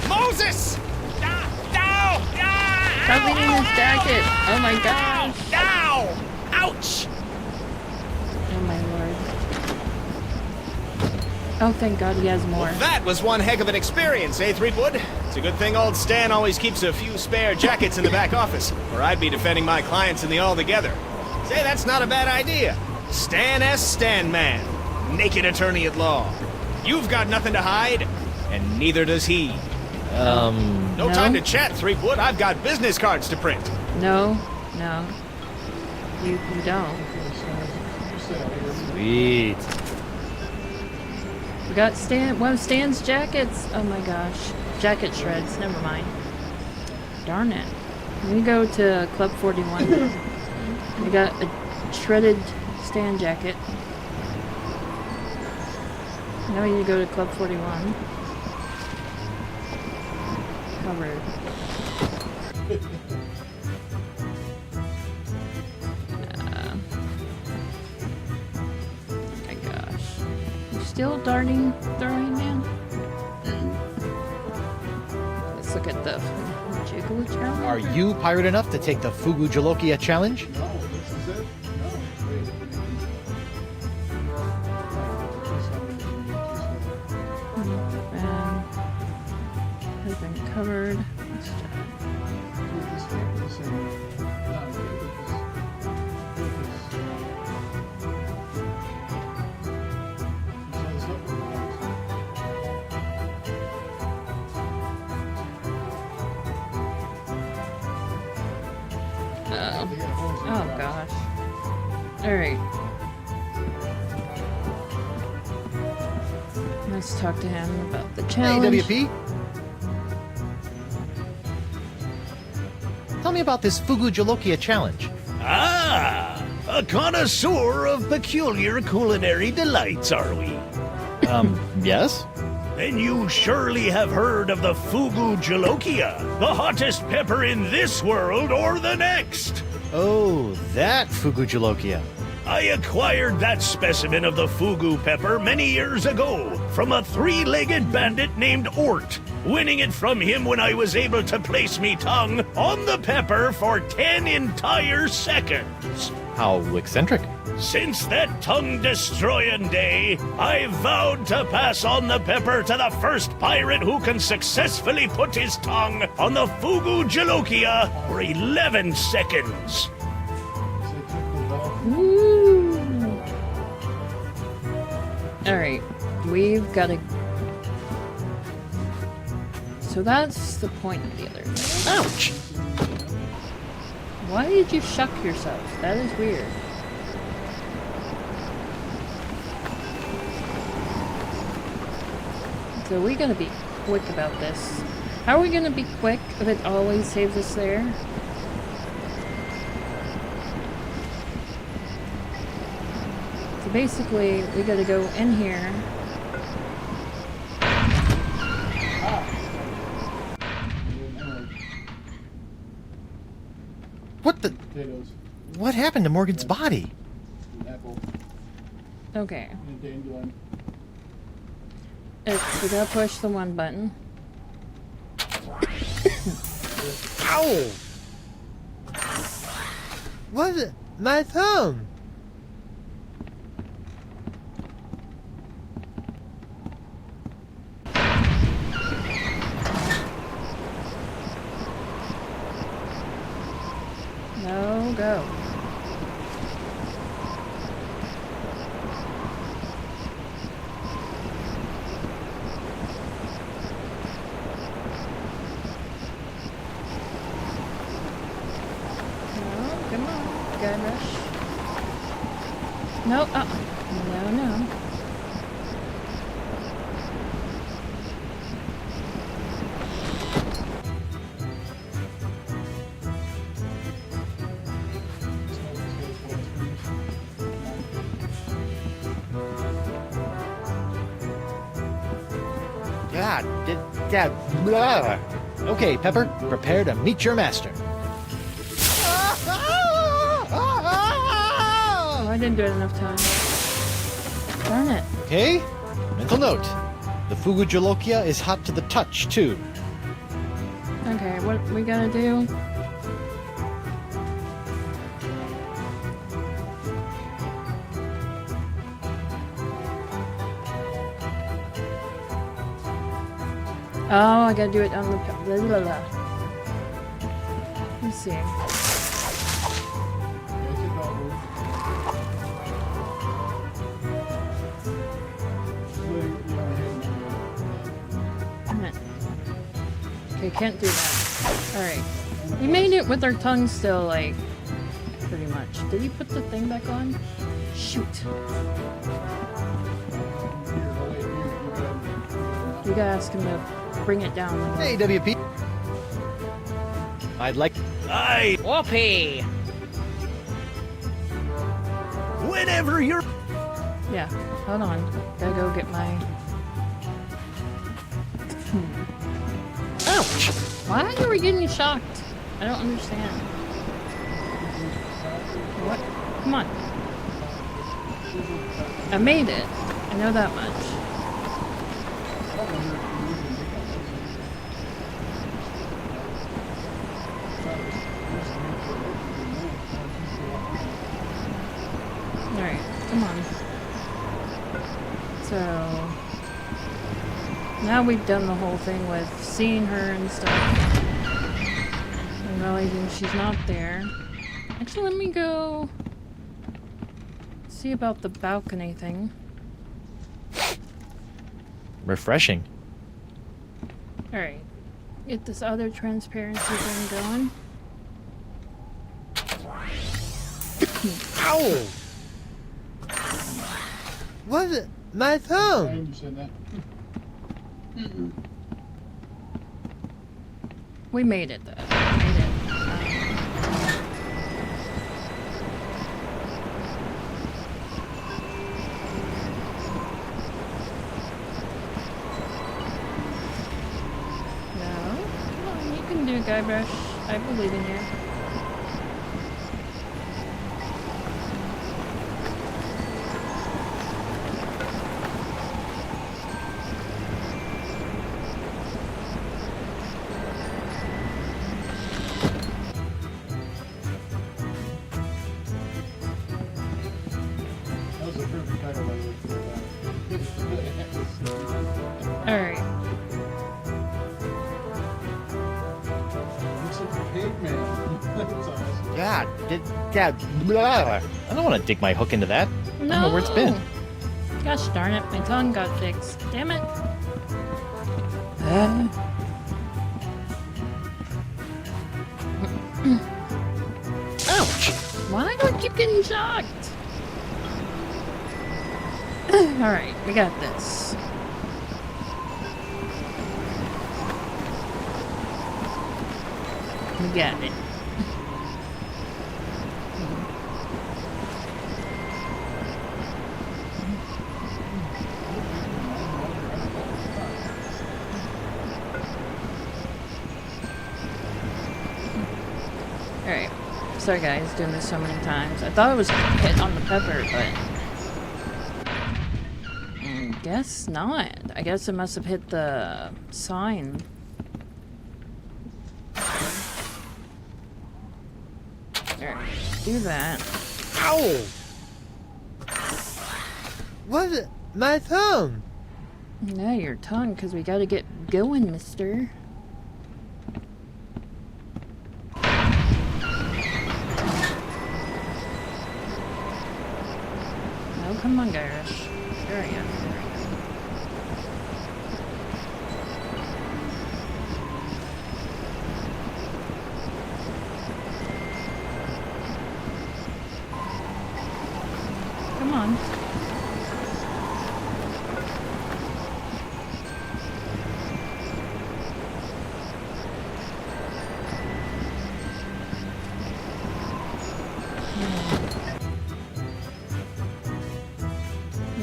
Moses! Stop eating his jacket. Oh my gosh. Ow! Ouch! Oh my lord. Oh, thank God he has more. Well, that was one heck of an experience, eh, Threepwood? It's a good thing old Stan always keeps a few spare jackets in the back office, or I'd be defending my clients in the Altogether. Say, that's not a bad idea. Stan S. Stan Man, naked attorney at law. You've got nothing to hide, and neither does he. No time to chat, Threepwood. I've got business cards to print. No. You don't. Sweet. We got one of Stan's jackets. Oh my gosh. Jacket shreds. Never mind. Darn it. We go to Club 41. We got a shredded Stan jacket. Now we need to go to Club 41. Covered. Oh my gosh. You still throwing, man? Let's look at the Jiggle challenge. Are you pirate enough to take the Fugu Jalokia challenge? No, this is it. No, wait. Has been covered. Oh gosh. Alright. Let's talk to him about the challenge. Hey, WP. Tell me about this Fugu Jalokia challenge. Ah, a connoisseur of peculiar culinary delights, are we? Yes? Then you surely have heard of the Fugu Jalokia, the hottest pepper in this world or the next. Oh, that Fugu Jalokia. I acquired that specimen of the Fugu pepper many years ago from a three-legged bandit named Ort, winning it from him when I was able to place me tongue on the pepper for 10 entire seconds. How eccentric. Since that tongue-destroying day, I vowed to pass on the pepper to the first pirate who can successfully put his tongue on the Fugu Jalokia for 11 seconds. Woo! Alright, we've got to... So that's the point of the other thing. Ouch! Why did you shuck yourself? That is weird. So we're gonna be quick about this. How are we gonna be quick if it always saves us there? So basically, we gotta go in here. What the? Potatoes. What happened to Morgan's body? An apple. Okay. And a dandelion. We gotta push the one button. Ow! What? My thumb! No, go. No, come on, Guybrush. No, no. Blah. Okay, Pepper, prepare to meet your master. didn't do it enough time. Darn it. Okay. Mental note. The Fugu Jolokia is hot to the touch, too. Okay, what we gotta do? Oh, I gotta do it on the... Blah, blah, blah. Let's see. Okay, can't do that. Alright. He made it with our tongue still, like, pretty much. Did he put the thing back on? Shoot. You gotta ask him to bring it down. Hey, WP. I'd like... Aye! Whoopee! Whenever you're... Yeah, hold on. Gotta go get my... Ouch! Why are we getting shocked? I don't understand. What? Come on. I made it. I know that much. Alright, come on. So... now we've done the whole thing with seeing her and stuff. And realizing she's not there. Actually, let me go... see about the balcony thing. Refreshing. Alright. Get this other transparency thing going. Ow! What? My thumb! I understand that. We made it though. We made it. No? Come on, you can do Guybrush. I believe in you. That was the perfect title I would for that. Alright. Looks like a caveman. That's awesome. God, blah. I don't want to dig my hook into that. I don't know where it's been. Gosh darn it, my tongue got fixed. Damn it. Ouch! Why do I keep getting shocked? Alright, we got this. We got it. Alright. Sorry guys, doing this so many times. I thought it was hit on the pepper, but... guess not. I guess it must have hit the sign. Alright, do that. Ow! What? My thumb! Yeah, your tongue, because we gotta get going, mister. Oh, come on, Guybrush. There we go. Come on.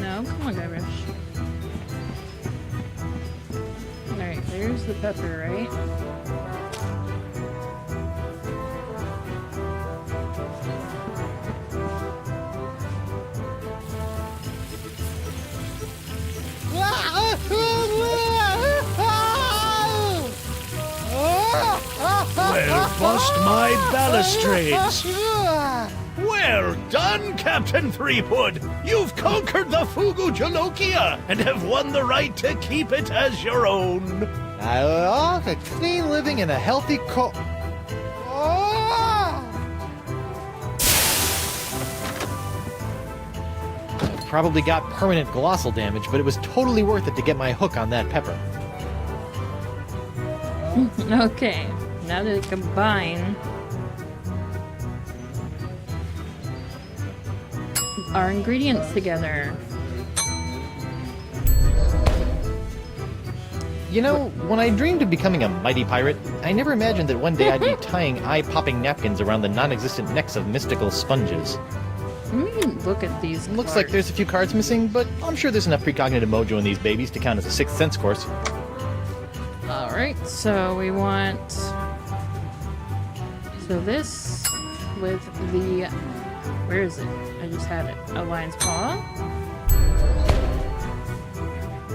No, come on, Guybrush. Alright, there's the pepper, right? Well, bust my balustrades. Well done, Captain Threepwood! You've conquered the Fugu Jalokia and have won the right to keep it as your own. A clean living and a healthy Probably got permanent glossal damage, but it was totally worth it to get my hook on that pepper. Okay, now to combine our ingredients together. You know, when I dreamed of becoming a mighty pirate, I never imagined that one day I'd be tying eye-popping napkins around the non-existent necks of mystical sponges. Let me look at these cards. Looks like there's a few cards missing, but I'm sure there's enough precognitive mojo in these babies to count as a Sixth Sense course. Alright, so we want... So this with the... Where is it? I just had it. A lion's paw.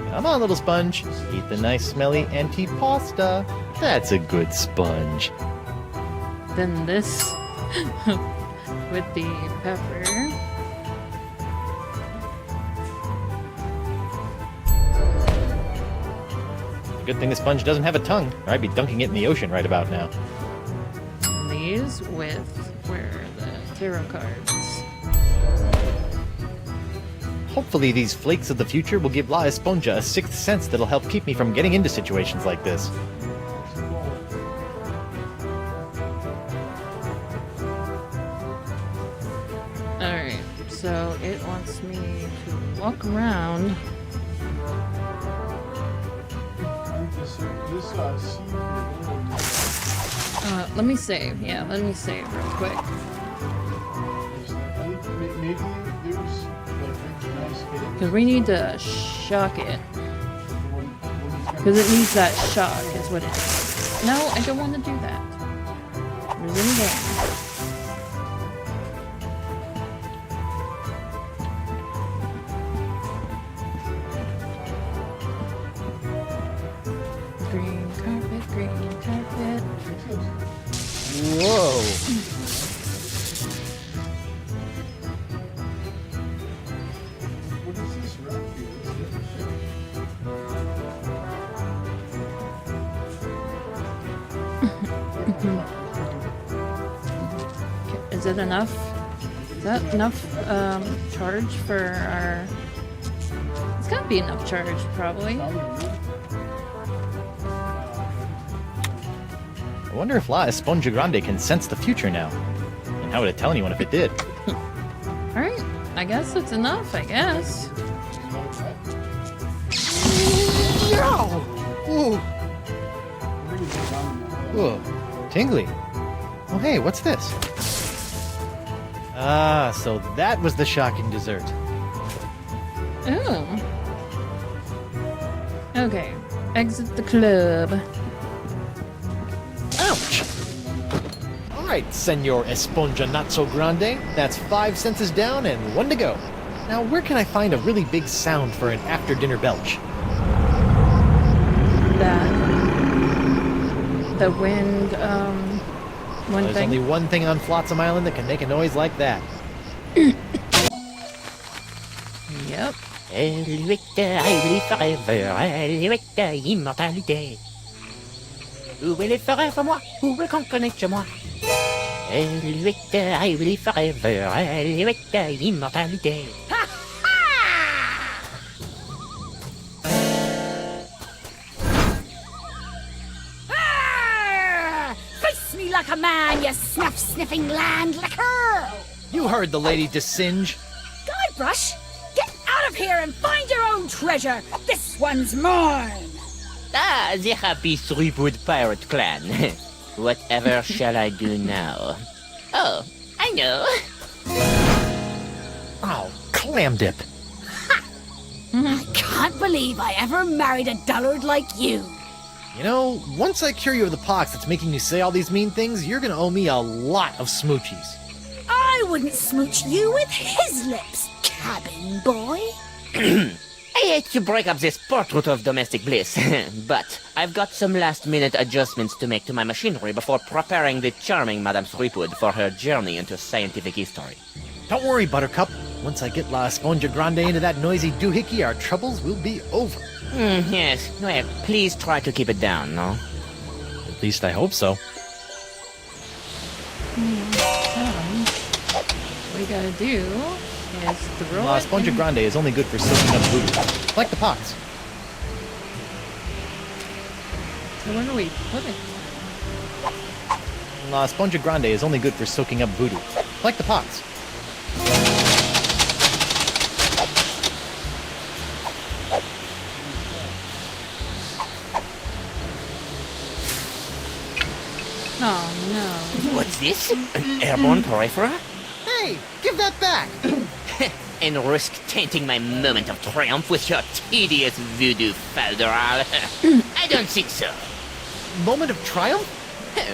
Come on, little sponge. Eat the nice smelly antipasta. That's a good sponge. Then this with the pepper. Good thing the sponge doesn't have a tongue, or I'd be dunking it in the ocean right about now. And these with where are the tarot cards. Hopefully these flakes of the future will give La Esponja a sixth sense that'll help keep me from getting into situations like this. Alright, so it wants me to walk around. Let me save. Yeah, let me save real quick. Because we need to shock it. Because it needs that shock, is what it is. No, I don't want to do that. Resume game. Green carpet, green carpet. Whoa! Is it enough? Is that enough charge for our... It's gotta be enough charge, probably. I wonder if La Esponja Grande can sense the future now. And how would it tell anyone if it did? Alright, I guess it's enough, I guess. Ooh. Whoa, tingly. Oh hey, what's this? Ah, so that was the shocking dessert. Oh. Okay, exit the club. Ouch! Alright, Senor Esponja Not So Grande. That's 5 senses down and 1 to go. Now, where can I find a really big sound for an after-dinner belch? The wind, one There's thing. only one thing on Flotsam Island that can make a noise like that. Yep. Immortalité. Où est le forever moi? Où est qu'on connecte chez moi? I will forever. Immortalité. Face me like a man, you snuff-sniffing land licker! You heard the lady Desinge. Guybrush, get out of here and find your own treasure! This one's mine! Ah, the happy Threepwood pirate clan. Whatever shall I do now? Oh, I know. Oh, clam dip. I can't believe I ever married a dullard like you. You know, once I cure you of the pox that's making you say all these mean things, you're gonna owe me a lot of smoochies. I wouldn't smooch you with his lips, cabin boy. I hate to break up this portrait of domestic bliss, but I've got some last-minute adjustments to make to my machinery before preparing the charming Madame Threepwood for her journey into scientific history. Don't worry, Buttercup. Once I get La Esponja Grande into that noisy doohickey, our troubles will be over. Yes. Well, please try to keep it down, no? At least I hope so. What we gotta do is throw La it Esponja in. Grande is only good for soaking up voodoo. Like the pots. So where do we put it? La Esponja Grande is only good for soaking up voodoo. Like the pots. Oh no. What's this? An airborne peripheral? Hey, give that back! And risk tainting my moment of triumph with your tedious voodoo falderal? I don't think so. Moment of triumph?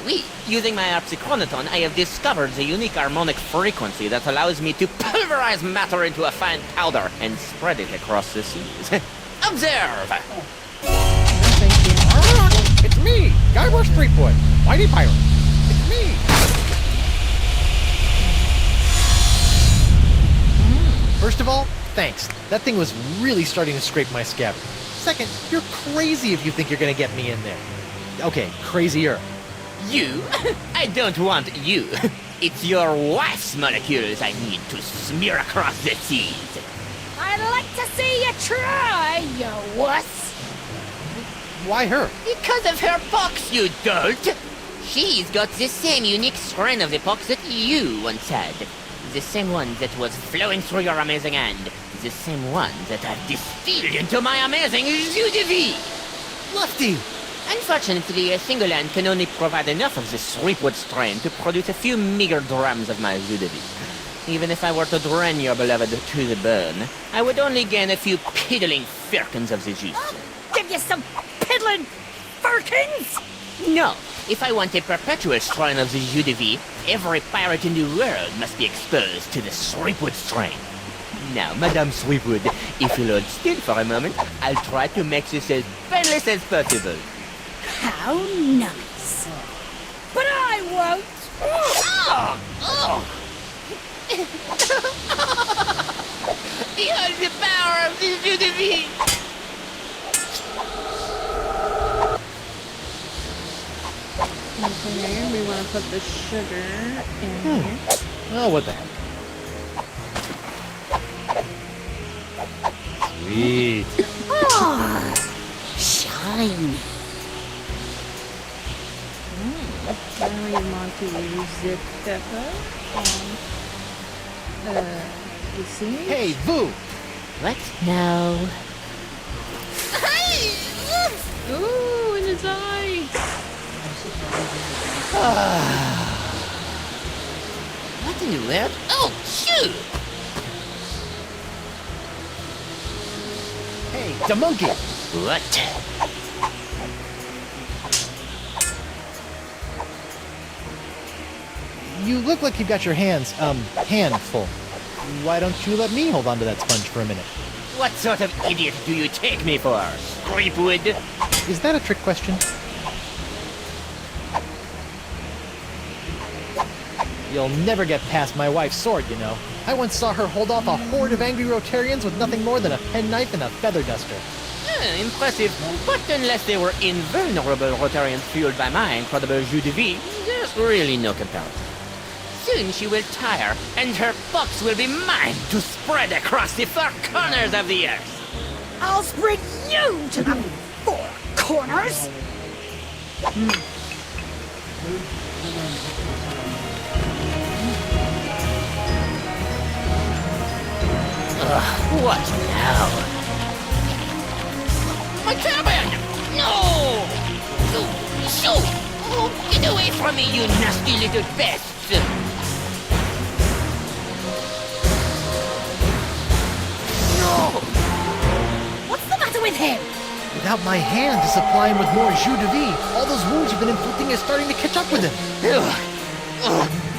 Oui, using my harpsichronoton, I have discovered the unique harmonic frequency that allows me to pulverize matter into a fine powder and spread it across the seas. Observe! It's me, Guybrush Threepwood, Whitey Pirate. It's me. First of all, thanks. That thing was really starting to scrape my scabbard. Second, you're crazy if you think you're gonna get me in there. Okay, crazier. You? I don't want you. It's your wife's molecules I need to smear across the seas. I'd like to see you try, you wuss. Why her? Because of her pox, you dolt! She's got the same unique strain of the pox that you once had. The same one that was flowing through your amazing hand. The same one that I've distilled into my amazing jus de vie. Lefty! Unfortunately, a single hand can only provide enough of the Threepwood strain to produce a few meager drams of my jus de vie. Even if I were to drain your beloved to the bone, I would only gain a few piddling firkins of the juice. Give you some piddling firkins? No. If I want a perpetual strain of the jus de vie, every pirate in the world must be exposed to the Threepwood strain. Now, Madame Threepwood, if you'll hold still for a moment, I'll try to make this as painless as possible. How nice. But I won't. Behold the power of the jus de vie! Okay, we want to put the sugar in here. Oh, what the heck. Sweet. Ah, shiny. Then we want to use the pepper and the seeds. Hey, Boo! What now? Ooh, in his eyes. What in the world? Oh, shoot! Hey, the monkey! What? You look like you've got your hands, full. Why don't you let me hold on to that sponge for a minute? What sort of idiot do you take me for? Threepwood? Is that a trick question? You'll never get past my wife's sword, you know. I once saw her hold off a horde of angry Rotarians with nothing more than a penknife and a feather duster. Impressive. But unless they were invulnerable Rotarians fueled by my incredible jus de vie, there's really no comparison. Soon she will tire, and her pox will be mine to spread across the four corners of the earth. I'll spread you to the four corners. What now? My cabin! No! Shoot! Oh, get away from me, you nasty little pest! No! What's the matter with him? Without my hand to supply him with more jus de vie, all those wounds you've been inflicting are starting to catch up with him.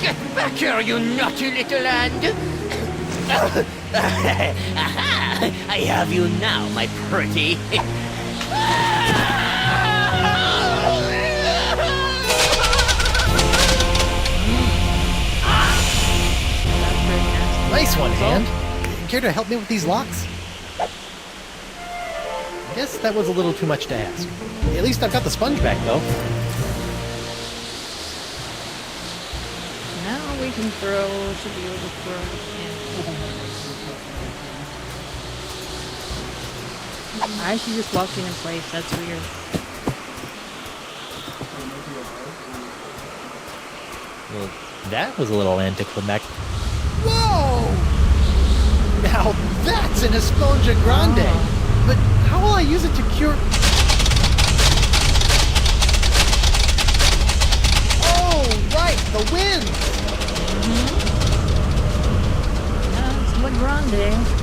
Get back here, you naughty little hand! Aha! I have you now, my pretty. Nice one, Hand. Care to help me with these locks? I guess that was a little too much to ask. At least I've got the sponge back, though. Now we can throw. Should be able to throw. Yeah. I should just walk in place. That's weird. Well, that was a little anticlimactic. Whoa! Now that's an Esponja Grande! Oh. But how will I use it to cure... Oh, right! The wind! That's La Grande.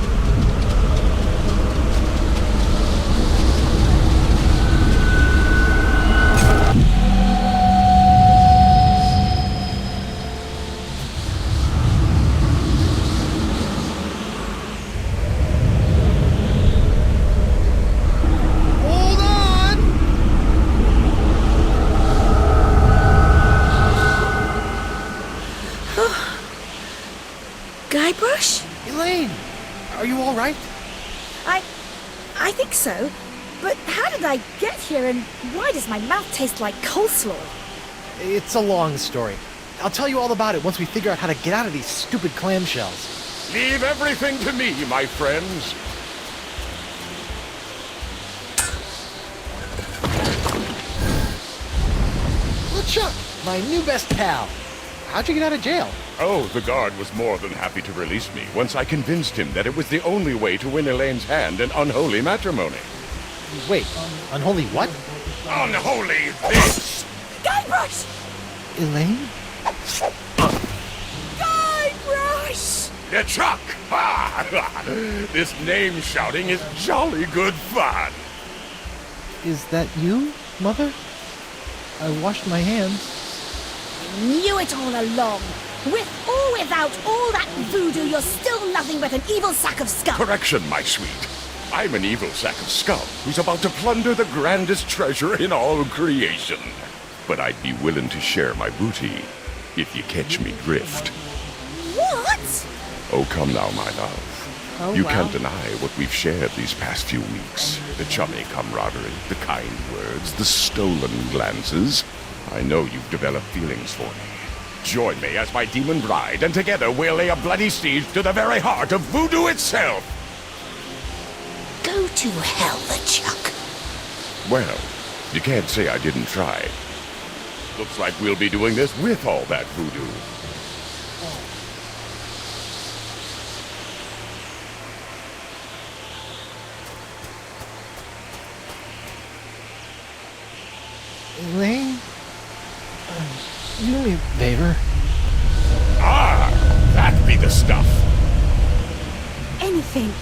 Guybrush? Elaine! Are you alright? I think so. But how did I get here, and why does my mouth taste like coleslaw? It's a long story. I'll tell you all about it once we figure out how to get out of these stupid clamshells. Leave everything to me, my friends. LeChuck, my new best pal. How'd you get out of jail? Oh, the guard was more than happy to release me once I convinced him that it was the only way to win Elaine's hand in unholy matrimony. Wait, unholy what? Unholy this! Guybrush! Elaine? Guybrush! LeChuck! This name shouting is jolly good fun. Is that you, Mother? I washed my hands. Knew it all along. With or without all that voodoo, you're still nothing but an evil sack of scum. Correction, my sweet. I'm an evil sack of scum who's about to plunder the grandest treasure in all creation. But I'd be willing to share my booty if you catch me drift. What? Oh, come now, my love. Oh, You wow. can't deny what we've shared these past few weeks. The chummy camaraderie, the kind words, the stolen glances. I know you've developed feelings for me. Join me as my demon bride, and together we'll lay a bloody siege to the very heart of voodoo itself. Go to hell, LeChuck. Well, you can't say I didn't try. Looks like we'll be doing this with all that voodoo. Elaine? You do me a favor? Ah, that be the stuff. Anything.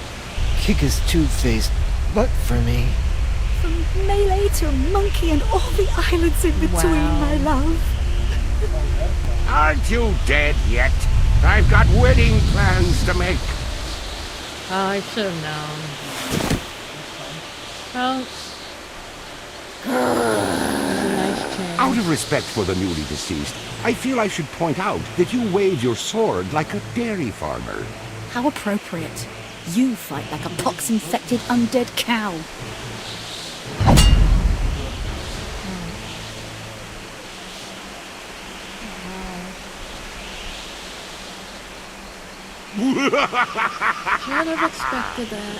Kick his two-faced butt for me. From Melee to Monkey and all the islands in between, Wow. my love. Aren't you dead yet? I've got wedding plans to make. Oh, I should have known. Well, it was a nice change. Out of respect for the newly deceased, I feel I should point out that you wave your sword like a dairy farmer. How appropriate. You fight like a pox-infected undead cow. Should have expected that.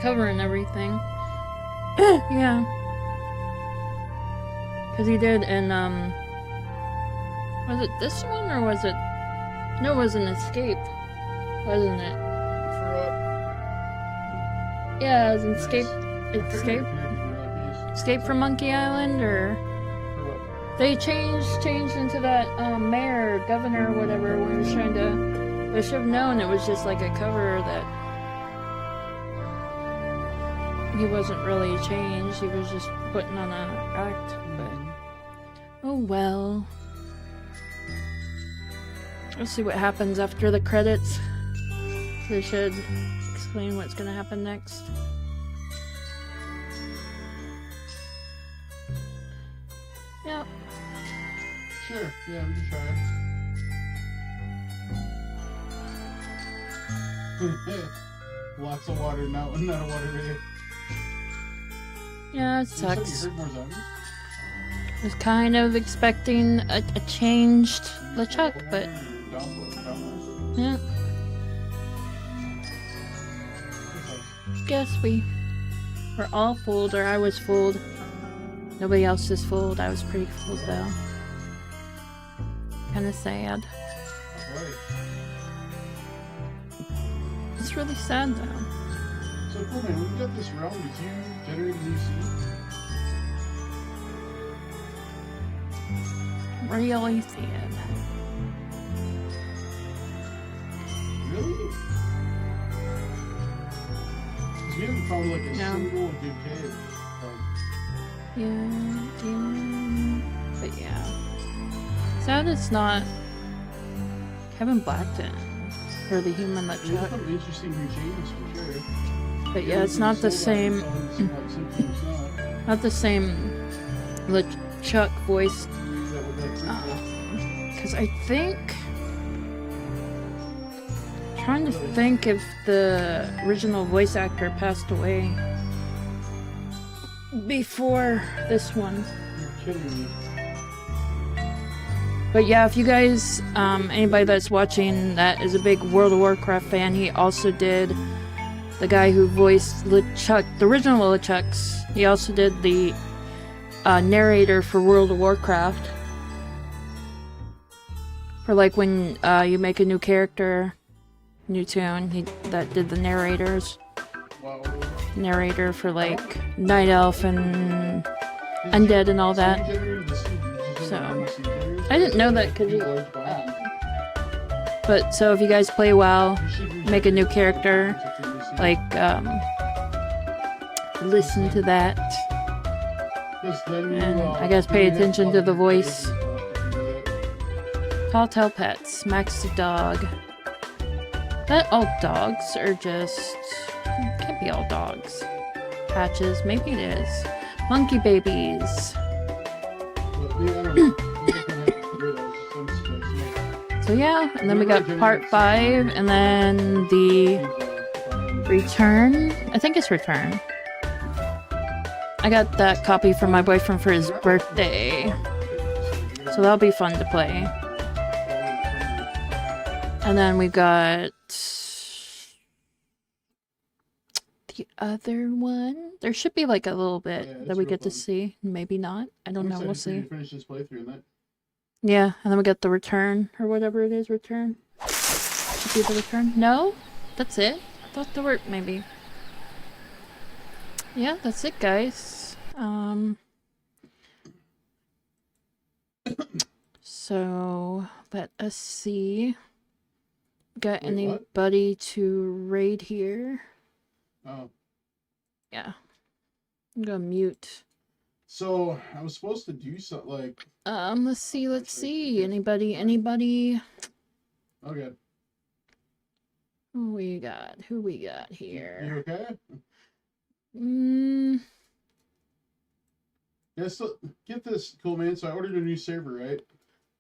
cover and everything. Yeah. Because he did in, was it this one or was it... No, it was an Escape. Wasn't it? Yeah, it was an Escape from Monkey Island, or... They changed into that, mayor, governor, whatever, when he was trying to... I should have known it was just like a cover that... He wasn't really changed, he was just putting on an act, but... Oh well. Let's see what happens after the credits. They should explain what's gonna happen next. Yep. Sure, yeah, we can try it. Lots of water, not a water ray. Yeah, it sucks. You heard more zombies? I was kind of expecting a changed LeChuck, but... Yeah. Guess we were all fooled, or I was fooled. Nobody else is fooled. I was pretty fooled, though. Kinda sad. It's really sad, though. So cool, man. When you got this realm, did you generate a new seed? Really sad. Really? Because we haven't found like a single good cave. Yeah, but yeah. Sad it's not Kevin Blackton or the human that Chuck. Some interesting new changes for sure. But yeah, it's not the same. Not the same LeChuck voice. Because I think. Trying to think if the original voice actor passed away before this one. You're kidding me. But yeah, if you guys, anybody that's watching that is a big World of Warcraft fan, he also did the guy who voiced LeChuck, the original LeChucks. He also did the narrator for World of Warcraft. For like when you make a new character, new tune, that did the narrators. Wow. Narrator for like Night Elf and Undead and all that. So I didn't know that because but so if you guys play WoW, make a new character, like listen to that, and I guess pay attention to the voice. Tall Tale Pets, Max the dog. Not all dogs are just... Can't be all dogs. Patches, maybe it is. Monkey babies. So yeah, and then we got part 5, and then the Return. I think it's Return. I got that copy from my boyfriend for his birthday. So that'll be fun to play. And then we got the other one. There should be like a little bit that we get to see. Maybe not. I don't know. We'll see. Finish this playthrough and that. Yeah, and then we got the Return or whatever it is. Return. Should be the Return. No, that's it. I thought there were maybe. Yeah, that's it, guys. So let us see. Got anybody to raid here? Oh. Yeah. I'm gonna mute. So I was supposed to do something like. Let's see. Anybody? Okay. Who we got here? You okay? Yeah, so get this, cool man. So I ordered a new server, right?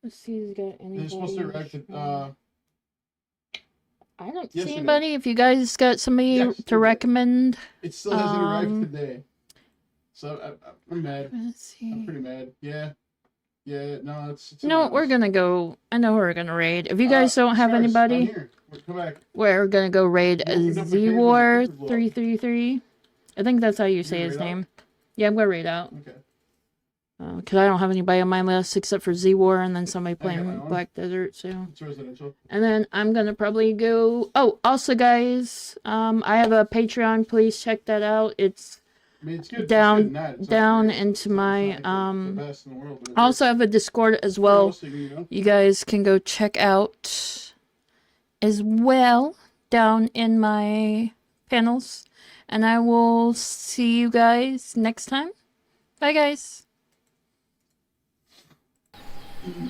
Let's see who's got anybody. They're supposed to arrive I don't see anybody. If you guys got somebody to recommend. It still hasn't arrived today. So I'm mad. I'm pretty mad. Yeah. No, it's you know what? We're gonna go. I know we're gonna raid. If you guys don't have anybody, come back. we're gonna go raid Z-War 333. I think that's how you say his name. Yeah, I'm gonna read out. Okay. Because I don't have anybody on my list except for Z-War and then somebody playing Black Desert, so. It's residential. And then I'm gonna probably go... Oh, also guys, I have a Patreon. Please check that out. It's, I mean, it's good. down It's down into my... I also have a Discord as well. You guys can go check out as well down in my panels. And I will see you guys next time. Bye, guys. Mm-hmm.